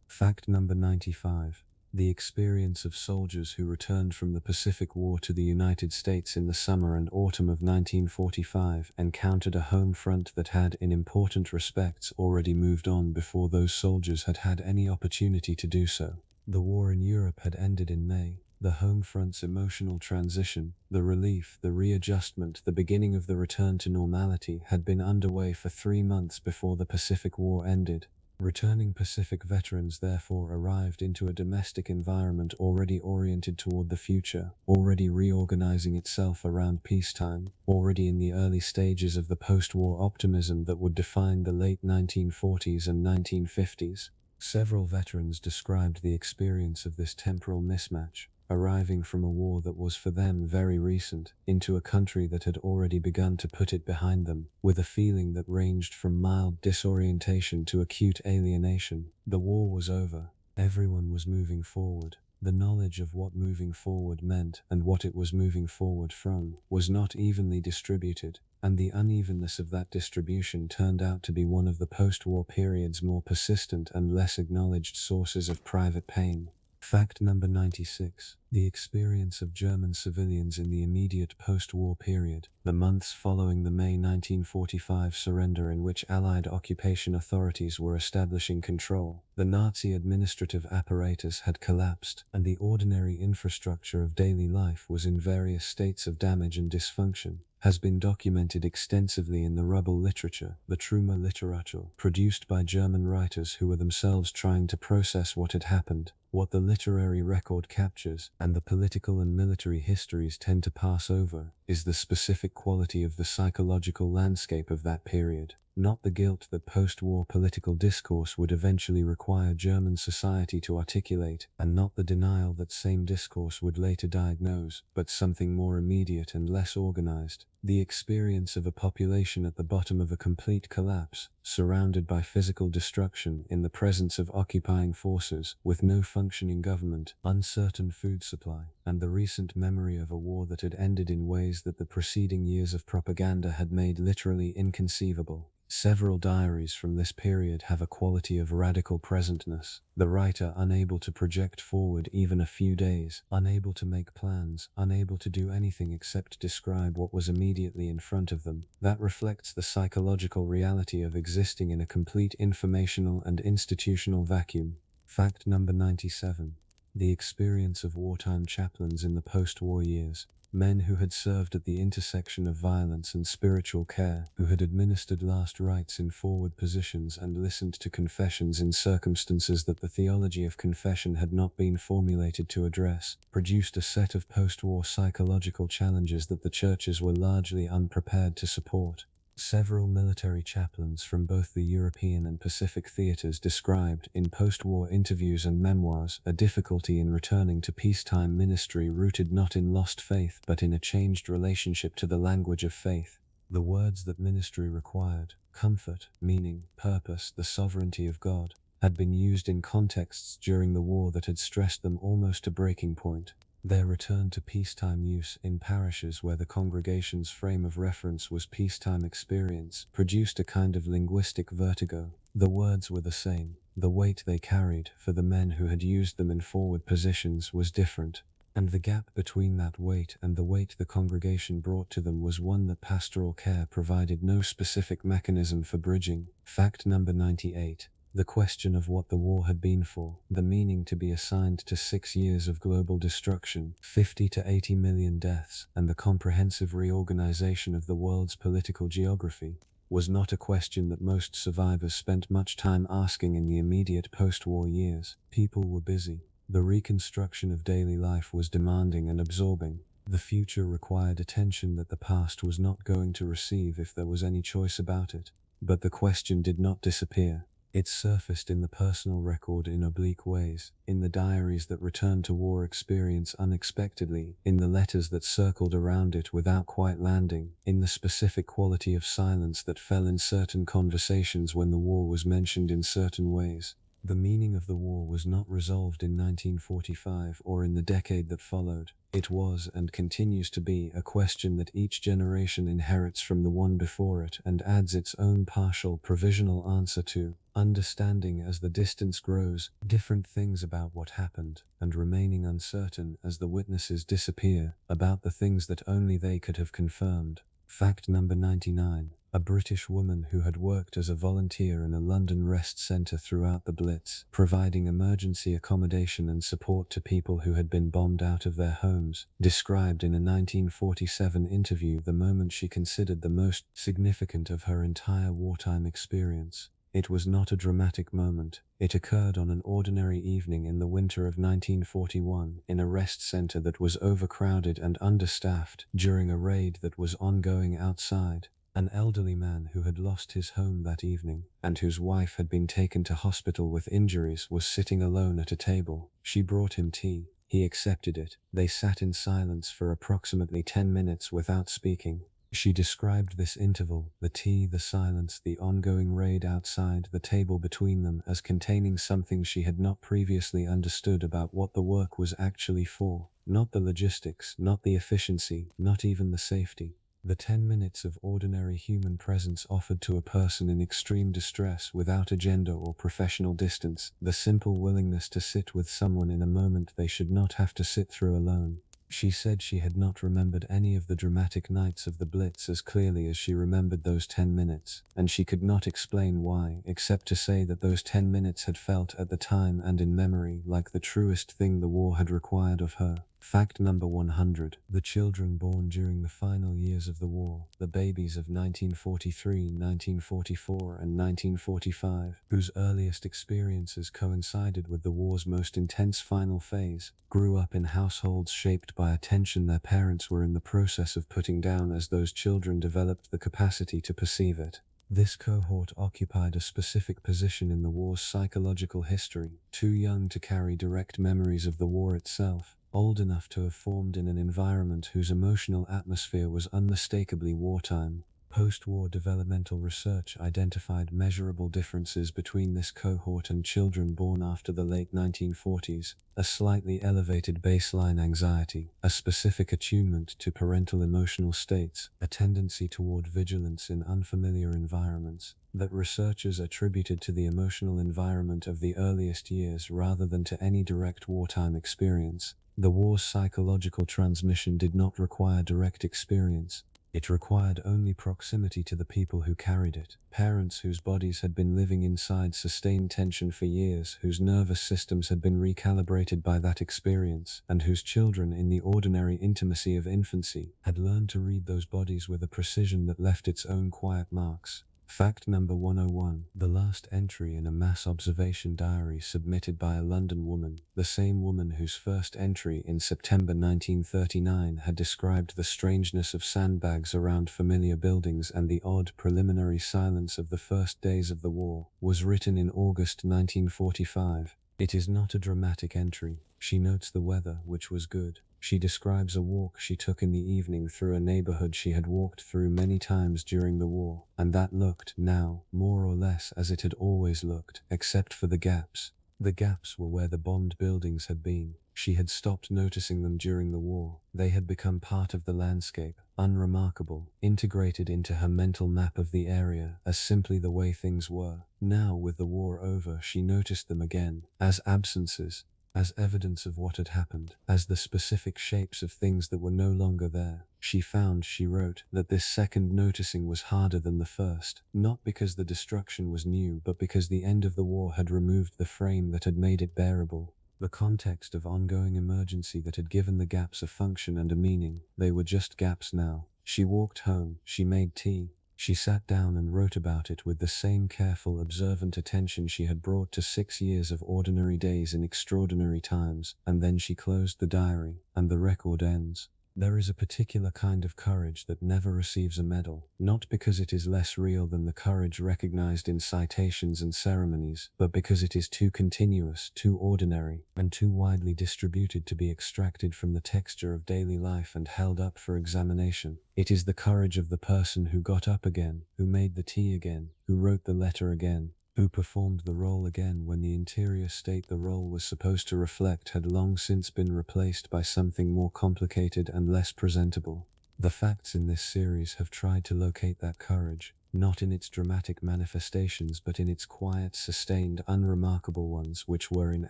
Fact number 95. The experience of soldiers who returned from the Pacific War to the United States in the summer and autumn of 1945 encountered a home front that had, in important respects, already moved on before those soldiers had had any opportunity to do so. The war in Europe had ended in May. The home front's emotional transition, the relief, the readjustment, the beginning of the return to normality had been underway for 3 months before the Pacific War ended. Returning Pacific veterans therefore arrived into a domestic environment already oriented toward the future, already reorganizing itself around peacetime, already in the early stages of the post-war optimism that would define the late 1940s and 1950s. Several veterans described the experience of this temporal mismatch, arriving from a war that was for them very recent, into a country that had already begun to put it behind them, with a feeling that ranged from mild disorientation to acute alienation. The war was over. Everyone was moving forward. The knowledge of what moving forward meant and what it was moving forward from was not evenly distributed, and the unevenness of that distribution turned out to be one of the post-war period's more persistent and less acknowledged sources of private pain. Fact number 96. The experience of German civilians in the immediate post-war period, the months following the May 1945 surrender in which Allied occupation authorities were establishing control. The Nazi administrative apparatus had collapsed, and the ordinary infrastructure of daily life was in various states of damage and dysfunction, has been documented extensively in the rubble literature, the Trümmer Literatur, produced by German writers who were themselves trying to process what had happened. What the literary record captures, and the political and military histories tend to pass over, is the specific quality of the psychological landscape of that period, not the guilt that post-war political discourse would eventually require German society to articulate, and not the denial that same discourse would later diagnose, but something more immediate and less organized. The experience of a population at the bottom of a complete collapse, surrounded by physical destruction in the presence of occupying forces, with no functioning government, uncertain food supply, and the recent memory of a war that had ended in ways that the preceding years of propaganda had made literally inconceivable. Several diaries from this period have a quality of radical presentness, the writer unable to project forward even a few days, unable to make plans, unable to do anything except describe what was immediately in front of them. That reflects the psychological reality of existing in a complete informational and institutional vacuum. Fact number 97. The experience of wartime chaplains in the post-war years, men who had served at the intersection of violence and spiritual care, who had administered last rites in forward positions and listened to confessions in circumstances that the theology of confession had not been formulated to address, produced a set of post-war psychological challenges that the churches were largely unprepared to support. Several military chaplains from both the European and Pacific theaters described, in post-war interviews and memoirs, a difficulty in returning to peacetime ministry rooted not in lost faith but in a changed relationship to the language of faith. The words that ministry required, comfort, meaning, purpose, the sovereignty of God, had been used in contexts during the war that had stressed them almost to breaking point. Their return to peacetime use in parishes where the congregation's frame of reference was peacetime experience produced a kind of linguistic vertigo. The words were the same. The weight they carried, for the men who had used them in forward positions, was different. And the gap between that weight and the weight the congregation brought to them was one that pastoral care provided no specific mechanism for bridging. Fact number 98. The question of what the war had been for, the meaning to be assigned to 6 years of global destruction, 50 to 80 million deaths, and the comprehensive reorganization of the world's political geography, was not a question that most survivors spent much time asking in the immediate post-war years. People were busy. The reconstruction of daily life was demanding and absorbing. The future required attention that the past was not going to receive if there was any choice about it. But the question did not disappear. It surfaced in the personal record in oblique ways, in the diaries that returned to war experience unexpectedly, in the letters that circled around it without quite landing, in the specific quality of silence that fell in certain conversations when the war was mentioned in certain ways. The meaning of the war was not resolved in 1945 or in the decade that followed. It was and continues to be a question that each generation inherits from the one before it and adds its own partial provisional answer to, understanding as the distance grows different things about what happened, and remaining uncertain as the witnesses disappear about the things that only they could have confirmed. Fact number 99. A British woman who had worked as a volunteer in a London rest centre throughout the Blitz, providing emergency accommodation and support to people who had been bombed out of their homes, described in a 1947 interview the moment she considered the most significant of her entire wartime experience. It was not a dramatic moment. It occurred on an ordinary evening in the winter of 1941 in a rest center that was overcrowded and understaffed during a raid that was ongoing outside. An elderly man who had lost his home that evening, and whose wife had been taken to hospital with injuries, was sitting alone at a table. She brought him tea. He accepted it. They sat in silence for approximately 10 minutes without speaking. She described this interval, the tea, the silence, the ongoing raid outside, the table between them, as containing something she had not previously understood about what the work was actually for. Not the logistics, not the efficiency, not even the safety. The 10 minutes of ordinary human presence offered to a person in extreme distress without agenda or professional distance, the simple willingness to sit with someone in a moment they should not have to sit through alone. She said she had not remembered any of the dramatic nights of the Blitz as clearly as she remembered those 10 minutes, and she could not explain why, except to say that those 10 minutes had felt at the time and in memory like the truest thing the war had required of her. Fact number 100. The children born during the final years of the war, the babies of 1943, 1944, and 1945, whose earliest experiences coincided with the war's most intense final phase, grew up in households shaped by a tension their parents were in the process of putting down as those children developed the capacity to perceive it. This cohort occupied a specific position in the war's psychological history, too young to carry direct memories of the war itself, old enough to have formed in an environment whose emotional atmosphere was unmistakably wartime. Post-war developmental research identified measurable differences between this cohort and children born after the late 1940s, a slightly elevated baseline anxiety, a specific attunement to parental emotional states, a tendency toward vigilance in unfamiliar environments, that researchers attributed to the emotional environment of the earliest years rather than to any direct wartime experience. The war's psychological transmission did not require direct experience. It required only proximity to the people who carried it, parents whose bodies had been living inside sustained tension for years, whose nervous systems had been recalibrated by that experience, and whose children, in the ordinary intimacy of infancy, had learned to read those bodies with a precision that left its own quiet marks. Fact number 101. The last entry in a mass observation diary submitted by a London woman, the same woman whose first entry in September 1939 had described the strangeness of sandbags around familiar buildings and the odd preliminary silence of the first days of the war, was written in August 1945. It is not a dramatic entry. She notes the weather, which was good. She describes a walk she took in the evening through a neighborhood she had walked through many times during the war, and that looked, now, more or less as it had always looked, except for the gaps. The gaps were where the bombed buildings had been. She had stopped noticing them during the war. They had become part of the landscape, unremarkable, integrated into her mental map of the area as simply the way things were. Now, with the war over, she noticed them again, as absences, as evidence of what had happened, as the specific shapes of things that were no longer there. She found, she wrote, that this second noticing was harder than the first, not because the destruction was new, but because the end of the war had removed the frame that had made it bearable, the context of ongoing emergency that had given the gaps a function and a meaning. They were just gaps now. She walked home, she made tea. She sat down and wrote about it with the same careful, observant attention she had brought to 6 years of ordinary days in extraordinary times, and then she closed the diary, and the record ends. There is a particular kind of courage that never receives a medal, not because it is less real than the courage recognized in citations and ceremonies, but because it is too continuous, too ordinary, and too widely distributed to be extracted from the texture of daily life and held up for examination. It is the courage of the person who got up again, who made the tea again, who wrote the letter again, who performed the role again when the interior state the role was supposed to reflect had long since been replaced by something more complicated and less presentable. The facts in this series have tried to locate that courage, not in its dramatic manifestations but in its quiet, sustained, unremarkable ones, which were in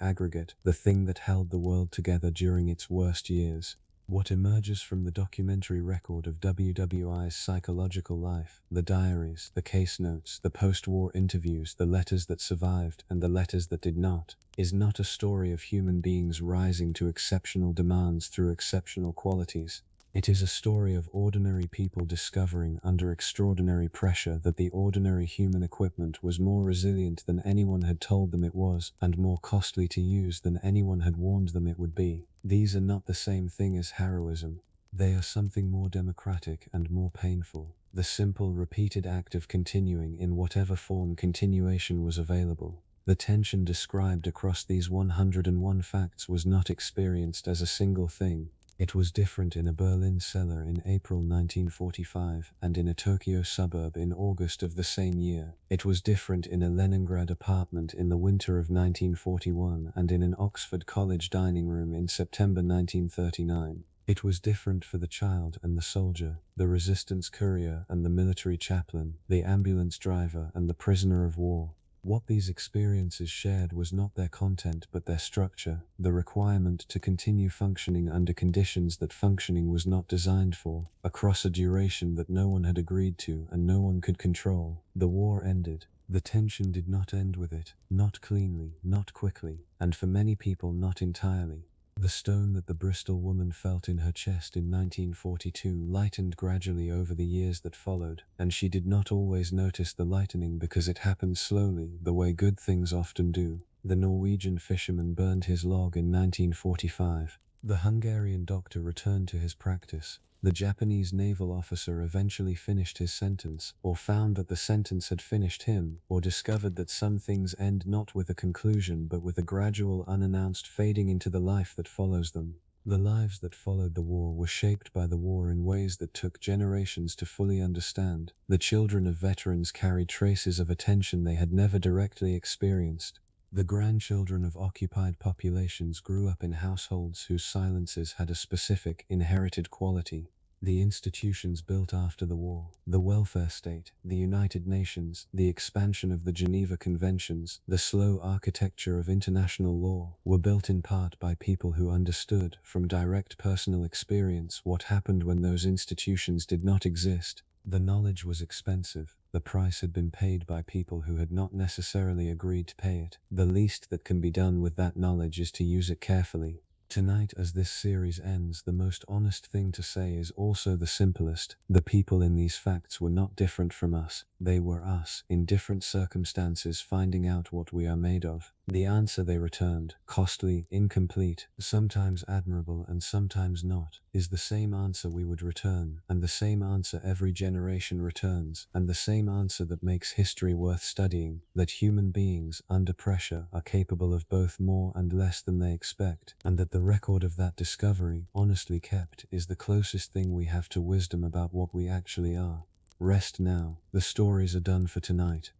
aggregate the thing that held the world together during its worst years. What emerges from the documentary record of WWI's psychological life, the diaries, the case notes, the post-war interviews, the letters that survived and the letters that did not, is not a story of human beings rising to exceptional demands through exceptional qualities. It is a story of ordinary people discovering under extraordinary pressure that the ordinary human equipment was more resilient than anyone had told them it was, and more costly to use than anyone had warned them it would be. These are not the same thing as heroism. They are something more democratic and more painful. The simple, repeated act of continuing in whatever form continuation was available. The tension described across these 101 facts was not experienced as a single thing. It was different in a Berlin cellar in April 1945 and in a Tokyo suburb in August of the same year. It was different in a Leningrad apartment in the winter of 1941 and in an Oxford College dining room in September 1939. It was different for the child and the soldier, the resistance courier and the military chaplain, the ambulance driver and the prisoner of war. What these experiences shared was not their content but their structure, the requirement to continue functioning under conditions that functioning was not designed for, across a duration that no one had agreed to and no one could control. The war ended. The tension did not end with it, not cleanly, not quickly, and for many people not entirely. The stone that the Bristol woman felt in her chest in 1942 lightened gradually over the years that followed, and she did not always notice the lightening because it happened slowly, the way good things often do. The Norwegian fisherman burned his log in 1945. The Hungarian doctor returned to his practice. The Japanese naval officer eventually finished his sentence, or found that the sentence had finished him, or discovered that some things end not with a conclusion but with a gradual, unannounced fading into the life that follows them. The lives that followed the war were shaped by the war in ways that took generations to fully understand. The children of veterans carried traces of a tension they had never directly experienced. The grandchildren of occupied populations grew up in households whose silences had a specific, inherited quality. The institutions built after the war, the welfare state, the United Nations, the expansion of the Geneva Conventions, the slow architecture of international law, were built in part by people who understood, from direct personal experience, what happened when those institutions did not exist. The knowledge was expensive. The price had been paid by people who had not necessarily agreed to pay it. The least that can be done with that knowledge is to use it carefully. Tonight, as this series ends, the most honest thing to say is also the simplest. The people in these facts were not different from us. They were us, in different circumstances, finding out what we are made of. The answer they returned, costly, incomplete, sometimes admirable and sometimes not, is the same answer we would return, and the same answer every generation returns, and the same answer that makes history worth studying, that human beings, under pressure, are capable of both more and less than they expect, and that the record of that discovery, honestly kept, is the closest thing we have to wisdom about what we actually are. Rest now. The stories are done for tonight.